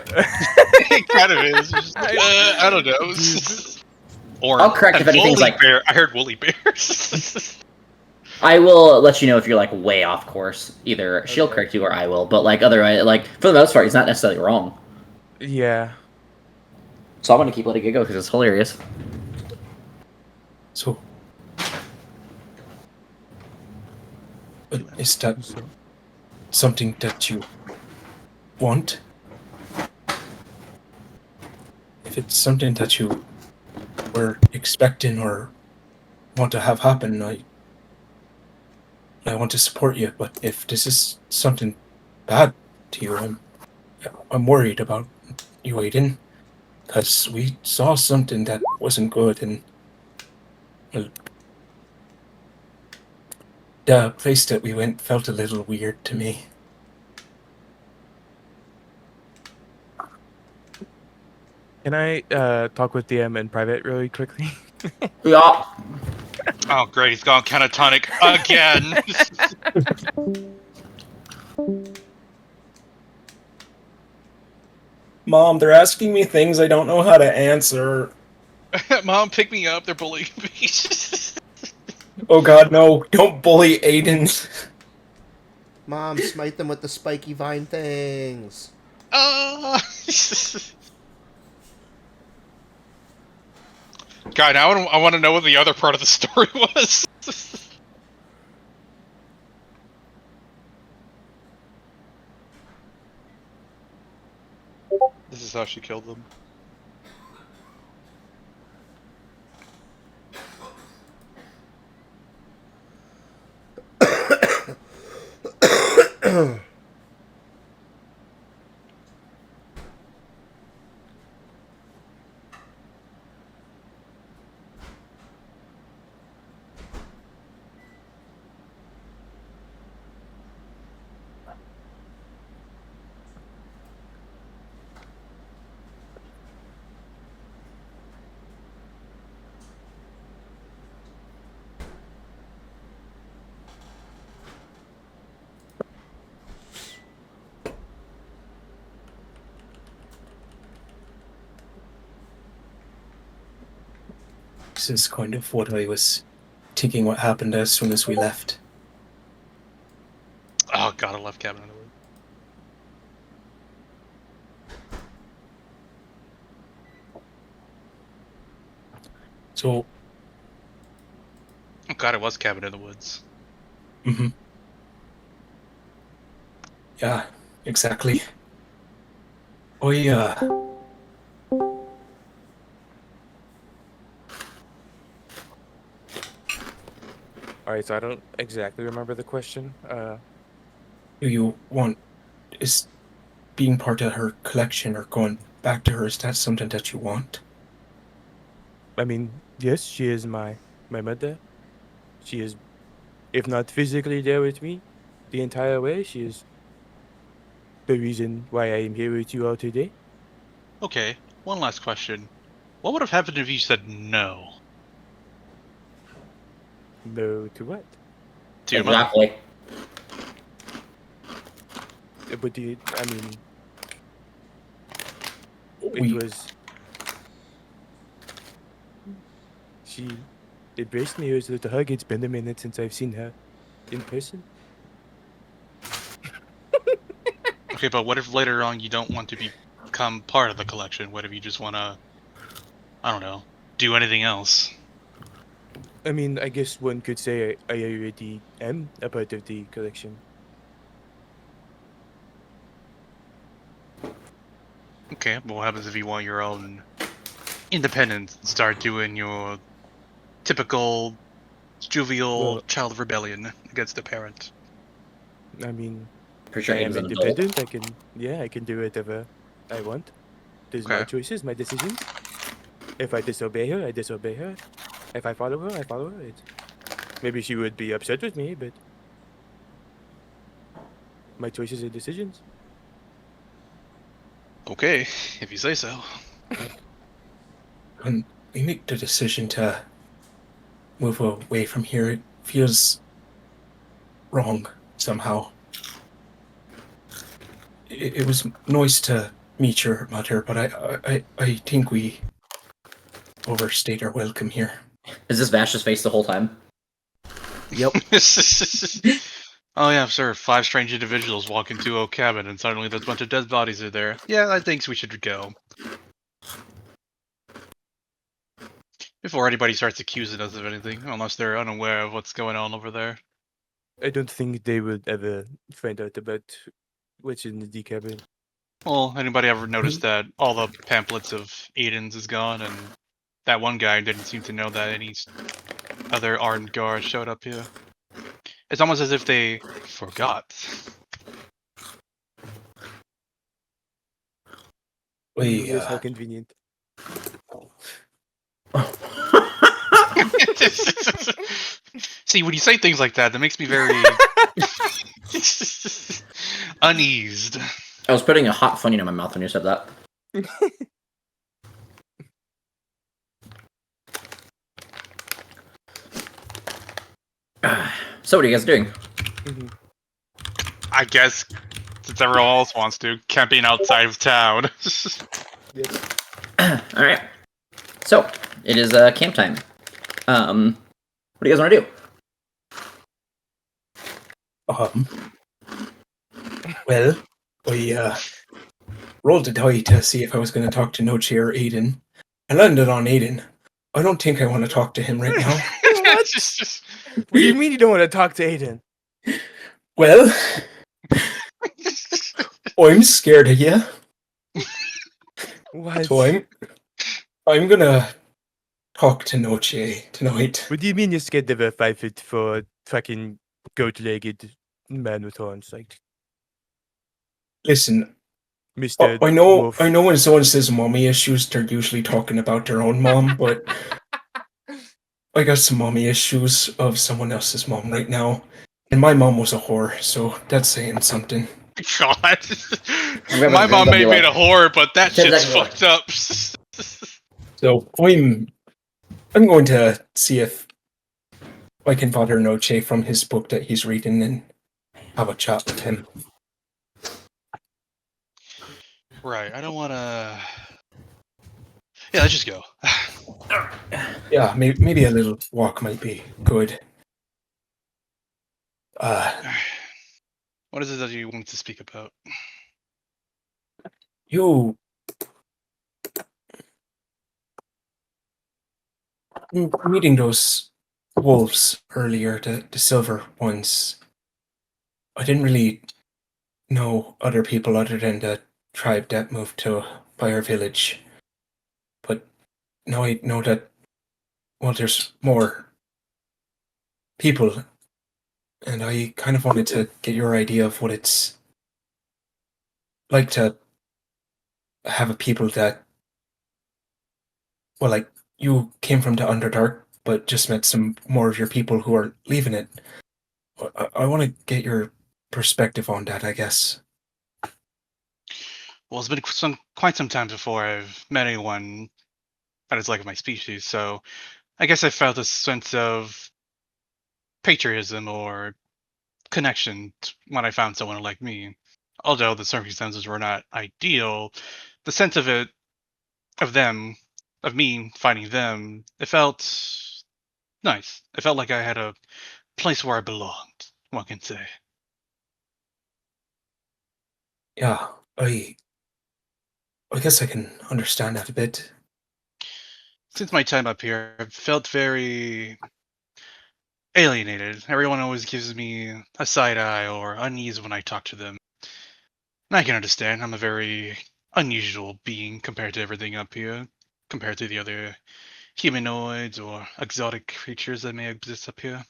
It kind of is. Just, I don't know. Or I'll correct if anything's Woolly like... Bear. I heard Woolly Bears. I will let you know if you're like way off course. Either she'll Okay. correct you or I will. But like otherwise, like for the most part, he's not necessarily wrong. Yeah. So I'm gonna keep letting it go because it's hilarious. so is that So, something that you want? If it's something that you were expecting or want to have happen, I want to support you. But if this is something bad to you, I'm worried about you, Aedyn, because we saw something that wasn't good, and well, the place that we went felt a little weird to me. can I talk with DM in private really quickly? Yeah. Oh, great. He's gone catatonic again. Mom, they're asking me things I don't know how to answer. Mom, pick me up. They're bullying me. Oh God, no! Don't bully Aedyn. Mom, smite them with the spiky vine things. God, now I want to know what the other part of the story was. This is how she killed them. This is kind of what I was thinking what happened as soon as we left. Oh God, I love Cabin in the Woods. So, Oh God, it was Cabin in the Woods. Yeah, exactly. All right, so I don't exactly remember the question. Do you want is being part of her collection or going back to her? Is that something that you want? I mean, yes, she is my mother. She is, if not physically there with me, the entire way. She is the reason why I am here with you all today. Okay, one last question. What would have happened if you said no No, to what? to your mother? Exactly. But I mean, it We was she embraced me. It was with a hug. It's been a minute since I've seen her in person. Okay, but what if later on you don't want to become part of the collection? What if you just want to, I don't know, do anything else? I mean, I guess one could say I already am a part of the collection. Okay, but what happens if you want your own independence and start doing your typical jovial Well, child of rebellion against the parent? I mean, Pretty I sure am Abe's an adult. independent. I can do whatever I want. These are my Okay. choices, my decisions. If I disobey her, I disobey her. If I follow her, I follow her. Maybe she would be upset with me, but my choices and decisions. Okay, if you say so. when we make the decision to move away from here, it feels wrong somehow. It was nice to meet your mother, but I think we overstayed our welcome here. Is this Vash's face the whole time? Yep. Oh yeah, sir. 5 strange individuals walk into a cabin, and suddenly there's a bunch of dead bodies are there. Yeah, I think we should go before anybody starts accusing us of anything, unless they're unaware of what's going on over there. I don't think they would ever find out about what's in the cabin. Well, anybody ever noticed that all the pamphlets of Aedyn's is gone, and that one guy didn't seem to know that any other armed guards showed up here? It's almost as if they forgot. We Yes, how convenient. See, when you say things like that, that makes me very uneased. I was putting a hot funyun in my mouth when you said that. So what are you guys doing? Mhm. I guess since everyone else wants to, camping outside of town. Yes. All right. So it is camp time. What do you guys want to do? Well, I rolled a die to see if I was going to talk to Noche or Aedyn. I landed on Aedyn. I don't think I want to talk to him right now. What? What do you mean you don't want to talk to Aedyn? Well, I'm scared of you, What? so I'm gonna talk to Noche tonight. What do you mean you're scared of a 5'4" fucking goat-legged man with horns like Listen, Mr. I know Wolf? when someone says mommy issues, they're usually talking about their own mom, but I got some mommy issues of someone else's mom right now. And my mom was a whore, so that's saying something. God. gonna My mom may be be like, a whore, but that 10 shit's seconds fucked up. So I'm going to see if I can bother Noche from his book that he's reading and have a chat with him. Right, I don't want to... Yeah, let's just go. Yeah, maybe a little walk might be good. What is it that you want to speak about? You meeting those wolves earlier, the silver ones. I didn't really know other people other than the tribe that moved to Fire Village. But now I know that, well, there's more people and I kind of wanted to get your idea of what it's like to have a people that, well, like you came from the Underdark, but just met some more of your people who are leaving it. I want to get your perspective on that, I guess. Well, it's been quite some time before I've met anyone that is like my species, so I guess I felt a sense of patriotism or connection when I found someone like me. Although the circumstances were not ideal, the sense of it, of them, of me finding them, it felt nice. It felt like I had a place where I belonged, one can say. Yeah, I guess I can understand that a bit. Since my time up here, I've felt very alienated. Everyone always gives me a side eye or unease when I talk to them. And I can understand. I'm a very unusual being compared to everything up here, compared to the other humanoids or exotic creatures that may exist up here.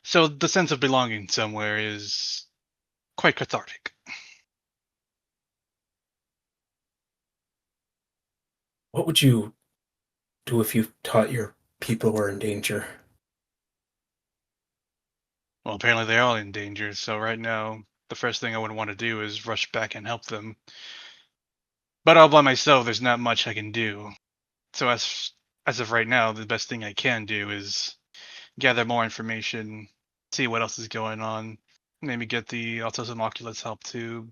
So the sense of belonging somewhere is quite cathartic. What would you do if you thought your people were in danger? Well, apparently they're all in danger, so right now, the first thing I would want to do is rush back and help them. But all by myself, there's not much I can do. So as of right now, the best thing I can do is gather more information, see what else is going on, maybe get the autism oculus help to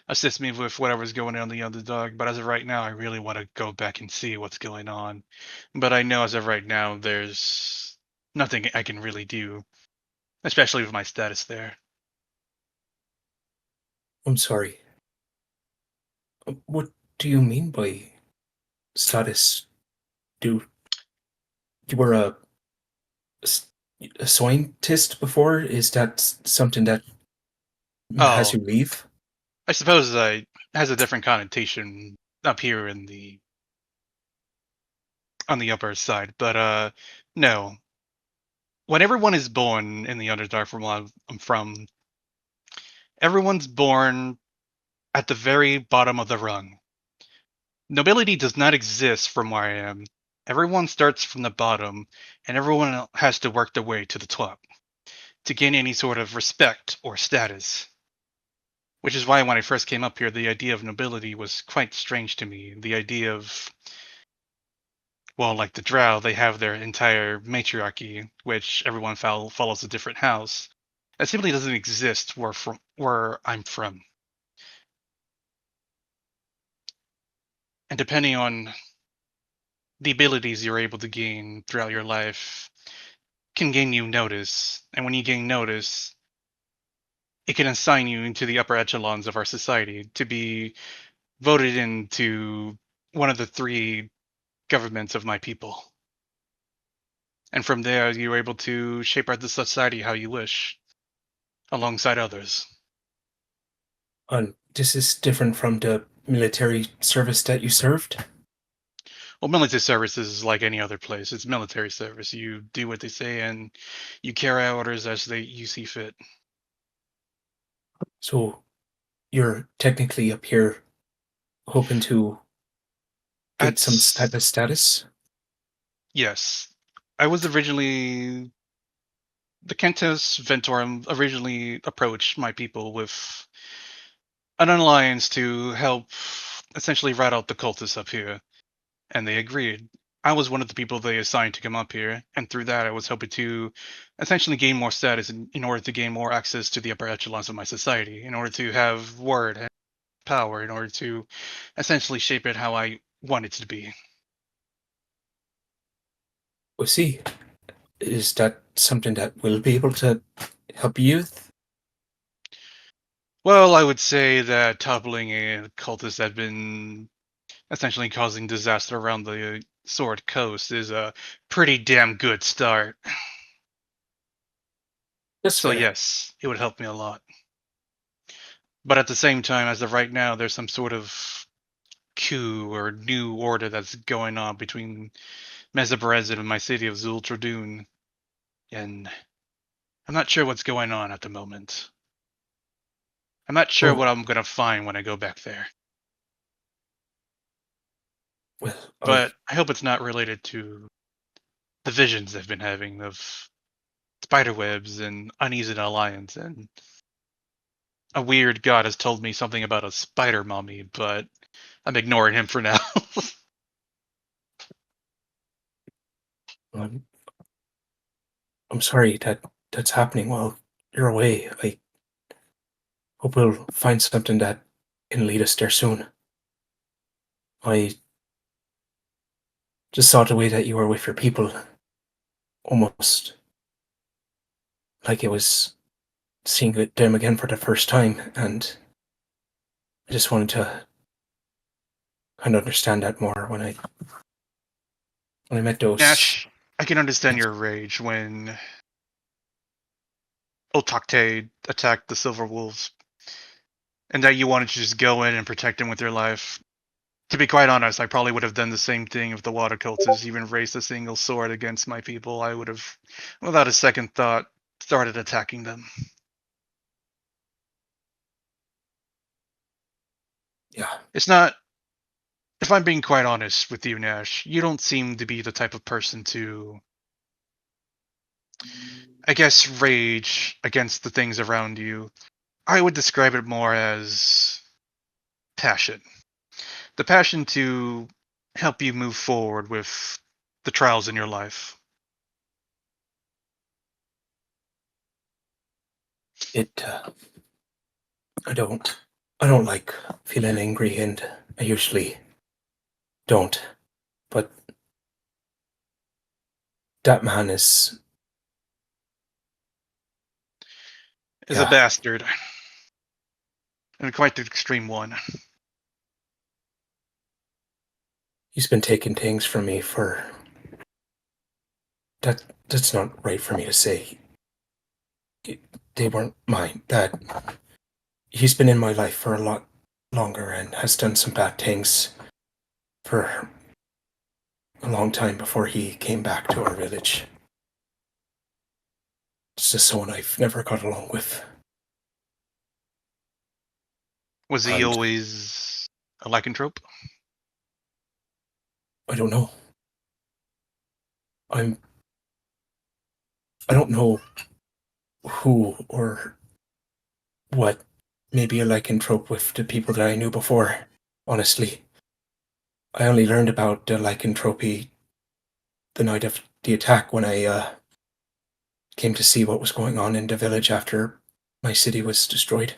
assist me with whatever's going on in the underdog. But as of right now, I really want to go back and see what's going on. But I know as of right now, there's nothing I can really do, especially with my status there. I'm sorry. What do you mean by status? Do you were s- a scientist before? Is that something that has Oh, you leave? I suppose it has a different connotation up here in the on the upper side, but no. When everyone is born in the Underdark, from where I'm from, everyone's born at the very bottom of the rung. Nobility does not exist from where I am. Everyone starts from the bottom, and everyone has to work their way to the top to gain any sort of respect or status. Which is why when I first came up here, the idea of nobility was quite strange to me. The idea of, well, like the Drow, they have their entire matriarchy, which everyone follows a different house. That simply doesn't exist where I'm from. And depending on the abilities you're able to gain throughout your life, can gain you notice. And when you gain notice, it can assign you into the upper echelons of our society to be voted into one of the three governments of my people. And from there, you're able to shape out the society how you wish, alongside others. And this is different from the military service that you served? Well, military service is like any other place. It's military service. You do what they say, and you carry out orders as you see fit. So you're technically up here hoping to get some type That's of status? yes. I was originally the Kentos Ventorum originally approached my people with an alliance to help essentially rat out the cultists up here, and they agreed. I was one of the people they assigned to come up here, and through that, I was hoping to essentially gain more status in order to gain more access to the upper echelons of my society, in order to have word and power, in order to essentially shape it how I want it to be. I see. Is that something that will be able to help you with? Well, I would say that toppling a cultist that had been essentially causing disaster around the Sword Coast is a pretty damn good start. That's So fair. yes, it would help me a lot. But at the same time, as of right now, there's some sort of coup or new order that's going on between Mezabrez and my city of Zultradun. And I'm not sure what's going on at the moment. I'm not sure what I'm gonna find when I go back there. Well, But I hope it's not related to the visions I've been having of spiderwebs and uneasy alliance, and a weird god has told me something about a spider mommy, but I'm ignoring him for now. I'm, I'm sorry that's happening while you're away. I hope we'll find something that can lead us there soon. I just saw the way that you were with your people, almost like it was seeing them again for the first time, and I just wanted to kind of understand that more when I met those. Nash, I can understand your rage when Otakte attacked the Silver Wolves, and that you wanted to just go in and protect them with your life. To be quite honest, I probably would have done the same thing if the water cultists even raised a single sword against my people. I would have, without a second thought, started attacking them. Yeah, It's not. If I'm being quite honest with you, Nash, you don't seem to be the type of person to, I guess, rage against the things around you. I would describe it more as passion. The passion to help you move forward with the trials in your life. it. I don't like feeling angry, and I usually don't. But that man is, Is a yeah, bastard. And quite the extreme one. he's been taking things from me for that's not right for me to say. They weren't mine. That he's been in my life for a lot longer and has done some bad things for a long time before he came back to our village. It's just someone I've never got along with. Was he And always a lycanthrope? I don't know. I'm I don't know who or what maybe a lycanthrope with the people that I knew before, honestly. I only learned about the lycanthropy the night of the attack when I came to see what was going on in the village after my city was destroyed.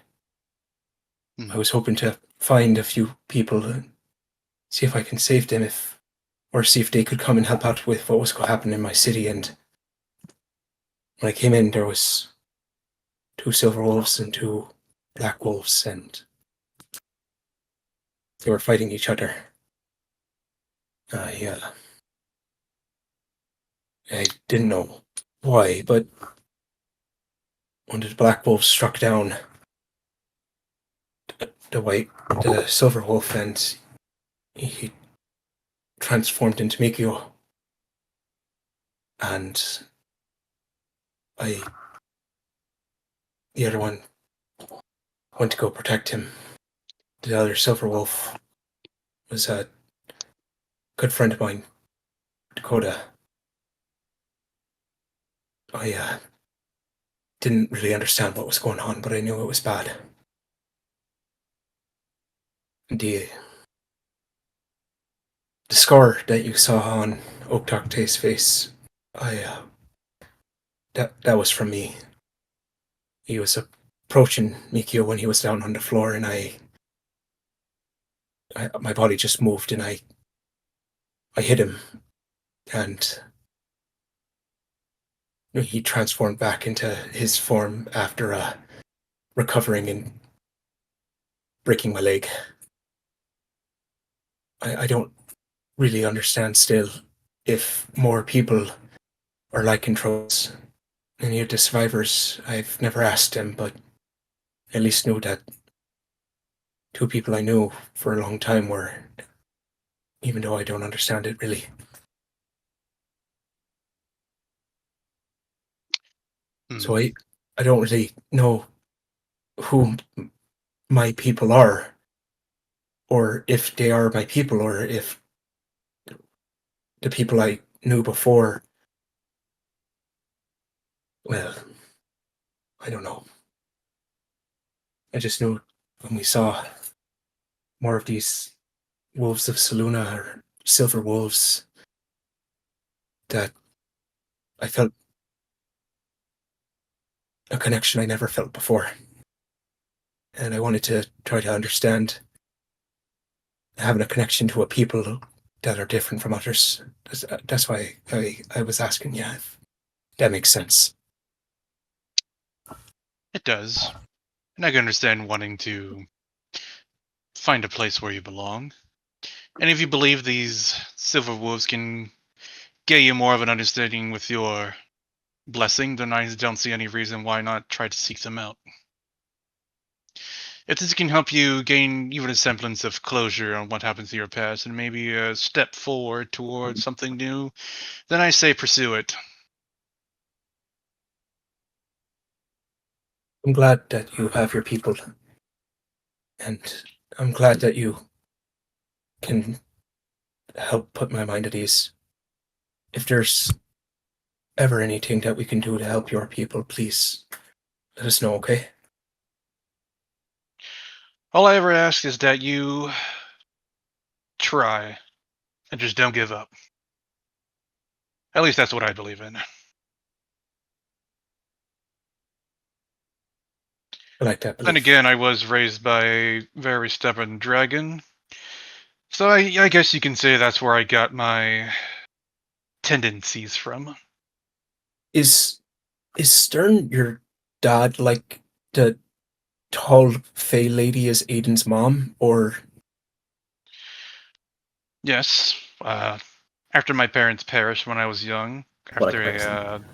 I was hoping to find a few people and see if I can save them, or see if they could come and help out with what was going to happen in my city. And when I came in, there was 2 silver wolves and 2 black wolves, and they were fighting each other. I didn't know why, but when the black wolf struck down the silver wolf, and he transformed into Mikio, and I, the other one, went to go protect him. The other silver wolf was a good friend of mine, Dakota. I didn't really understand what was going on, but I knew it was bad. The scar that you saw on Oktokte's face, that was from me. He was approaching Mikio when he was down on the floor, and my body just moved, and I hit him, and he transformed back into his form after recovering and breaking my leg. I don't really understand still if more people are lycanthropes. Any of the survivors, I've never asked them, but at least knew that 2 people I knew for a long time were, even though I don't understand it really. So I don't really know who my people are, or if they are my people, or if the people I knew before. Well, I don't know. I just knew when we saw more of these wolves of Saluna, or silver wolves, that I felt a connection I never felt before. And I wanted to try to understand having a connection to a people that are different from others. That's why I was asking, yeah, if that makes sense. It does. And I can understand wanting to find a place where you belong. And if you believe these silver wolves can get you more of an understanding with your blessing, then I don't see any reason why not try to seek them out. If this can help you gain even a semblance of closure on what happened to your past and maybe a step forward towards something new, then I say pursue it. I'm glad that you have your people, and I'm glad that you can help put my mind at ease. If there's ever anything that we can do to help your people, please let us know, okay? All I ever ask is that you try and just don't give up. At least that's what I believe in. I like that Then belief. again, I was raised by a very stubborn dragon, so I guess you can say that's where I got my tendencies from. Is Stern your dad, like the tall Fey lady is Aedyn's mom, or Yes, after my parents perished when I was young, What a after person.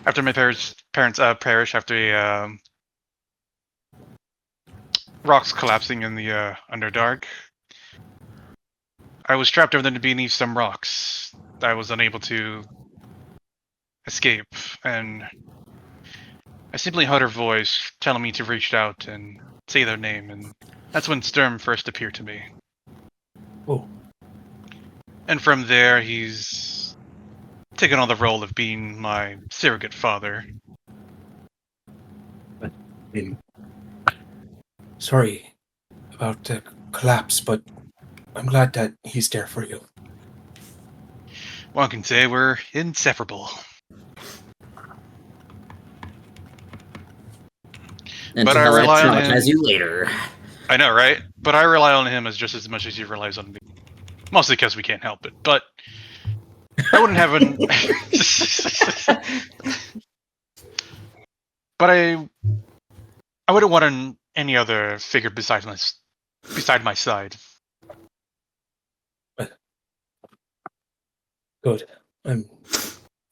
after my parents perished after a rocks collapsing in the Underdark, I was trapped beneath some rocks. I was unable to escape, and I simply heard her voice telling me to reach out and say their name, and that's when Sturm first appeared to me. oh, And from there, he's taken on the role of being my surrogate father. I mean, sorry about the collapse, but I'm glad that he's there for you. One can say we're inseparable. And But to I hell I rely on traumatize him. you later. I know, right? But I rely on him as just as much as he relies on me. Mostly because we can't help it. But I wouldn't have an. But I wouldn't want any other figure beside my side. Good. I'm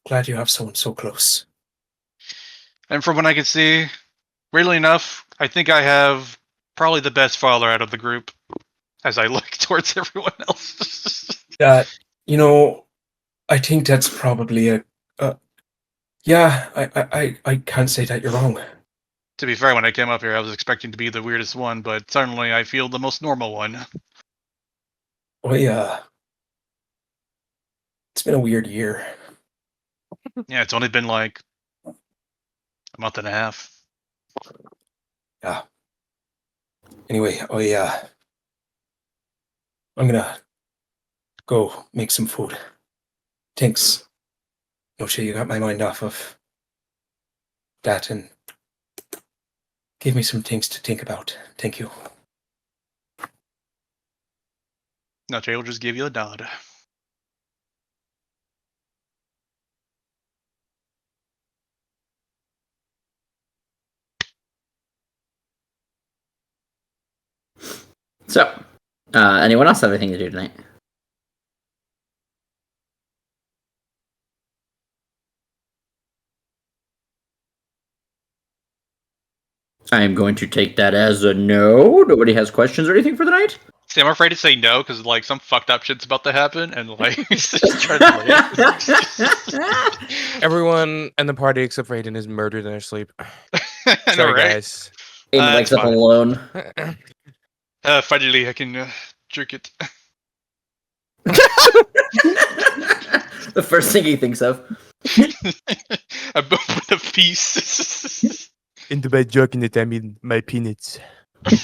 glad you have someone so close. And from what I can see, weirdly enough, I think I have probably the best father out of the group as I look towards everyone else. You know, I think that's probably yeah, I can't say that you're wrong. To be fair, when I came up here, I was expecting to be the weirdest one, but suddenly I feel the most normal one. It's been a weird year. Yeah, it's only been like a month and a half. Yeah. Anyway, I'm gonna go make some food. Thanks. Noche, you got my mind off of that and gave me some things to think about. Thank you. No, Jay will just give you a nod. So, anyone else have anything to do tonight? I am going to take that as a no. Nobody has questions or anything for the night? See, I'm afraid to say no because like some fucked up shit's about to happen, and like it's just trying to Everyone in the party except for Aedyn is murdered in their sleep. I know, Sorry, right? guys. Aiden It's wakes up fine. alone. Finally, I can jerk it. The first thing he thinks of. A moment of peace. Into my jerking it, I mean my peanuts. God.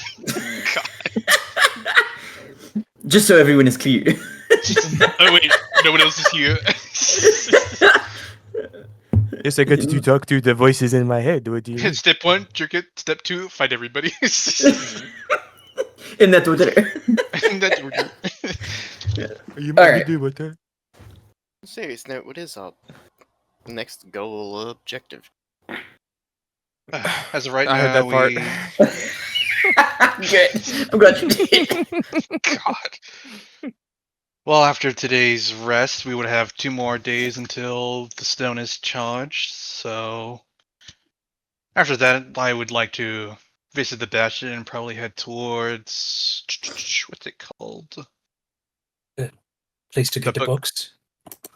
Just so everyone is clear. Oh wait, no one else is here. Yes, I got to talk to the voices in my head. What do you mean? Step 1, jerk it. Step 2, fight everybody. In that Twitter. That's what You All right. do what? Serious note, what is our next goal or objective? As of right I heard now, that part. Good. I'm glad you did. God. Well, after today's rest, we would have 2 more days until the stone is charged. So after that, I would like to visit the bastion and probably head towards what's it called? Place to get The the book. books.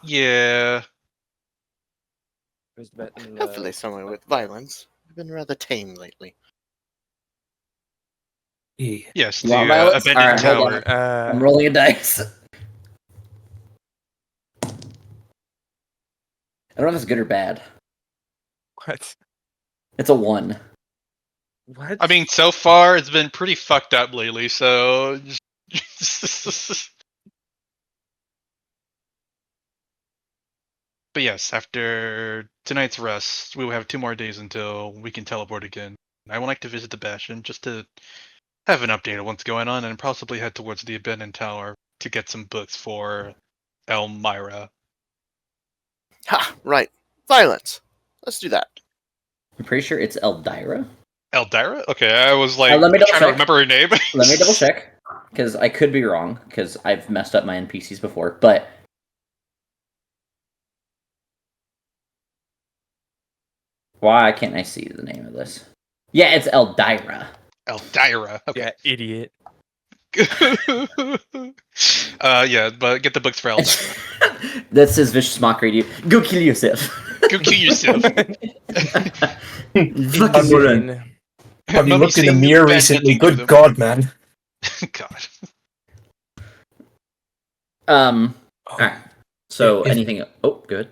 Yeah, Hopefully somewhere with violence. We've been rather tame lately. Yeah. yes, You the want violence? abandoned Alright, hold tower. I'm rolling a dice. I don't know if it's good or bad. What? It's a 1. What? I mean, so far it's been pretty fucked up lately. So, but yes, after tonight's rest, we will have 2 more days until we can teleport again. I would like to visit the bastion just to have an update of what's going on, and possibly head towards the abandoned tower to get some books for Elmira. Ha! Right. Violence. Let's do that. I'm pretty sure it's Eldira. Eldira? Okay, I was like let me double trying to check. remember her name. Let me double check. Because I could be wrong, because I've messed up my NPCs before, but... Why can't I see the name of this? Yeah, it's Eldira. Eldira. Okay. Yeah, idiot. Yeah, but get the books for Eldira. That's his vicious mockery to you. Go kill yourself. Go kill yourself. Fucking moron. Insane. Have you Mummy looked in the saying mirror bad recently? nothing to Good them. God, man. God. Alright. So, If- anything... Oh, good.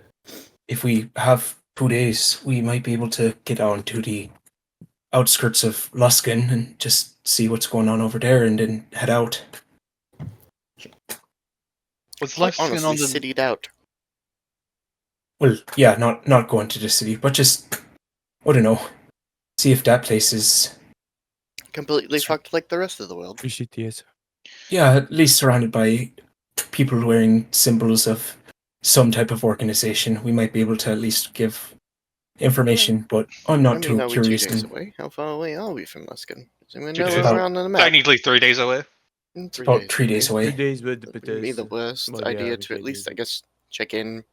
If we have 2 days, we might be able to get on to the outskirts of Luskin and just see what's going on over there, and then head out. Was Quite Lexington honestly, on the citied out. Well, yeah, not going to the city, but just I don't know. See if that place is Completely fucked like the rest of the world. Shit, yes. at least surrounded by people wearing symbols of some type of organization. We might be able to at least give information, but I'm not too are we curious. 2 days And away? How far away are we from Luskin? Does anyone 2 know days. where we're on the map? technically 3 days away? It's about 3 days away. 3 days with the That'd be the worst Well, yeah, idea we to could at least, do I guess, check in.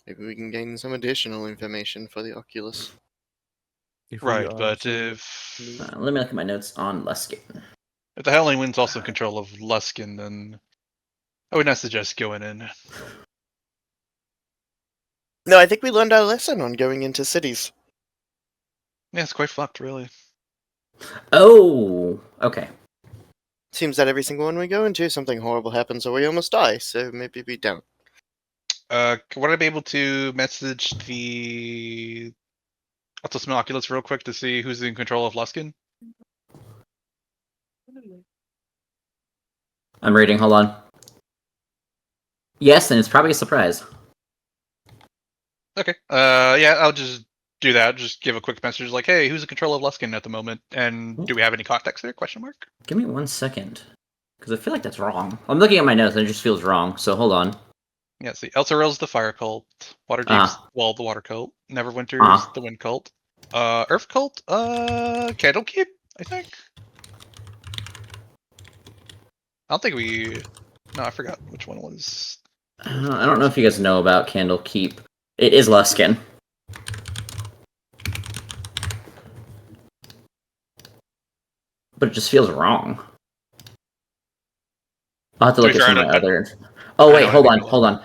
Maybe we can gain some additional information for the Oculus. If we Right, are but so if Let me look at my notes on Luskin. the Howling Wind's also in control of Luskin, then I would not suggest going in. No, I think we learned our lesson on going into cities. Yeah, it's quite fucked, really. Oh, okay. Seems that every single one we go into, something horrible happens or we almost die, so maybe we don't. Would I be able to message the Autos Oculus real quick to see who's in control of Luskin? I'm reading, hold on. Yes, and it's probably a surprise. Okay. Yeah, I'll just do that. Just give a quick message like, "Hey, who's in control of Luskin at the moment? And do we have any contacts there?" Question mark. Give me 1 second. Because I feel like that's wrong. I'm looking at my notes and it just feels wrong, so hold on. Yeah, see, Elturel's the fire cult. Waterdeep's the water cult. Neverwinter's Uh-huh. the wind cult. Earth cult. Candlekeep, I think. I don't think we. No, I forgot which one it was. I don't know if you guys know about Candlekeep. It is Luskin. But it just feels wrong. I'll have to To be look at fair, some I of my don't- other. I Oh don't wait, know hold on, anything hold on.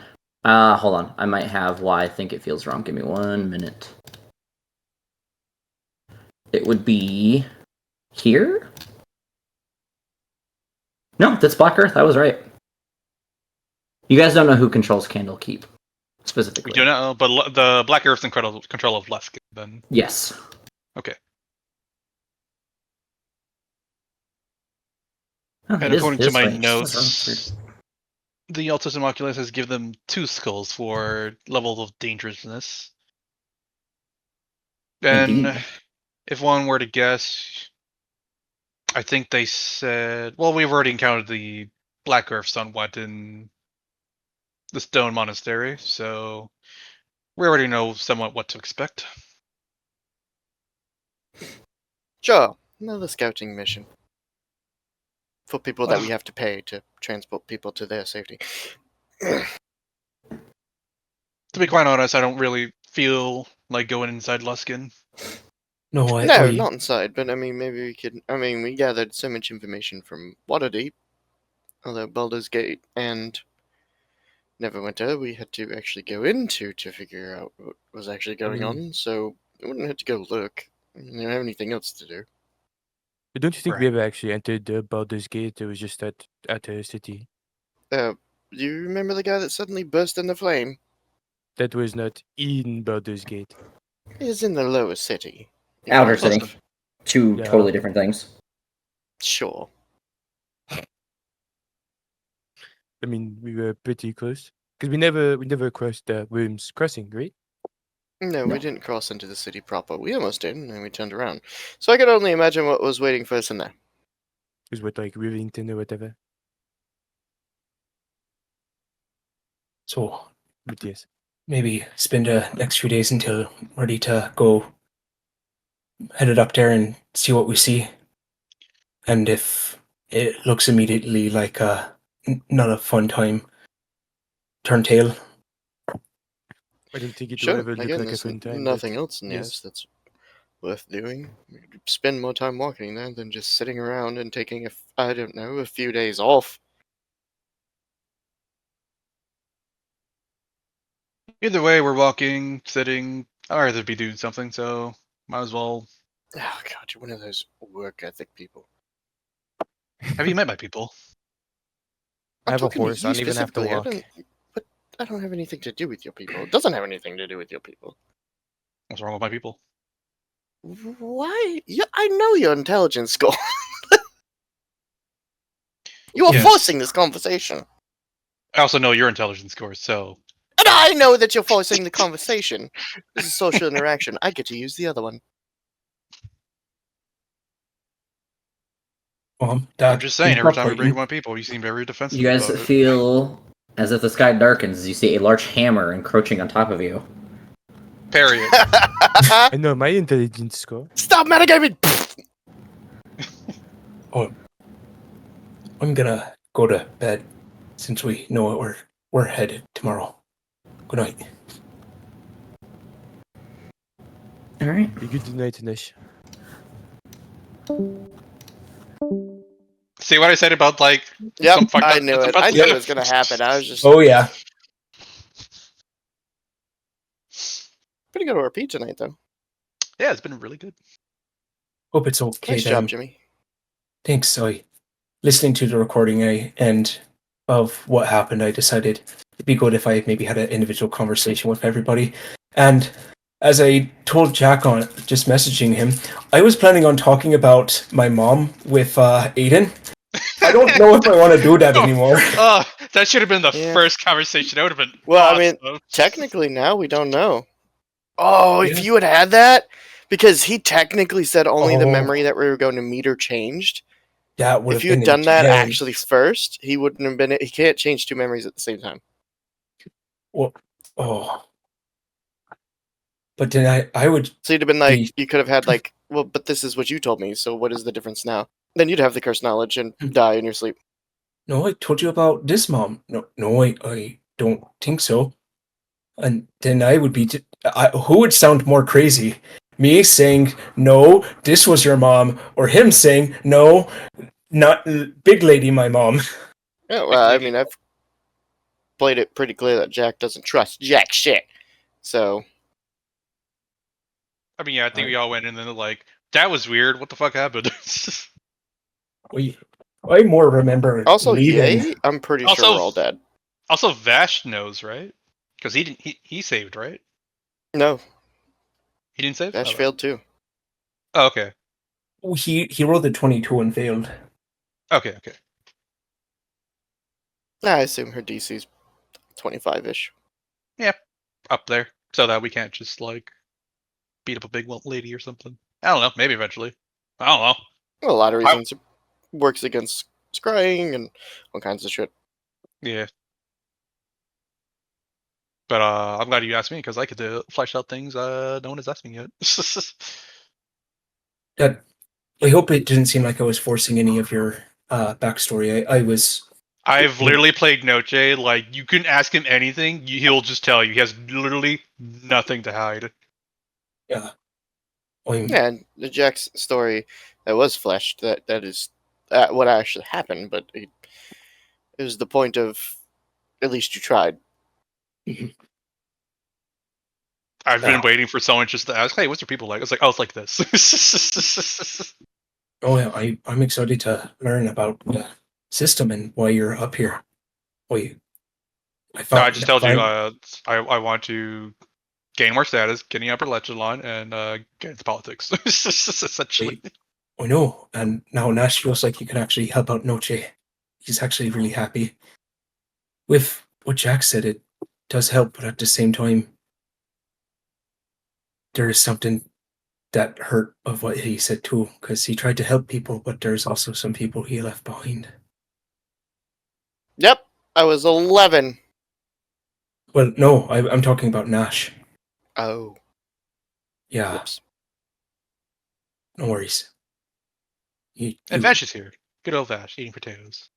Hold on. I might have why I think it feels wrong. Give me 1 minute. It would be here. No, that's Black Earth. I was right. You guys don't know who controls Candlekeep We specifically. do know, but the Black Earth's in control of Lesk. Then Yes. okay. Oh, And it is according to this my way. notes, the Altus Immaculus has given them 2 skulls for levels of dangerousness. And Indeed. if one were to guess, I think they said, well, we've already encountered the Black Earth somewhat in the Stone Monastery, so we already know somewhat what to expect. Sure, another scouting mission. For people that we have to pay to transport people to their safety. To be quite honest, I don't really feel like going inside Luskin. No, No, not inside, but I mean, maybe we could. I mean, we gathered so much information from Waterdeep, although Baldur's Gate and Neverwinter we had to actually go into to figure out what was actually going on, so we wouldn't have to go look. We don't have anything else to do. But don't you think we Right. ever actually entered the Baldur's Gate? It was just at the city. Do you remember the guy that suddenly burst into flame? That was not in Baldur's Gate. He's in the lower city. Outer Close City. enough. Two Yeah. totally different things. Sure. I mean, we were pretty close because we never crossed the Worms Crossing, right? No, No. we didn't cross into the city proper. We almost did, and then we turned around. So I could only imagine what was waiting for us in there. It was what, like Rivington or whatever. So But yes, maybe spend the next few days until ready to go headed up there and see what we see. And if it looks immediately like not a fun time, turn tail. I don't think it will Sure, ever look again, like a there's fun time. nothing but else near yes. us that's worth doing. We could spend more time walking there than just sitting around and taking a few days off. Either way, we're walking, sitting. I'd rather be doing something, so might as well. Oh god, you're one of those work ethic people. Have you met my people? I I'm have a talking to horse. I you don't even have to specifically. walk. But I don't have anything to do with your people. It doesn't have anything to do with your people. What's wrong with my people? Why? I know your intelligence score. You are Yes. forcing this conversation. I also know your intelligence score, so And I know that you're forcing the conversation. This is social interaction. I get to use the other one. Well, I'm just saying. Every time we bring fighting. up my people, you seem very defensive You guys about it. feel as if the sky darkens as you see a large hammer encroaching on top of you. Period. I know my intelligence score. Stop metagaming! Oh, I'm gonna go to bed since we know where we're headed tomorrow. Good night. All right. Be good tonight, Nish. See what I said about like Yep, some fucked I up knew sense it. of I knew it justice? was gonna happen. I was just Oh yeah. pretty good RP tonight, though. Yeah, it's been really good. Hope it's okay Nice then. job, Jimmy. Thanks. Listening to the recording and of what happened, I decided it'd be good if I maybe had an individual conversation with everybody. And as I told Jack on just messaging him, I was planning on talking about my mom with Aedyn. I don't know if I want to do that anymore. Oh, that should have been the Yeah. first conversation. That would have been Well, I mean, awesome. technically now we don't know. Oh, if Yeah. you had that, because he technically said only the Oh. memory that we were going to meet her changed. That would If have you had been done that intense. actually first, he wouldn't have been. He can't change two memories at the same time. Well, oh. But then I would. So you'd have been like, He- you could have had like, well, but this is what you told me. So what is the difference now? Then you'd have the cursed knowledge and Hmm. die in your sleep. No, I told you about this mom. No, I don't think so. And then I would be. Who would sound more crazy? Me saying, no, this was your mom, or him saying, no, not big lady, my mom. Yeah, well, I mean, I've played it pretty clear that Jack doesn't trust jack shit. So, I mean, yeah, I think we all went in and they're like, that was weird. What the fuck happened? I more remember also, leaving. yay, I'm pretty Also- sure we're all dead. Also, Vash knows, right? Because he didn't. He saved, right? No, He didn't save. Dash Oh, failed too. Oh, okay. He rolled a 22 and failed. Okay. Okay. I assume her DC's 25-ish. Up there, so that we can't just like beat up a big lady or something. I don't know. Maybe eventually. I don't know. Well, a lot of reasons. It works against scrying and all kinds of shit. Yeah. But I'm glad you asked me because I could flesh out things no one has asked me yet. That I hope it didn't seem like I was forcing any of your backstory. I was. I've literally played Noche. Like, you can ask him anything, he'll just tell you. He has literally nothing to hide. Yeah. Yeah, and the Jack's story that was fleshed, that is what actually happened, but it was the point of, at least you tried. I've been waiting for someone just to ask, hey, what's your people like? I was like, oh, it's like this. Oh yeah, I'm excited to learn about the system and why you're up here. Wait, No, I just told you, I want to gain more status, get the upper echelon, and get into politics. Essentially. I know, and now Nash feels like you can actually help out Noche. He's actually really happy. With what Jack said, it does help, but at the same time, there is something that hurt of what he said too, because he tried to help people, but there's also some people he left behind. Yep, I was 11. Well, no, I'm talking about Nash. Oh. Yeah. Whoops. No worries. And Vash is here. Good old Vash, eating potatoes.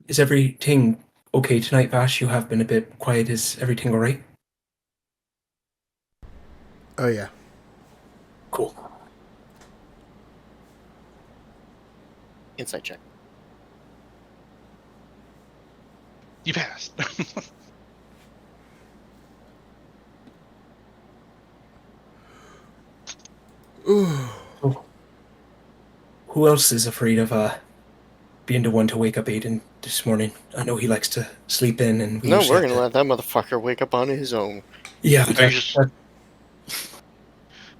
Is everything okay tonight, Vash? You have been a bit quiet. Is everything alright? Oh, yeah. Cool. Insight check. You passed. Who else is afraid of being the one to wake up Aedyn this morning? I know he likes to sleep in, and No, usually we're have gonna let that motherfucker wake up on his own. Yeah,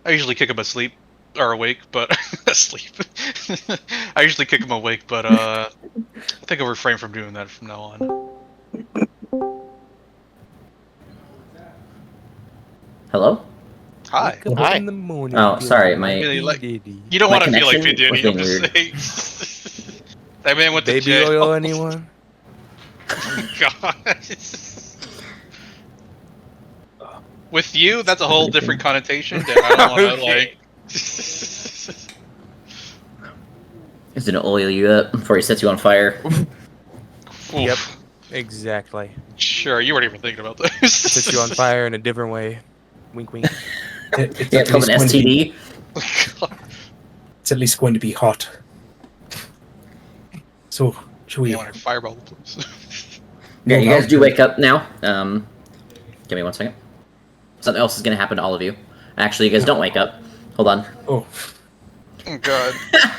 I usually kick him asleep or awake, but asleep. I usually kick him awake, but I think I'll refrain from doing that from now on. Hello? Hi. Wake up Hi. in the morning, Oh, feel sorry, like my- P. like- Diddy. You don't My want to feel like connection P. Diddy, I'm was just being saying. That man went to Baby jail. oil, anyone? God. With you, that's a whole different connotation that I don't want to Okay. like. He's gonna oil you up before he sets you on fire. Oof. Yep. Exactly. Sure, you weren't even thinking about this. Sets you on fire in a different way. Wink, wink. Yeah, it's called an STD. It's at least going to be hot. So, should we? Yeah, when I fireball the place. Yeah, you guys do I'll- wake up now. Give me 1 second. Something else is gonna happen to all of you. Actually, you guys don't wake up. Hold on. Oh, Oh God.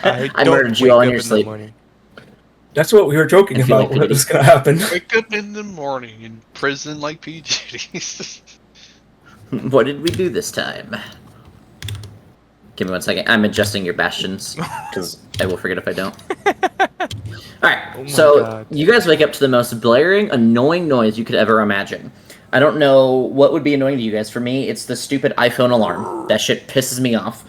I don't murdered you all wake in your up the sleep. morning. that's what we were joking I feel about. like What P. was going to happen? Wake up in the morning in prison like PGDs. What did we do this time? Give me 1 second. I'm adjusting your bastions because I will forget if I don't. Alright, Oh my so God. you guys wake up to the most blaring, annoying noise you could ever imagine. I don't know what would be annoying to you guys. For me, it's the stupid iPhone alarm. That shit pisses me off.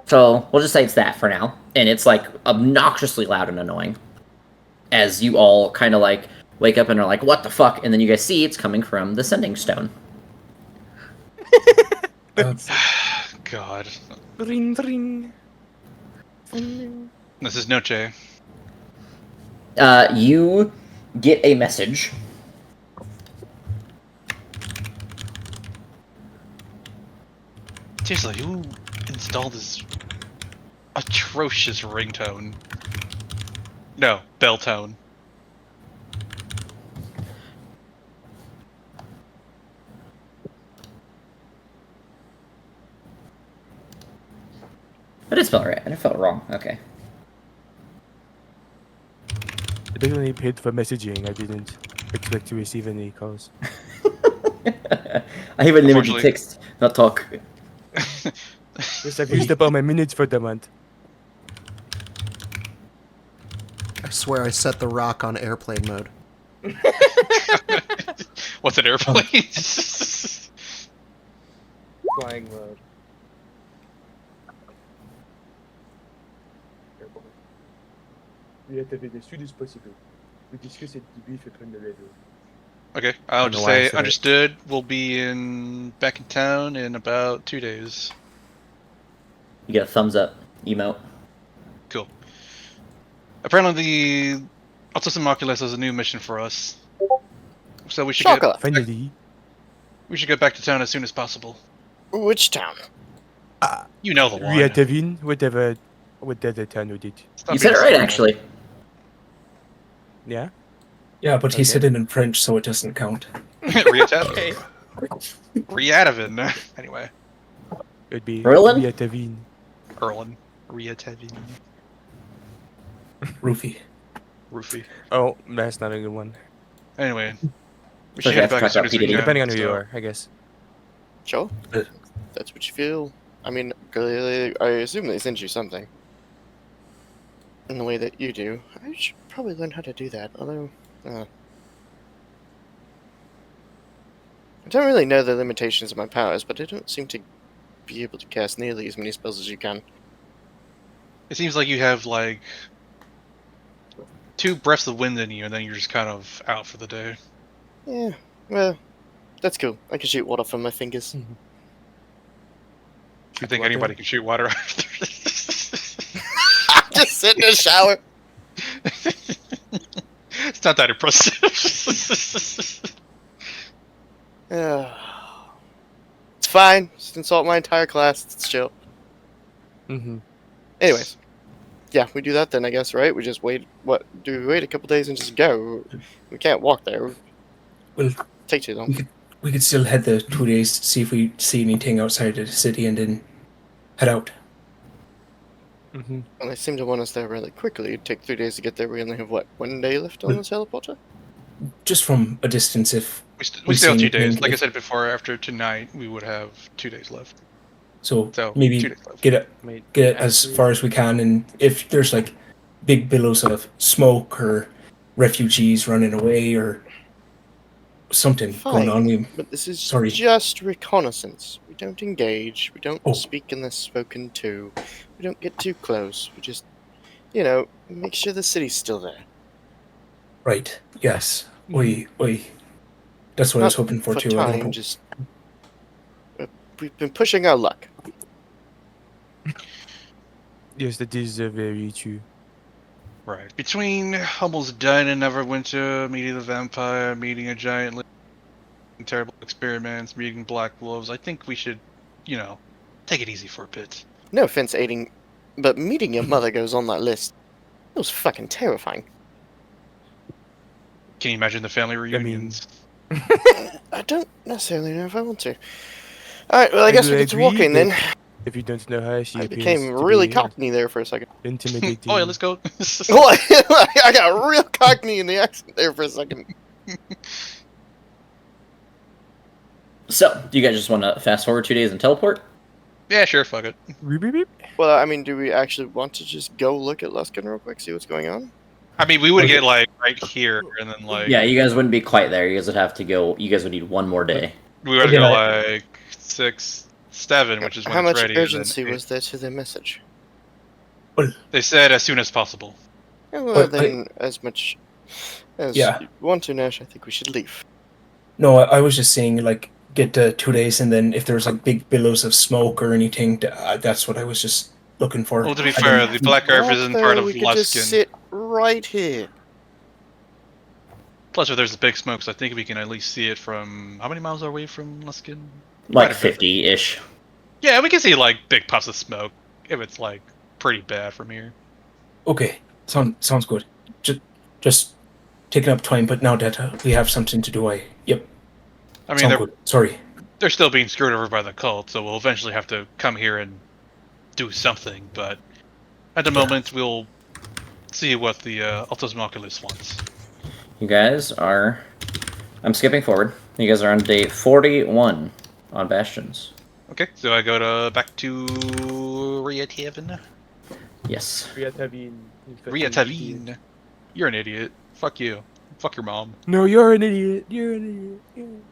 So we'll just say it's that for now. And it's like obnoxiously loud and annoying. As you all kind of like wake up and are like, what the fuck? And then you guys see it's coming from the sending stone. God. Ring, ring. This is Noche. You get a message. Seriously, who installed this atrocious ringtone? No, Belltown. I did spell it right. I felt wrong. Okay. I definitely paid for messaging. I didn't expect to receive any calls. I have a limited Unfortunately- text, not talk. Yes, I've used up all my minutes for the month. I swear I set the rock on airplane mode. What's an airplane? Flying mode. Riatavin, as soon as possible. We discuss it debrief upon the radio. Okay, I'll don't just know why I say said it. understood. We'll be back in town in about 2 days. You get a thumbs up emote. Cool. Apparently, the Autism Oculus has a new mission for us, so we should Chocolate. Finally. get back to town as soon as possible. Which town? You know the one. Riatavin, whatever town we did. Stop You said it being right, silly. actually. Yeah? Yeah, but he Okay. said it in French, so it doesn't count. Riatavin. Riatavin. Anyway, It'd be Merlin? Riatavin. Erlin. Riatavin. Roofie. Roofie. Oh, that's not a good one. Anyway, we Okay, should get I back as soon forgot as we P. Diddy. can. Depending on who you so- are, I guess. Sure. Uh. That's what you feel. I mean, clearly, I assume they sent you something. In the way that you do. I should probably learn how to do that, although... I don't really know the limitations of my powers, but I don't seem to be able to cast nearly as many spells as you can. It seems like you have like 2 breaths of wind in you, and then you're just kind of out for the day. Yeah, well, that's cool. I can shoot water from my fingers. I think anybody can shoot water after. Just sit in the shower. It's not that impressive. It's fine. Just insult my entire class. It's chill. Mm-hmm. Anyways. Yeah, we do that then, I guess, right? We just wait. What? Do we wait a couple days and just go? We can't walk there. Well, Take too long. we could still head the 2 days, see if we see anything outside of the city, and then head out. Mm-hmm. Well, they seem to want us there really quickly. It'd take 3 days to get there. We only have, what, 1 day left on the teleporter? Just from a distance, if We still have see 2 days. anything, Like I if- said before, after tonight, we would have 2 days left. so, So maybe 2 days left. get it as far as we can, and if there's like big billows of smoke or refugees running away or something going on, we But this is Sorry. just reconnaissance. We don't engage. We don't Oh. speak unless spoken to. We don't get too close. We just, you know, make sure the city's still there. right. Yes, we. That's what I was Not hoping for too. I time, don't know. just we've been pushing our luck. Yes, that is very true. Right. Between almost dying in Neverwinter, meeting the vampire, meeting a giant terrible experiments, meeting black wolves, I think we should, take it easy for a bit. No offense, Aedyn, but meeting your mother goes on that list. It was fucking terrifying. Can you imagine the family mean- reunions? I don't necessarily know if I want to. Alright, well, I guess do we get to agree walking then. If you don't know her, she I appears became to really be cockney there for a second. intimidating. Oh yeah, let's go. What? I got real cockney in the accent there for a second. So, do you guys just want to fast forward 2 days and teleport? Yeah, sure, fuck it. Beep, beep, beep. Well, I mean, do we actually want to just go look at Luskin real quick, see what's going on? I mean, we would Okay. get like right here, and then like Yeah, you guys wouldn't be quite there. You guys would have to go. You guys would need one more day. we would Okay, go I- like 6, 7, which is when How it's much ready. and then urgency 8. was there to their message? They said as soon as possible. Yeah, well, But then, as much as Yeah. you want to, Nash, I think we should leave. No, I was just saying like get 2 days, and then if there's like big billows of smoke or anything, that's what I was just looking for. Well, to be I fair, didn't- the Black Earth Walk isn't there, part of we could just Luskin. sit right here. Plus, if there's big smoke, so I think we can at least see it from how many miles away from Luskin? Like Quite a bit. 50-ish. Yeah, we can see like big puffs of smoke if it's like pretty bad from here. Okay, sounds good. just taking up time, but now that we have something to do, yep, I mean, sound they're, good. Sorry. they're still being screwed over by the cult, so we'll eventually have to come here and do something, but at the moment, we'll see what the Altus Moculus wants. You guys are... I'm skipping forward. You guys are on day 41 on Bastions. Okay, so I go back to Riatavin. Yes. Riatavin. You're an idiot. Fuck you. Fuck your mom. No, you're an idiot. You're an idiot.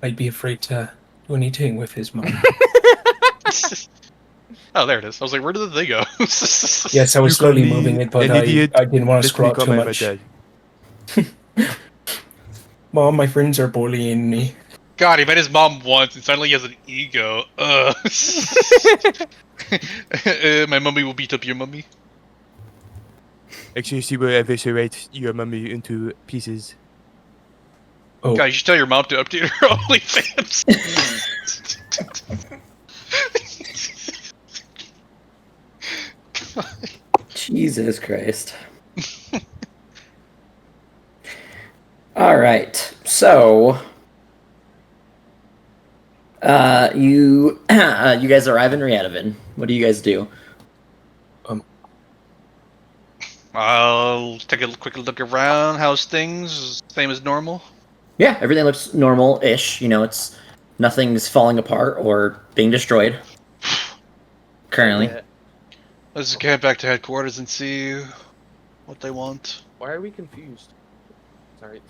I'd be afraid to do anything with his mom. Oh, there it is. I was like, where did they go? Yes, I was You call slowly me moving it, but an I idiot. didn't want to Let me screw up too come at my much. dad. Mom, my friends are bullying me. God, he met his mom once and suddenly he has an ego. My mummy will beat up your mummy. Actually, she will eviscerate your mummy into pieces. Oh, God, you should tell your mom to update her OnlyFans. Jesus Christ. All right. So, you guys arrive in Riatavin. What do you guys do? I'll take a quick look around. How's things? Same as normal? Yeah, everything looks normal-ish. You know, it's nothing's falling apart or being destroyed currently. Yeah. Let's get back to headquarters and see what they want. Why are we confused? Sorry.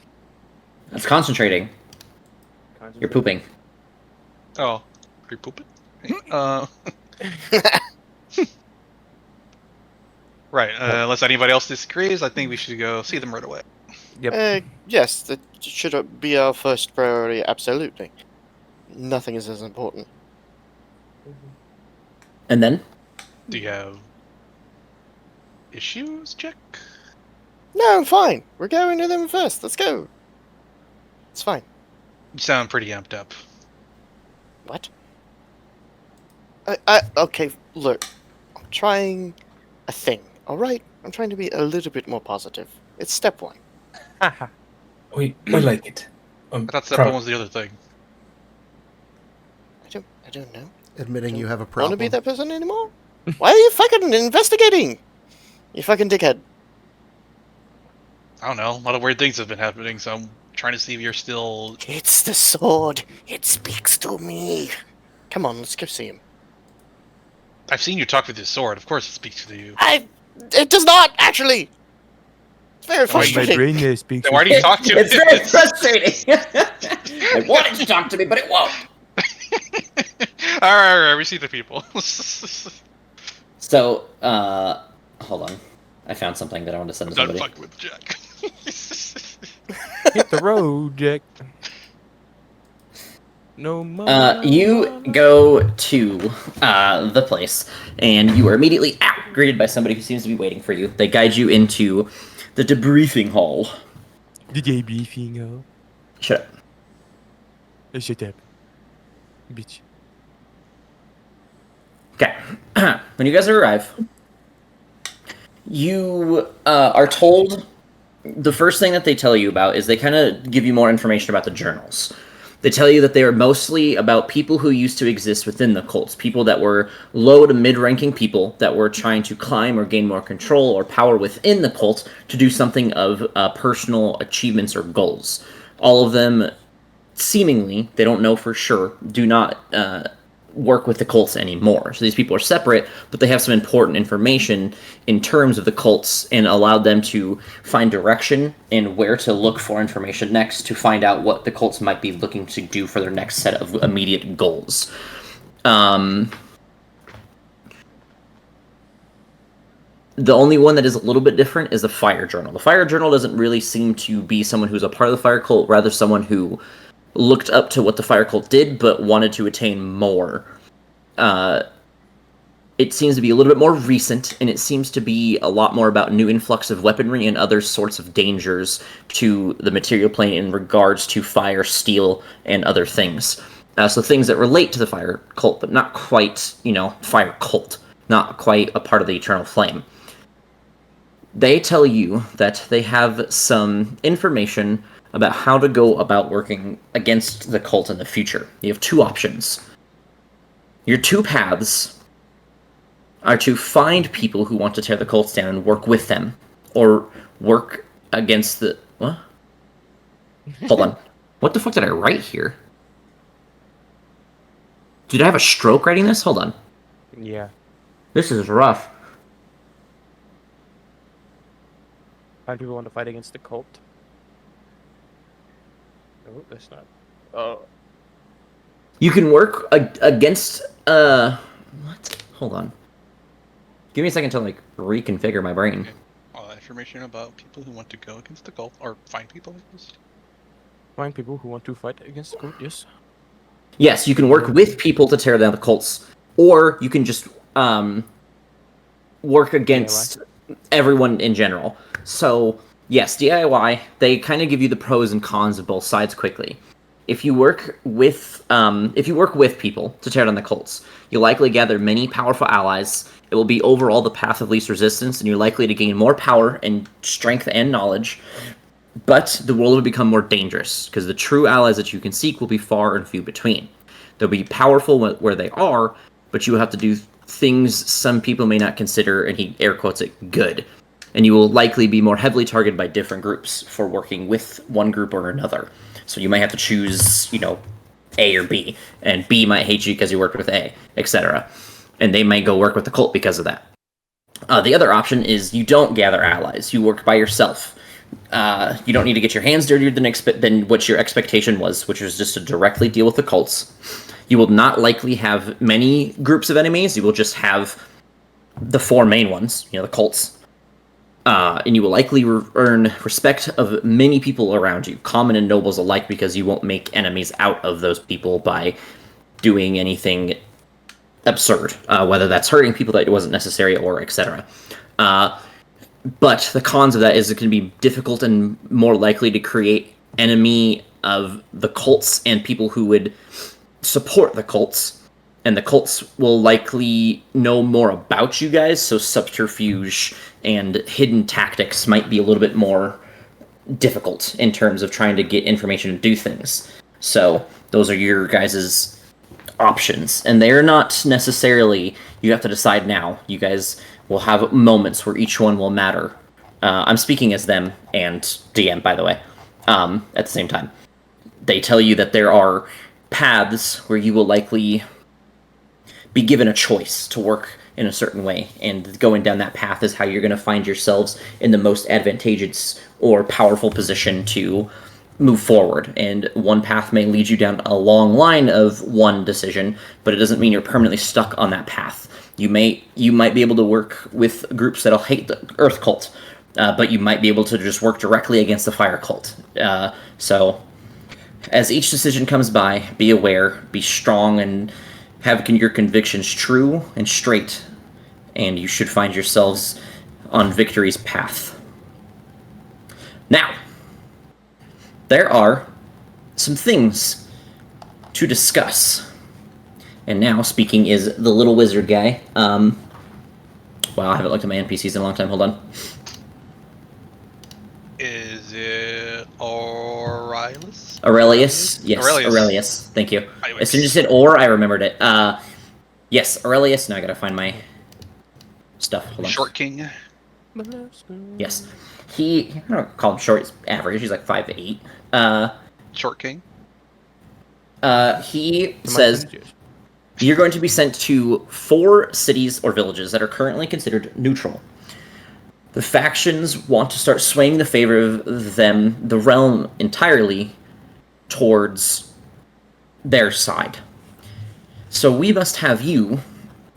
It's concentrating. You're pooping. Oh, you're pooping? Right, unless anybody else disagrees, I think we should go see them right away. Yep. Yes, that should be our first priority, absolutely. Nothing is as important. And then? Do you have issues, Jack? No, I'm fine. We're going to them first. Let's go. It's fine. You sound pretty amped up. What? Okay, look. I'm trying a thing, alright? I'm trying to be a little bit more positive. It's step one. I like it. I thought step proud. one was the other thing. I don't know. Admitting you have a Want problem. to be that person anymore? Why are you fucking investigating? You fucking dickhead. I don't know. A lot of weird things have been happening, so I'm trying to see if you're still... It's the sword. It speaks to me. Come on, let's go see him. I've seen you talk with your sword. Of course it speaks to you. It does not, actually! It's very Why- My frustrating. brain speaks. Then why do you talk to It's it? very frustrating. I wanted to talk to me, but it won't. Alright, we see the people. So, hold on. I found something that I want to send to Done somebody. fucking with Jack. Hit the road, Jack. No more. You go to the place, and you are immediately greeted by somebody who seems to be waiting for you. They guide you into the debriefing hall. The debriefing. Shut up. Shut up. Bitch. Okay. When you guys arrive, you are told the first thing that they tell you about is they kind of give you more information about the journals. They tell you that they are mostly about people who used to exist within the cults, people that were low to mid-ranking people that were trying to climb or gain more control or power within the cult to do something of personal achievements or goals. All of them, seemingly, they don't know for sure, do not work with the cults anymore. So these people are separate, but they have some important information in terms of the cults and allowed them to find direction and where to look for information next to find out what the cults might be looking to do for their next set of immediate goals. The only one that is a little bit different is the Fire Journal. The Fire Journal doesn't really seem to be someone who's a part of the Fire Cult, rather someone who looked up to what the Fire Cult did, but wanted to attain more. It seems to be a little bit more recent, and it seems to be a lot more about new influx of weaponry and other sorts of dangers to the material plane in regards to fire, steel, and other things. So things that relate to the Fire Cult, but not quite, Fire Cult. Not quite a part of the Eternal Flame. They tell you that they have some information about how to go about working against the cult in the future. You have two options. Your two paths are to find people who want to tear the cults down and work with them, or work against the... What? Hold on. What the fuck did I write here? Did I have a stroke writing this? Hold on. Yeah. This is rough. Find people want to fight against the cult. Oh, that's not. Oh. You can work against... What? Hold on. Give me a second to, like, reconfigure my brain. All that information about people who want to go against the cult, or find people like this. Find people who want to fight against the cult, yes. Yes, you can work with people to tear down the cults, or you can just work against everyone in general. So, yes, DIY, they kind of give you the pros and cons of both sides quickly. If you work with people to tear down the cults, you'll likely gather many powerful allies. It will be overall the path of least resistance, and you're likely to gain more power and strength and knowledge. But the world will become more dangerous, because the true allies that you can seek will be far and few between. They'll be powerful where they are, but you will have to do things some people may not consider, and he air quotes it, good. And you will likely be more heavily targeted by different groups for working with one group or another. So you might have to choose, A or B, and B might hate you because you worked with A, etc. And they might go work with the cult because of that. The other option is you don't gather allies. You work by yourself. You don't need to get your hands dirtier than what your expectation was, which was just to directly deal with the cults. You will not likely have many groups of enemies. You will just have the four main ones, the cults. And you will likely earn respect of many people around you, common and nobles alike, because you won't make enemies out of those people by doing anything absurd, whether that's hurting people that wasn't necessary or etc. But the cons of that is it can be difficult and more likely to create enemy of the cults and people who would support the cults. And the cults will likely know more about you guys, so subterfuge and hidden tactics might be a little bit more difficult in terms of trying to get information and do things. So those are your guys' options. And they're not necessarily, you have to decide now. You guys will have moments where each one will matter. I'm speaking as them and DM, by the way, at the same time. They tell you that there are paths where you will likely be given a choice to work in a certain way, and going down that path is how you're going to find yourselves in the most advantageous or powerful position to move forward. And one path may lead you down a long line of one decision, but it doesn't mean you're permanently stuck on that path. You might be able to work with groups that'll hate the Earth cult, but you might be able to just work directly against the Fire cult. So, as each decision comes by, be aware, be strong, and have your convictions true and straight, and you should find yourselves on victory's path. Now, there are some things to discuss. And now, speaking is the little wizard guy. Wow, I haven't looked at my NPCs in a long time. Hold on. Is it Aurelius? Aurelius? Yes, Aurelius. Aurelius. Thank you. Anyway. As soon as you said or, I remembered it. Yes, Aurelius. Now I gotta find my stuff. Hold on. Short King. Yes. I don't call him short, he's average. He's like 5'8". Short King. He says you're going to be sent to 4 cities or villages that are currently considered neutral. The factions want to start swaying the favor of the realm entirely towards their side. So we must have you,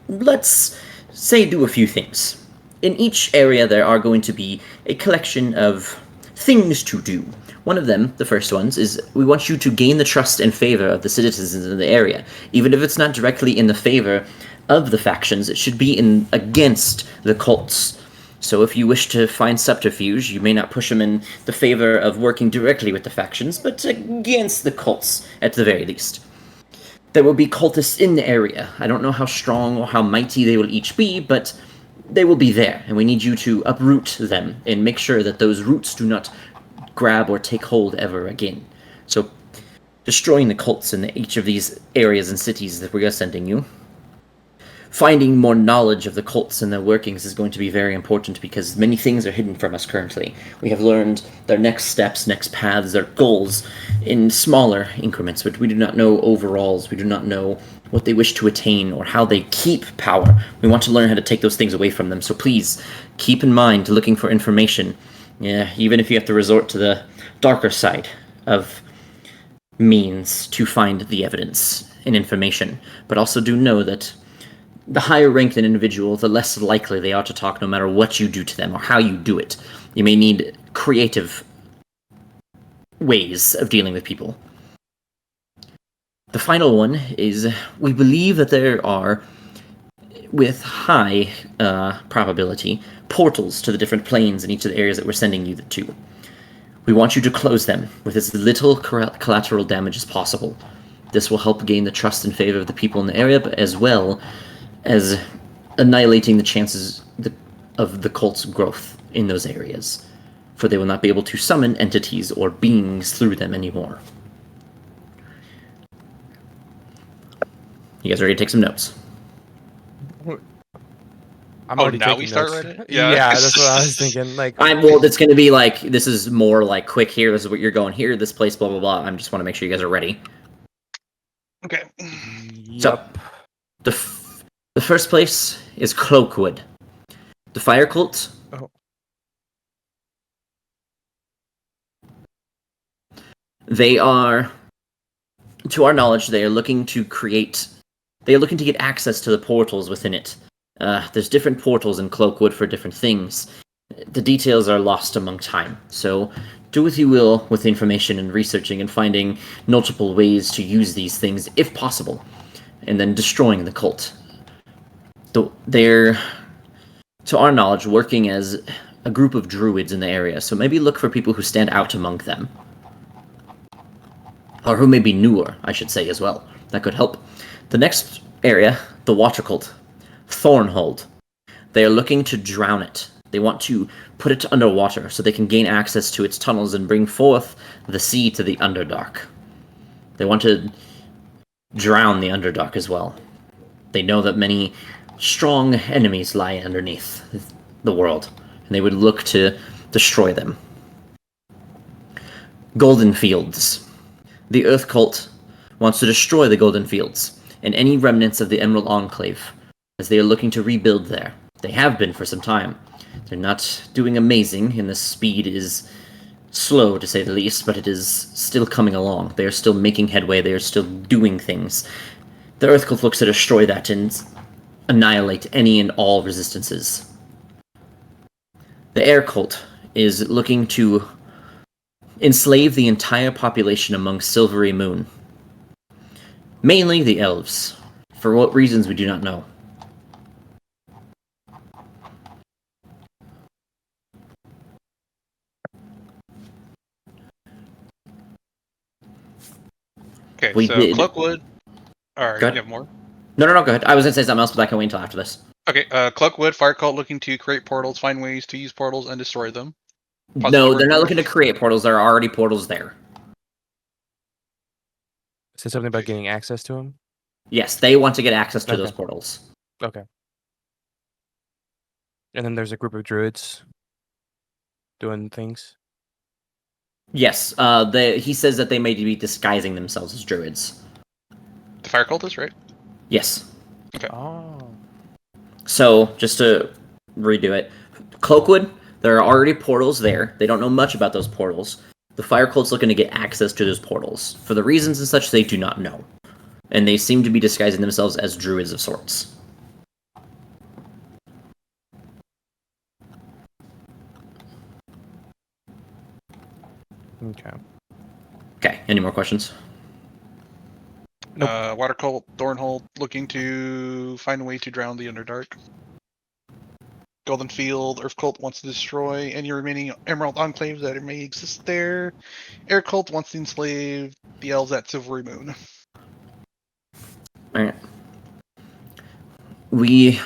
let's say, do a few things. In each area there are going to be a collection of things to do. One of them, the first ones, is we want you to gain the trust and favor of the citizens in the area. Even if it's not directly in the favor of the factions, it should be against the cults. So if you wish to find subterfuge, you may not push them in the favor of working directly with the factions, but against the cults, at the very least. There will be cultists in the area. I don't know how strong or how mighty they will each be, but they will be there, and we need you to uproot them and make sure that those roots do not grab or take hold ever again. So, destroying the cults in each of these areas and cities that we are sending you. Finding more knowledge of the cults and their workings is going to be very important because many things are hidden from us currently. We have learned their next steps, next paths, their goals in smaller increments, but we do not know overalls. We do not know what they wish to attain or how they keep power. We want to learn how to take those things away from them. So please keep in mind looking for information. Yeah, even if you have to resort to the darker side of means to find the evidence and information. But also do know that the higher ranked an individual, the less likely they are to talk no matter what you do to them or how you do it. You may need creative ways of dealing with people. The final one is, we believe that there are, with high probability, portals to the different planes in each of the areas that we're sending you to. We want you to close them with as little collateral damage as possible. This will help gain the trust and favor of the people in the area, but as well as annihilating the chances of the cult's growth in those areas, for they will not be able to summon entities or beings through them anymore. You guys ready to take some notes? I'm already now taking we start notes. writing? Yeah, that's what I was thinking. Like, It's going to be like, this is more like quick here, this is what you're going here, this place, blah, blah, blah. I just want to make sure you guys are ready. Okay. So, the first place is Cloakwood. The fire cult. Oh. They are, to our knowledge, they are looking to get access to the portals within it. There's different portals in Cloakwood for different things. The details are lost among time, so do what you will with information and researching and finding multiple ways to use these things, if possible, and then destroying the cult. They're, to our knowledge, working as a group of druids in the area, so maybe look for people who stand out among them. Or who may be newer, I should say, as well. That could help. The next area, the water cult. Thornhold. They are looking to drown it. They want to put it underwater so they can gain access to its tunnels and bring forth the sea to the Underdark. They want to drown the Underdark as well. They know that many strong enemies lie underneath the world, and they would look to destroy them. Golden Fields. The Earth Cult wants to destroy the Golden Fields and any remnants of the Emerald Enclave, as they are looking to rebuild there. They have been for some time. They're not doing amazing, and the speed is slow, to say the least, but it is still coming along. They are still making headway. They are still doing things. The Earth Cult looks to destroy that and annihilate any and all resistances. The Air Cult is looking to enslave the entire population among Silvery Moon. Mainly the elves. For what reasons, we do not know. Okay, We so did- Cloakwood. Alright, Go you ahead. have more? No, go ahead. I was going to say something else, but I can wait until after this. Okay, Cloakwood, Fire Cult looking to create portals, find ways to use portals, and destroy them. No, they're not looking to create portals. There are already portals there. Said something about getting access to him. Yes, they want to get access to Okay. those portals. Okay. And then there's a group of druids doing things. Yes, he says that they may be disguising themselves as druids. The Fire Cultists, right? Yes. Oh. So, just to redo it, Cloakwood, there are already portals there. They don't know much about those portals. The Fire Cult's looking to get access to those portals. For the reasons and such, they do not know. And they seem to be disguising themselves as druids of sorts. Okay. Okay, any more questions? Nope. Water Cult, Thornhold looking to find a way to drown the Underdark. Golden Field, Earth Cult wants to destroy any remaining Emerald Enclaves that may exist there. Air Cult wants to enslave the elves at Silvery Moon. Alright. We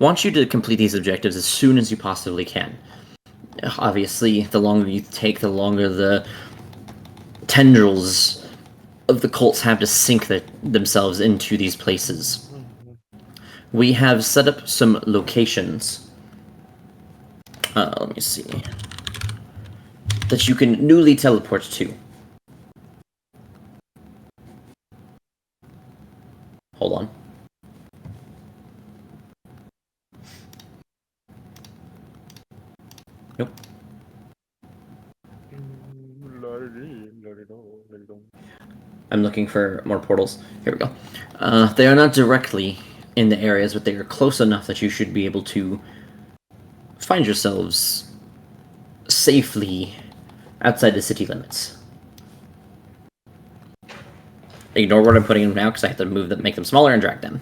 want you to complete these objectives as soon as you possibly can. Obviously, the longer you take, the longer the tendrils of the cults have to sink themselves into these places. We have set up some locations. Let me see. That you can newly teleport to. Hold on. Nope. I'm looking for more portals. Here we go. They are not directly in the areas, but they are close enough that you should be able to find yourselves safely outside the city limits. Ignore what I'm putting in now, because I have to move them, make them smaller, and drag them.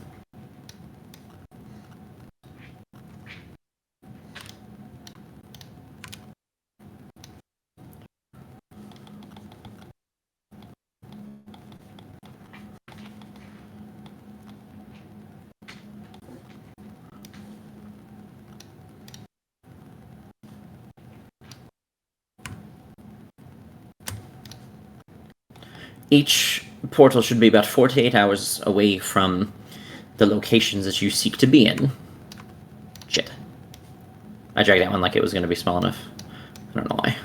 Each portal should be about 48 hours away from the locations that you seek to be in. Shit. I dragged that one like it was going to be small enough. I don't know why.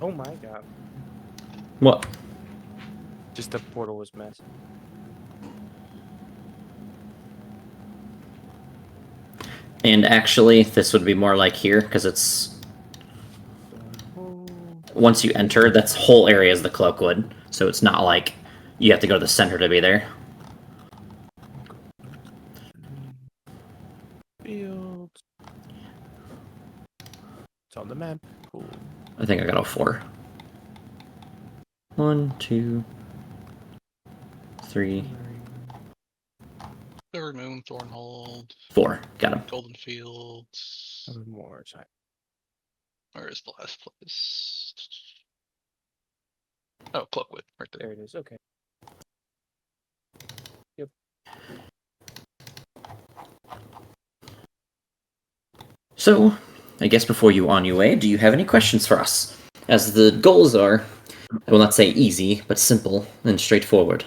Oh my god. What? Just the portal was messed. And actually, this would be more like here, because it's... Once you enter, that's whole area is the Cloakwood. So it's not like you have to go to the center to be there. Fields. It's on the map. Cool. I think I got a 4. 1, 2, 3, Third Moon, Thornhold, 4. Got him. Golden Fields. 7 more. Sorry. Where is the last place? Oh, Cloakwood, right there. There it is. Okay. Yep. So, I guess before you on your way, do you have any questions for us? As the goals are, I will not say easy, but simple and straightforward.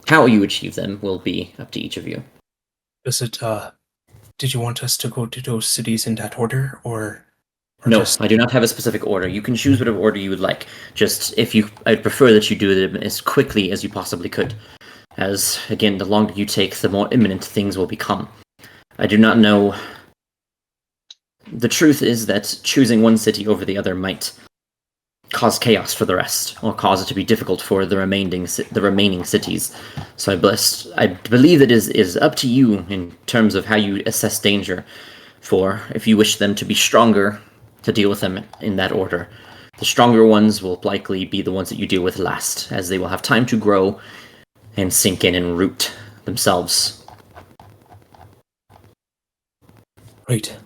How you achieve them will be up to each of you. Does it, did you want us to go to those cities in that order, or No, just... I do not have a specific order. You can choose whatever order you would like. Just, I'd prefer that you do them as quickly as you possibly could. As, again, the longer you take, the more imminent things will become. I do not know... The truth is that choosing one city over the other might cause chaos for the rest, or cause it to be difficult for the remaining cities. So I believe it is up to you in terms of how you assess danger, for if you wish them to be stronger, to deal with them in that order. The stronger ones will likely be the ones that you deal with last, as they will have time to grow and sink in and root themselves. Right.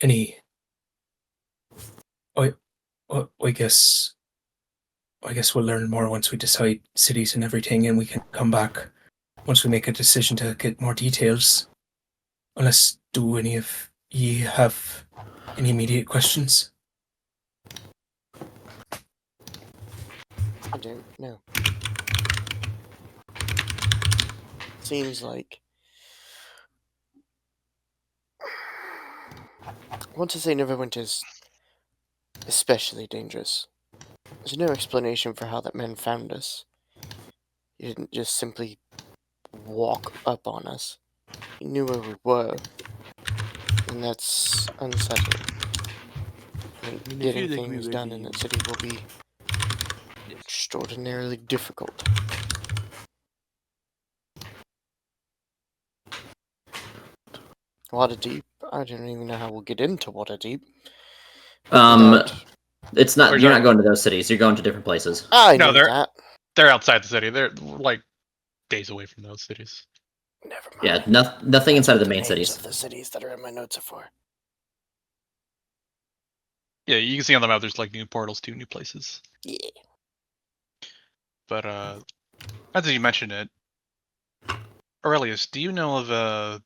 Any... I guess we'll learn more once we decide cities and everything, and we can come back once we make a decision to get more details. Unless, do any of ye have any immediate questions? I don't know. Seems like... I want to say Neverwinter's especially dangerous. There's no explanation for how that man found us. He didn't just simply walk up on us. He knew where we were. And that's unsettling. And I mean, I getting feel like we things would done in be- that city will be extraordinarily difficult. Waterdeep? I don't even know how we'll get into Waterdeep. It's not. Where's You're our- not going to those cities. You're going to different places. I No, know they're- that. They're outside the city. They're like days away from those cities. Never mind. Yeah, nothing That's inside of what the main names cities. of the cities that are in my notes are for. Yeah, you can see on the map there's like new portals to new places. Yeah. But as you mentioned it, Aurelius, do you know of a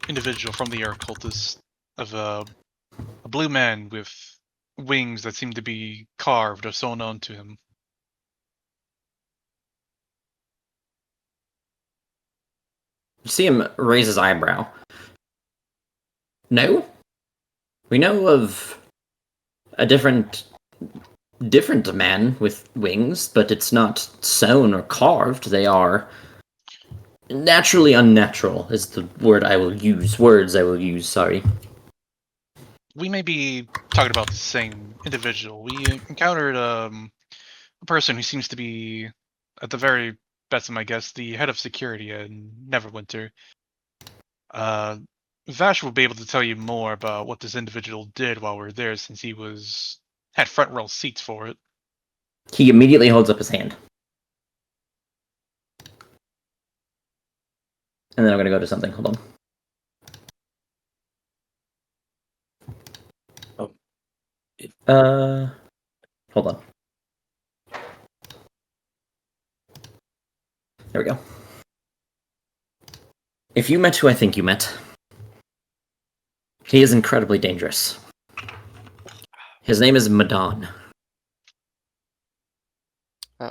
individual from the Air Cultists of a blue man with wings that seem to be carved or sewn onto him? You see him raise his eyebrow. No? We know of a different man with wings, but it's not sewn or carved. They are naturally unnatural is the word I will use. Words I will use, sorry. We may be talking about the same individual. We encountered a person who seems to be, at the very best of my guess, the head of security in Neverwinter. Uh, Vash will be able to tell you more about what this individual did while we were there, since he had front row seats for it. He immediately holds up his hand. And then I'm gonna go to something. Hold on. Hold on. There we go. If you met who I think you met, he is incredibly dangerous. His name is Madan.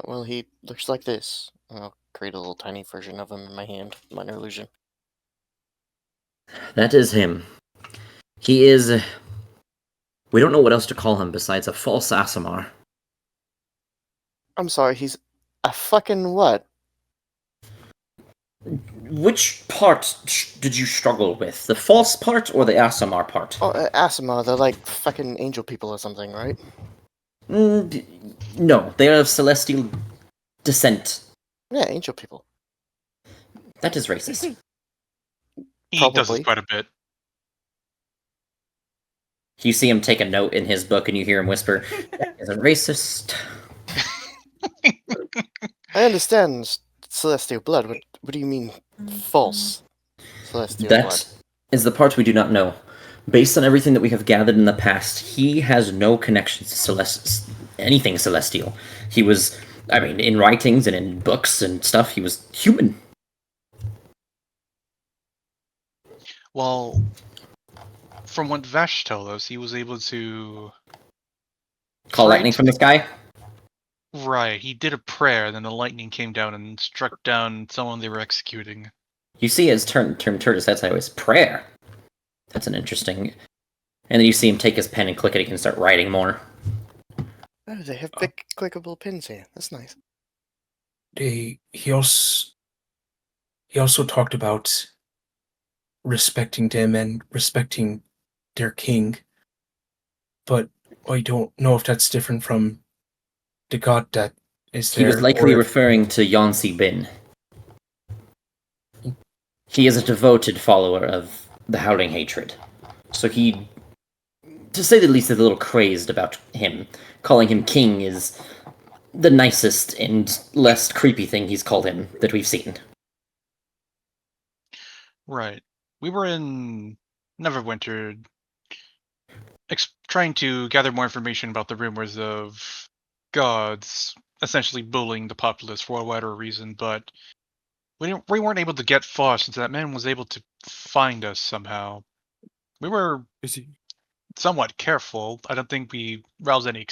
Well, he looks like this. I'll create a little tiny version of him in my hand. Minor illusion. That is him. He is... We don't know what else to call him besides a false Asimar. I'm sorry, he's a fucking what? Which part did you struggle with? The false part or the Asimar part? Oh, Asima, they're like fucking angel people or something, right? No, they are of celestial descent. Yeah, angel people. That is racist. He does this Probably. quite a bit. You see him take a note in his book and you hear him whisper, "That is a racist." I understand celestial blood. What do you mean false celestial blood? That is the part we do not know. Based on everything that we have gathered in the past, he has no connections to anything celestial. He was, I mean, in writings and in books and stuff, he was human. Well, from what Vash told us, he was able to... Call lightning from the sky? Right, he did a prayer, then the lightning came down and struck down someone they were executing. You see his turn his head sideways. Prayer. That's an interesting... And then you see him take his pen and click it and start writing more. Oh, they have big clickable pins here. That's nice. He also talked about respecting them and respecting their king, but I don't know if that's different from the god that is He there. was likely or referring to Yonsi Bin. He is a devoted follower of the Howling Hatred. So he, to say the least, is a little crazed about him. Calling him king is the nicest and less creepy thing he's called him that we've seen. Right. We were in Neverwinter trying to gather more information about the rumors of gods essentially bullying the populace for whatever reason, but we weren't able to get far since that man was able to find us somehow. We were Is he? somewhat careful. I don't think we roused any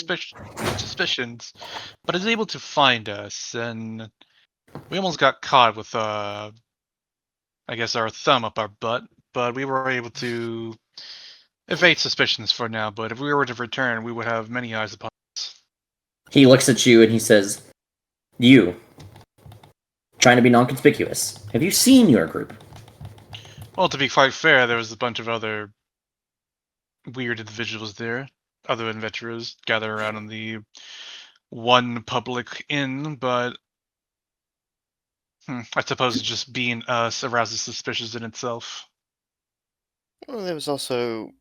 suspicions, but is able to find us, and we almost got caught with, I guess, our thumb up our butt, but we were able to evade suspicions for now, but if we were to return, we would have many eyes upon us. He looks at you and he says, "You, trying to be non-conspicuous. Have you seen your group?" Well, to be quite fair, there was a bunch of other weird individuals there, other adventurers gathered around in the one public inn, but I suppose just being us arouses suspicions in itself. Well, there was also,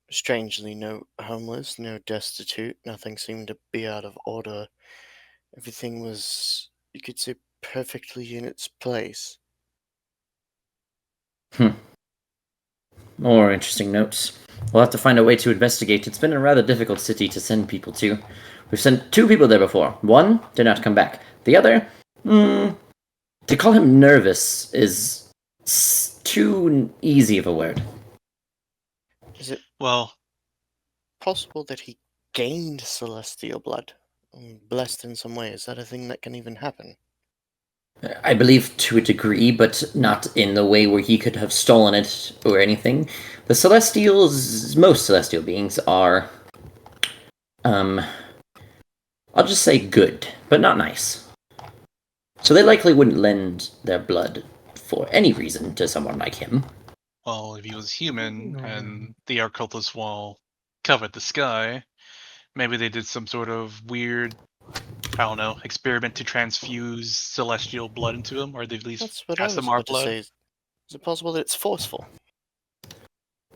strangely, no homeless, no destitute. Nothing seemed to be out of order. Everything was, you could say, perfectly in its place. More interesting notes. We'll have to find a way to investigate. It's been a rather difficult city to send people to. We've sent 2 people there before. One did not come back. The other, to call him nervous is too easy of a word. Is it Well, possible that he gained celestial blood? Blessed in some way? Is that a thing that can even happen? I believe to a degree, but not in the way where he could have stolen it or anything. The Celestials, most Celestial beings are, I'll just say good, but not nice. So they likely wouldn't lend their blood for any reason to someone like him. well, if he was human and the occultist wall covered the sky, maybe they did some sort of weird, I don't know, experiment to transfuse celestial blood into him, or they at least That's what I pass was them our about to blood. say. Is it possible that it's forceful?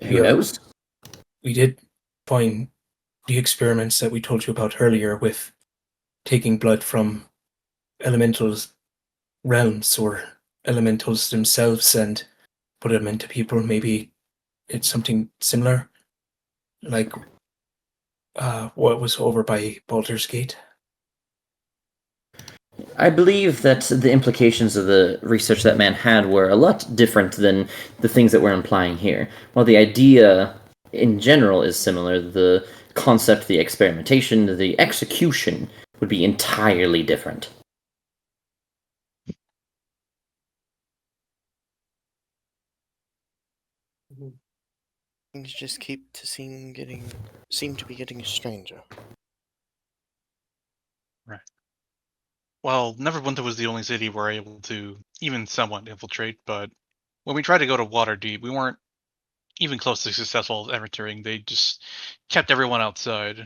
Who Yeah. knows? We did find the experiments that we told you about earlier with taking blood from elementals realms or elementals themselves and put them into people. Maybe it's something similar, like what was over by Baldur's Gate. I believe that the implications of the research that man had were a lot different than the things that we're implying here. While the idea in general is similar, the concept, the experimentation, the execution would be entirely different. Things just keep to seem to be getting stranger. Right. Well, Neverwinter was the only city we're able to even somewhat infiltrate, but when we tried to go to Waterdeep, we weren't even close to successful entering. They just kept everyone outside.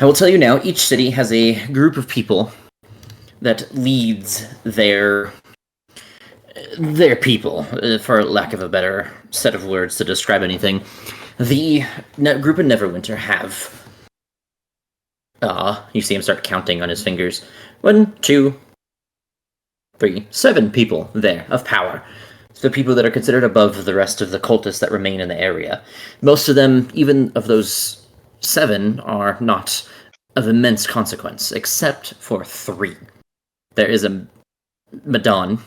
I will tell you now, each city has a group of people that leads their people, for lack of a better set of words to describe anything. The group in Neverwinter have you see him start counting on his fingers. 1, 2, 3, 7 people there of power. The people that are considered above the rest of the cultists that remain in the area. Most of them, even of those 7, are not of immense consequence, except for 3. There is a Madon,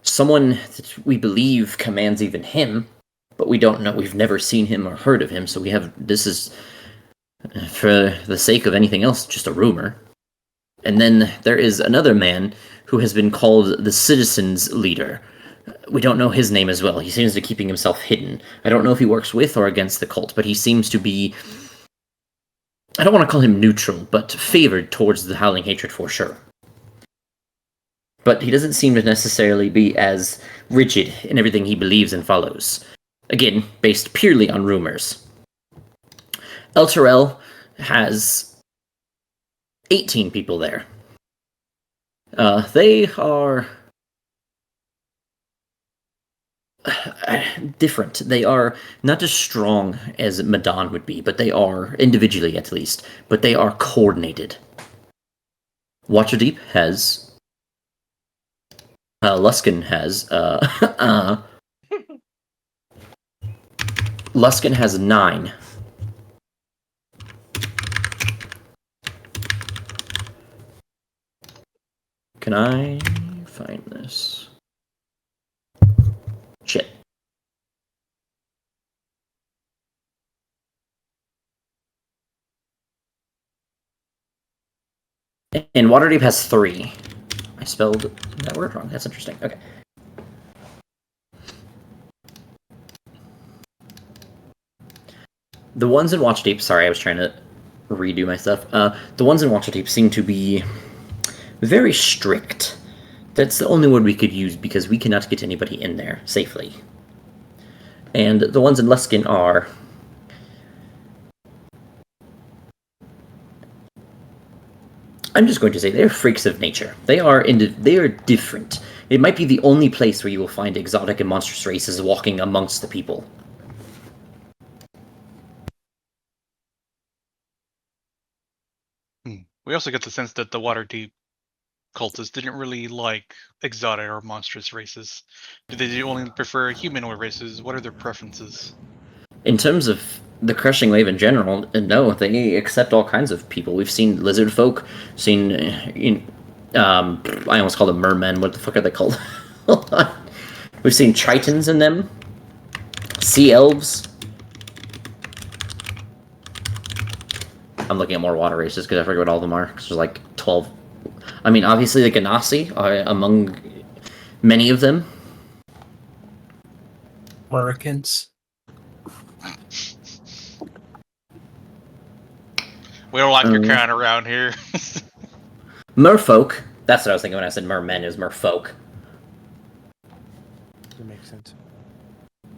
someone that we believe commands even him, but we don't know. We've never seen him or heard of him, so this is, for the sake of anything else, just a rumor. And then there is another man who has been called the Citizens Leader. We don't know his name as well. He seems to be keeping himself hidden. I don't know if he works with or against the cult, but he seems to be, I don't want to call him neutral, but favored towards the Howling Hatred for sure. But he doesn't seem to necessarily be as rigid in everything he believes and follows. Again, based purely on rumors. El Terrell has 18 people there. They are different. They are not as strong as Madon would be, but they are, individually at least, but they are coordinated. Waterdeep has... Luskan has... Luskan has 9. Can I find this? Shit. And Waterdeep has 3. I spelled that word wrong. That's interesting. Okay. The ones in Waterdeep, sorry, I was trying to redo my stuff. The ones in Waterdeep seem to be very strict. That's the only word we could use because we cannot get anybody in there safely. And the ones in Luskan are... I'm just going to say they're freaks of nature. They are different. It might be the only place where you will find exotic and monstrous races walking amongst the people. We also get the sense that the Waterdeep cultists didn't really like exotic or monstrous races. Do they only prefer humanoid races? What are their preferences? In terms of the crushing wave in general, no, they accept all kinds of people. We've seen lizard folk, seen, I almost called them mermen. What the fuck are they called? Hold on. We've seen tritons in them, sea elves. I'm looking at more water races because I forget what all of them are. Because there's like 12. I mean, obviously the Ganassi are among many of them. Americans. We don't like your kind around here. Merfolk. That's what I was thinking when I said mermen, is merfolk. That makes sense.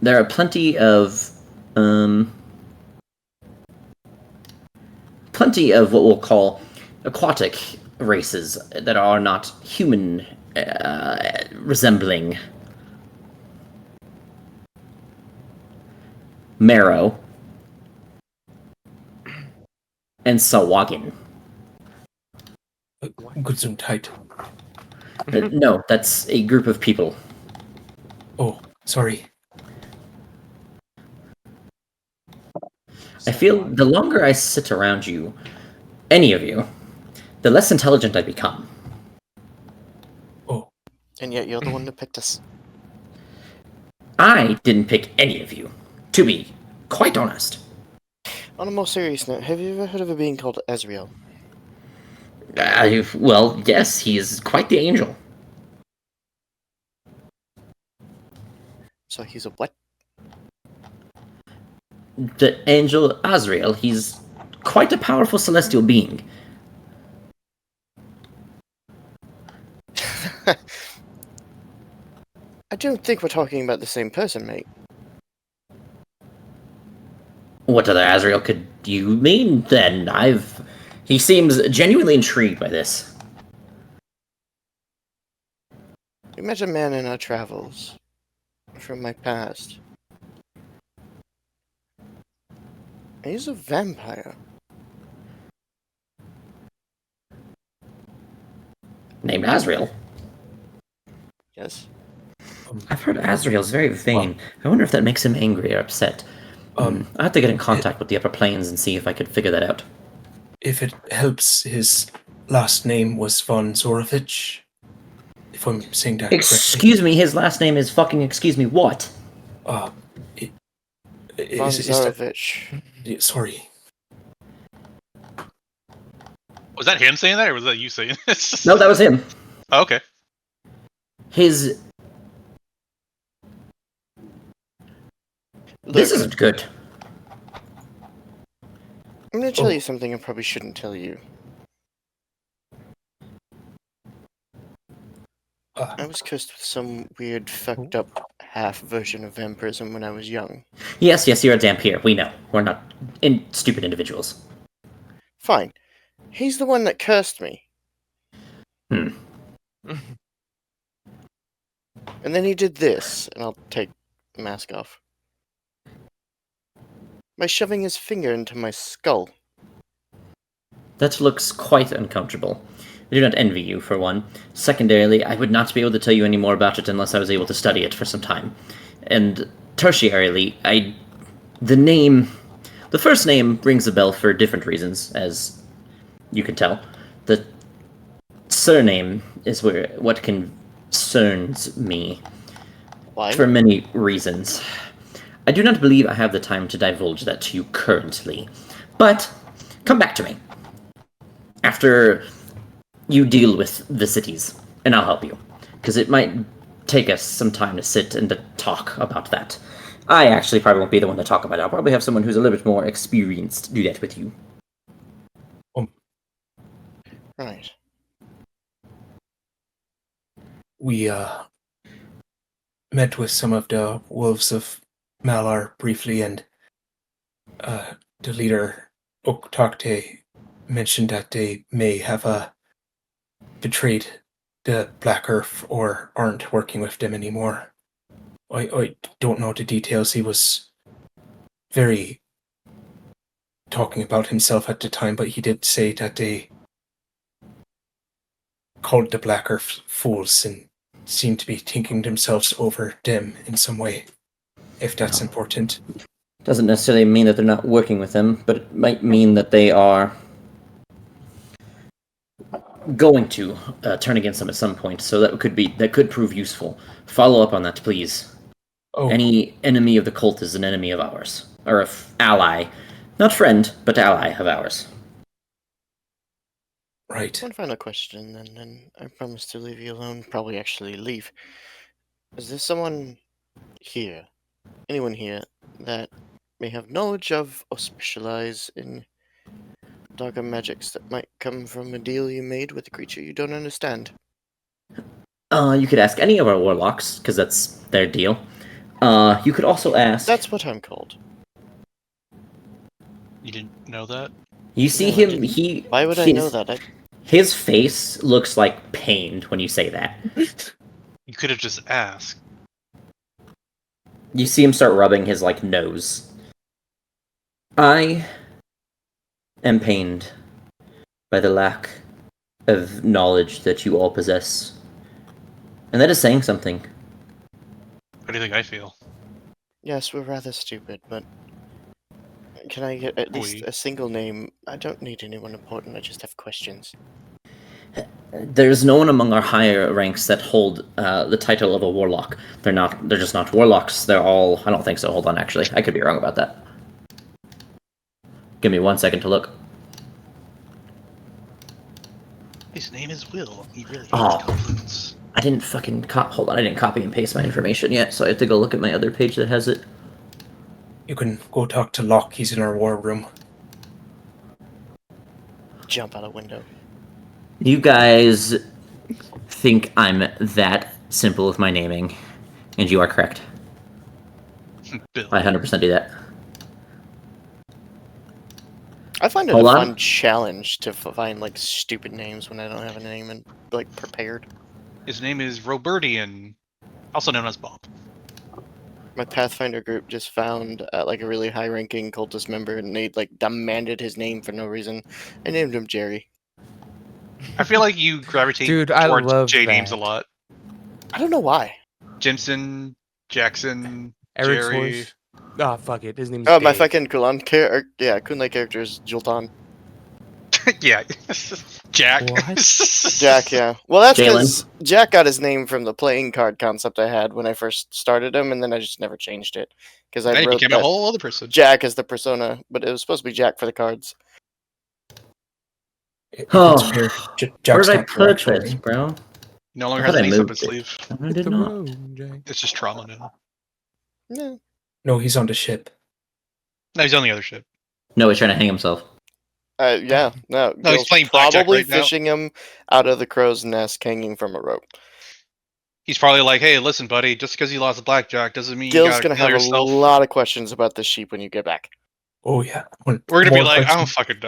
There are plenty of what we'll call aquatic races that are not human resembling. Marrow and Sawagin. Gesundheit. No, that's a group of people. Oh, sorry. I feel the longer I sit around you, any of you, the less intelligent I become. Oh, And yet you're the one that picked us. I didn't pick any of you, to be quite honest. On a more serious note, have you ever heard of a being called Ezreal? Well, yes, he is quite the angel. So he's a what? The angel Azrael, he's quite a powerful celestial being. I don't think we're talking about the same person, mate. What other Azrael could you mean, then? He seems genuinely intrigued by this. We met a man in our travels. From my past. He's a vampire. Named Azrael. Yes. I've heard Azrael's very vain. I wonder if that makes him angry or upset. I have to get in contact with the upper planes and see if I could figure that out. If it helps, his last name was von Zorovich. If I'm saying that correctly. Excuse me, his last name is fucking excuse me what? Von Zorovich. Sorry. Was that him saying that, or was that you saying this? No, that was him. Oh, okay. His... This isn't good. I'm gonna tell you something I probably shouldn't tell you. I was cursed with some weird, fucked up half version of vampirism when I was young. Yes, you're a Dampier. We know. We're not stupid individuals. Fine. He's the one that cursed me. Hmm. And then he did this, and I'll take the mask off. By shoving his finger into my skull. That looks quite uncomfortable. I do not envy you, for one. Secondarily, I would not be able to tell you any more about it unless I was able to study it for some time. And tertiarily, the first name rings a bell for different reasons, as you can tell. The surname is what concerns me. Why? For many reasons. I do not believe I have the time to divulge that to you currently. But, come back to me. After you deal with the cities, and I'll help you. Because it might take us some time to sit and to talk about that. I actually probably won't be the one to talk about it. I'll probably have someone who's a little bit more experienced do that with you. Right. We met with some of the wolves of Malar briefly, and the leader, Oktakte, mentioned that they may have betrayed the Black Earth or aren't working with them anymore. I don't know the details. He was very talking about himself at the time, but he did say that they called the Blacker Fools and seem to be thinking themselves over them in some way, if that's important. Doesn't necessarily mean that they're not working with them, but it might mean that they are going to turn against them at some point. So that could prove useful. Follow up on that, please. Oh, Any enemy of the cult is an enemy of ours, or an ally, not friend, but ally of ours. right. One final question, and then I promise to leave you alone. Probably actually leave. Is there someone here, anyone here, that may have knowledge of or specialize in darker magics that might come from a deal you made with a creature you don't understand? You could ask any of our warlocks, because that's their deal. You could also ask... That's what I'm called. You didn't know that? You see No, I him, didn't. Why would I know that? His face looks like pained when you say that. You could have just asked. You see him start rubbing his, nose. I am pained by the lack of knowledge that you all possess. And that is saying something. How do you think I feel? Yes, we're rather stupid, but can I get at least a single name? I don't need anyone important, I just have questions. There's no one among our higher ranks that hold the title of a warlock. They're just not warlocks. They're all... I don't think so. Hold on, actually. I could be wrong about that. Give me 1 second to look. His name is Will. He really hates Oh. compliments. I didn't fucking hold on. I didn't copy and paste my information yet, so I have to go look at my other page that has it. You can go talk to Locke. He's in our war room. Jump out a window. You guys think I'm that simple with my naming, and you are correct. Bill. I 100% do that. I find it Hold a on. fun challenge to find stupid names when I don't have a name and prepared. His name is Robertian, also known as Bob. My Pathfinder group just found a really high-ranking cultist member, and they demanded his name for no reason. I named him Jerry. I feel like you gravitate Dude, I towards love J that. names a lot. I don't know why. Jensen, Jackson, Eric's Jerry. horse. Ah, fuck it. His name's Oh, my Dave. fucking Kunai character is Jultan. Yeah, Jack. What? Jack, yeah. Well, that's Jalen. because Jack got his name from the playing card concept I had when I first started him, and then I just never changed it. Because I Then he wrote became a that whole other person. Jack as the persona, but it was supposed to be Jack for the cards. If Oh. it's fair, Where Jack's did I not your put actual this, name. bro? No longer I has thought an I ace up moved his it. sleeve. I Hit did the not. road, Jay. It's just trauma now. No. No, he's on the ship. No, he's on the other ship. No, he's trying to hang himself. Yeah, no. No, he's Gil's playing blackjack probably right now. fishing him out of the crow's nest hanging from a rope. He's probably like, "Hey, listen, buddy. Just because you lost blackjack doesn't mean you Gil's gotta gonna kill have yourself." a lot of questions about the sheep when you get back. Oh, yeah. We're gonna be More like, "I don't questions- fucking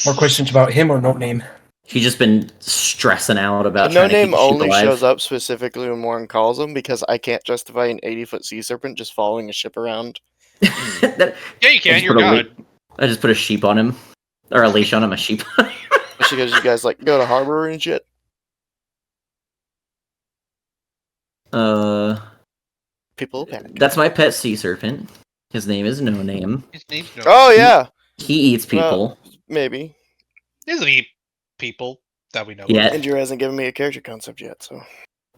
know." More questions about him or no name? He's just been stressing out about The no trying to keep name the sheep only alive. shows up specifically when Warren calls him because I can't justify an 80-foot sea serpent just following a ship around. That- Yeah, you I can. just You're put a God. I just put a sheep on him. Or a leash on him, a sheep. Especially because you guys go to harbor and shit. People will panic. That's my pet sea serpent. His name is No Name. His name's no. Oh yeah, He eats people. maybe. He doesn't eat people that we know. Yeah. Of. Andrew hasn't given me a character concept yet, so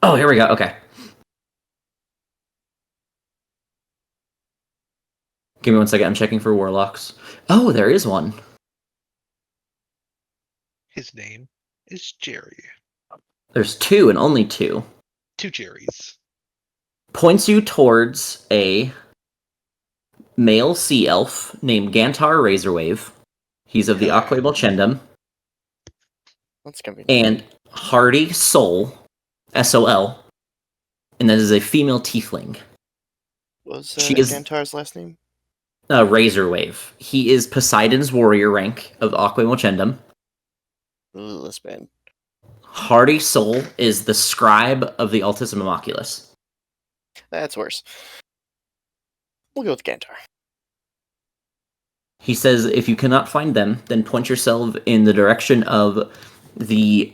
Oh, here we go. Okay. Give me 1 second. I'm checking for warlocks. Oh, there is one. His name is Jerry. There's two and only two. Two Jerrys. Points you towards a male sea elf named Gantar Razorwave. He's of the Aqua Bolchendum. that's gonna be. And Hardy Soul, S-O-L. And that is a female tiefling. Was she is- Gantar's last name? Razorwave. He is Poseidon's warrior rank of Aqua Bolchendum. Ooh, this band. Hardy Soul is the scribe of the Altissim Immaculus. That's worse. We'll go with Gantar. He says if you cannot find them, then point yourself in the direction of the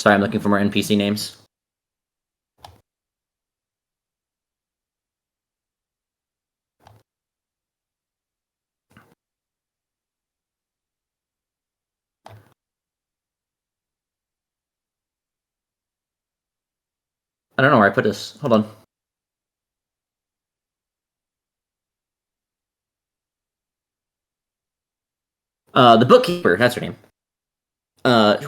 Sorry, I'm looking for more NPC names. I don't know where I put this. Hold on. The bookkeeper, that's her name.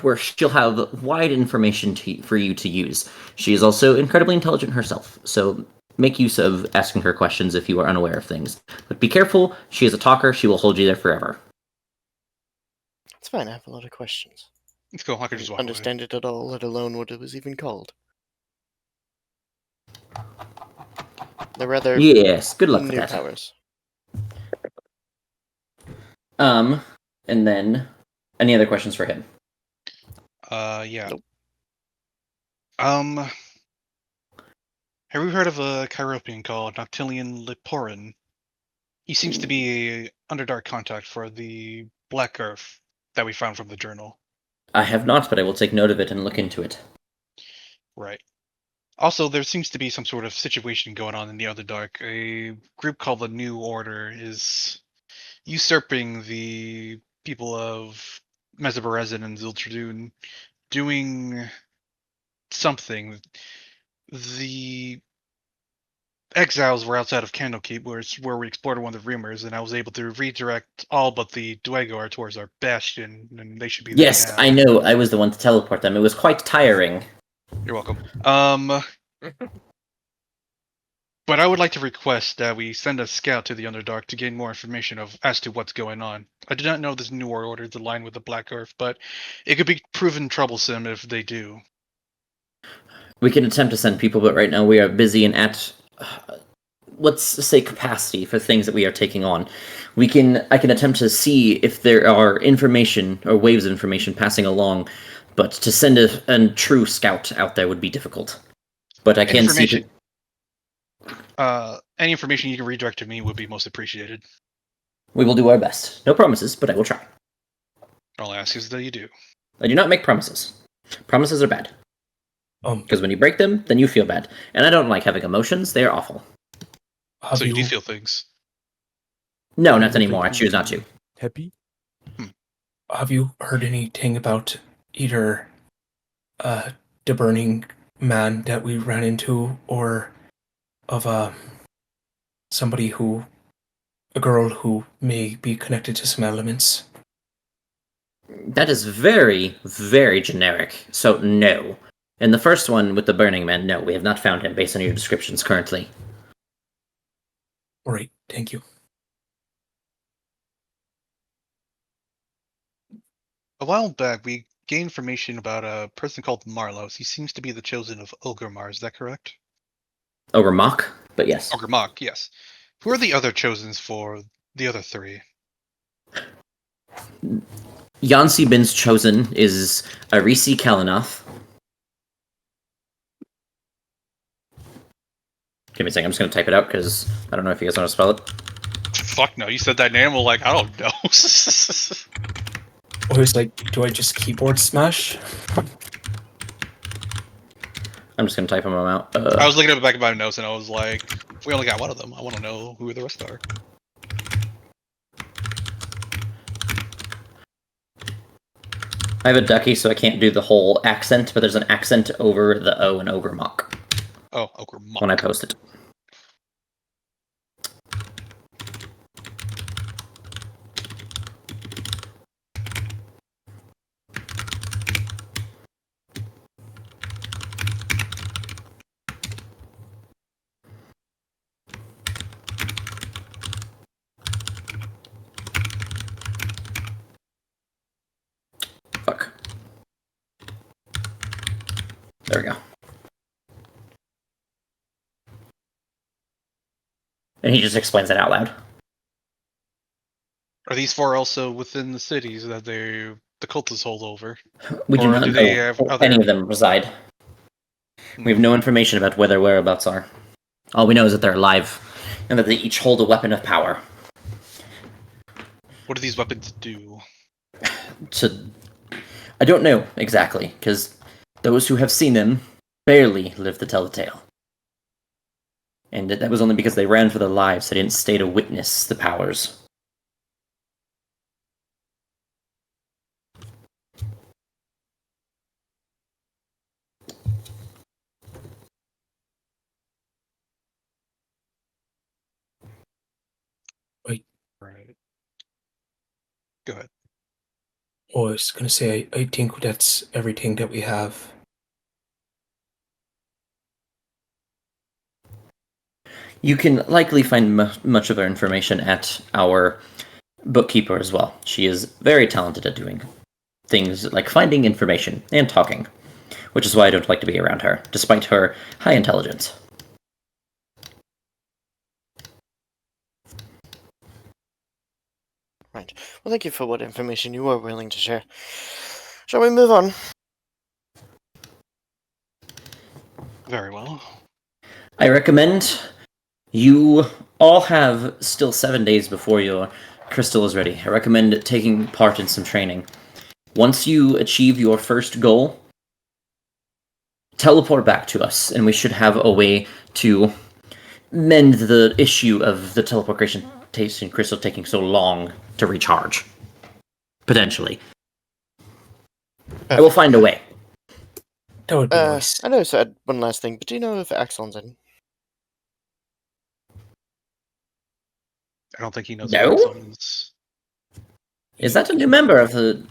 Where she'll have wide information for you to use. She is also incredibly intelligent herself, so make use of asking her questions if you are unaware of things. But be careful, she is a talker, she will hold you there forever. It's fine, I have a lot of questions. It's cool. I could just walk away. Understand it at all, let alone what it was even called. They're rather Yes, good luck with new that. powers. And then, any other questions for him? Yeah. Nope. Have you heard of a Chiropian called Noctilian Liporin? He seems to be a Underdark contact for the Black Earth that we found from the journal. I have not, but I will take note of it and look into it. Right. Also, there seems to be some sort of situation going on in the Underdark. A group called the New Order is usurping the people of Mesoberezin and Ziltradun, doing something. The exiles were outside of Candlekeep, where we explored one of the rumors, and I was able to redirect all but the Dwegar towards our bastion, and they should be there Yes, now. I know. I was the one to teleport them. It was quite tiring. You're welcome. But I would like to request that we send a scout to the Underdark to gain more information as to what's going on. I do not know this new order is aligned with the Black Earth, but it could be proven troublesome if they do. We can attempt to send people, but right now we are busy and at, let's say, capacity for things that we are taking on. I can attempt to see if there are information or waves of information passing along, but to send a true scout out there would be difficult. But I can see. Any information you can redirect to me would be most appreciated. We will do our best. No promises, but I will try. All I ask is that you do. I do not make promises. Promises are bad. Because when you break them, then you feel bad. And I don't like having emotions. They are awful. So you do feel things? No, not anymore. I choose not to. Happy? Have you heard anything about either the burning man that we ran into, or of a girl who may be connected to some elements? That is very, very generic. So no. And the first one with the Burning Man, no, we have not found him based on your descriptions currently. All right, thank you. A while back, we gained information about a person called Marlos. He seems to be the chosen of Ulgrimar, is that correct? Ogremock, but yes. Ogremock, yes. Who are the other chosens for the other three? Yansi Bin's chosen is Arisi Kalinoth. Give me a second, I'm just going to type it out because I don't know if you guys want to spell it. Fuck no, you said that name, well, like, I don't know. I was like, do I just keyboard smash? I'm just going to type them out. I was looking at the back of my notes and I was like, if we only got one of them, I want to know who the rest are. I have a ducky, so I can't do the whole accent, but there's an accent over the O in Ogremock. Oh, Ogremock. When I post it. Fuck. There we go. And he just explains it out loud. Are these four also within the cities that the cultists hold over? We do Or not do know they have where other- any of them reside. We have no information about where their whereabouts are. All we know is that they're alive, and that they each hold a weapon of power. What do these weapons do? I don't know exactly, because Those who have seen them barely live to tell the tale. And that was only because they ran for their lives. They didn't stay to witness the powers. Right. Go ahead. Oh, I was going to say, I think that's everything that we have. You can likely find much of our information at our bookkeeper as well. She is very talented at doing things like finding information and talking, which is why I don't like to be around her, despite her high intelligence. Right. Well, thank you for what information you were willing to share. Shall we move on? Very well. I recommend you all have still 7 days before your crystal is ready. I recommend taking part in some training. Once you achieve your first goal, teleport back to us, and we should have a way to mend the issue of the teleportation crystal taking so long to recharge. Potentially. I will find a way. That would be nice. I know I said one last thing, but do you know if Axon's in? I don't think he knows No? what Axon is. Is that a new member of the...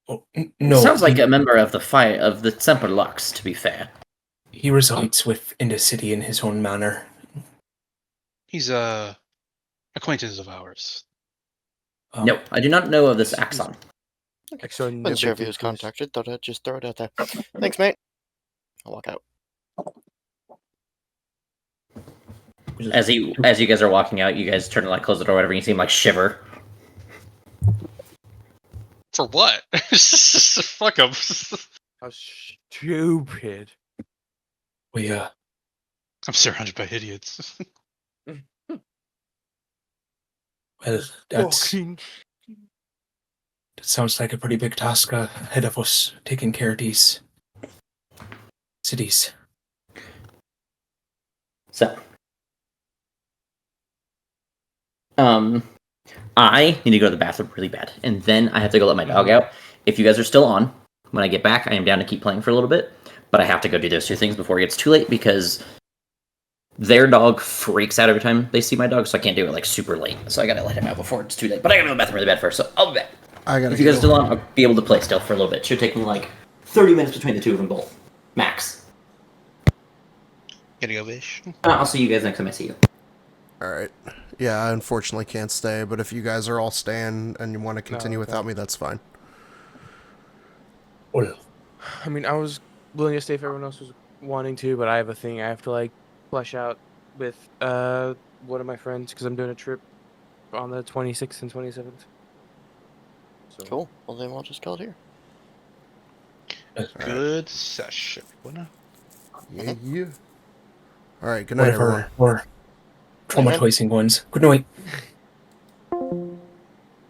Oh, no. Sounds like a member of the Semper Lux, to be fair. He resides within the city in his own manner. He's a acquaintance of ours. No, I do not know of this Axon. Axon Wasn't sure if he Novatus. was contacted. Thought I'd just throw it out there. Thanks, mate. I'll walk out. As you guys are walking out, you guys turn to close the door, whatever. And you see him shiver. For what? Fuck him. How stupid. We, I'm surrounded by idiots. well, that Fucking sounds like a pretty big task ahead of us, taking care of these cities. So, I need to go to the bathroom really bad, and then I have to go let my dog out. If you guys are still on, when I get back, I am down to keep playing for a little bit, but I have to go do those two things before it gets too late, because their dog freaks out every time they see my dog, so I can't do it super late. So I gotta let him out before it's too late. But I gotta go to the bathroom really bad first, so I'll be back. If you guys are still on, I'll be able to play still for a little bit. Should take me 30 minutes between the two of them both. Max. Gotta go, Vish. I'll see you guys next time I see you. Alright. Yeah, I unfortunately can't stay, but if you guys are all staying and you want to continue without me, that's fine. Well, I mean, I was willing to stay if everyone else was wanting to, but I have a thing I have to flesh out with one of my friends because I'm doing a trip on the 26th and 27th. So. Cool. Well, then we'll just call it here. Good session. Yeah. Alright, good night, everyone. whatever, or traumatizing ones. Good night.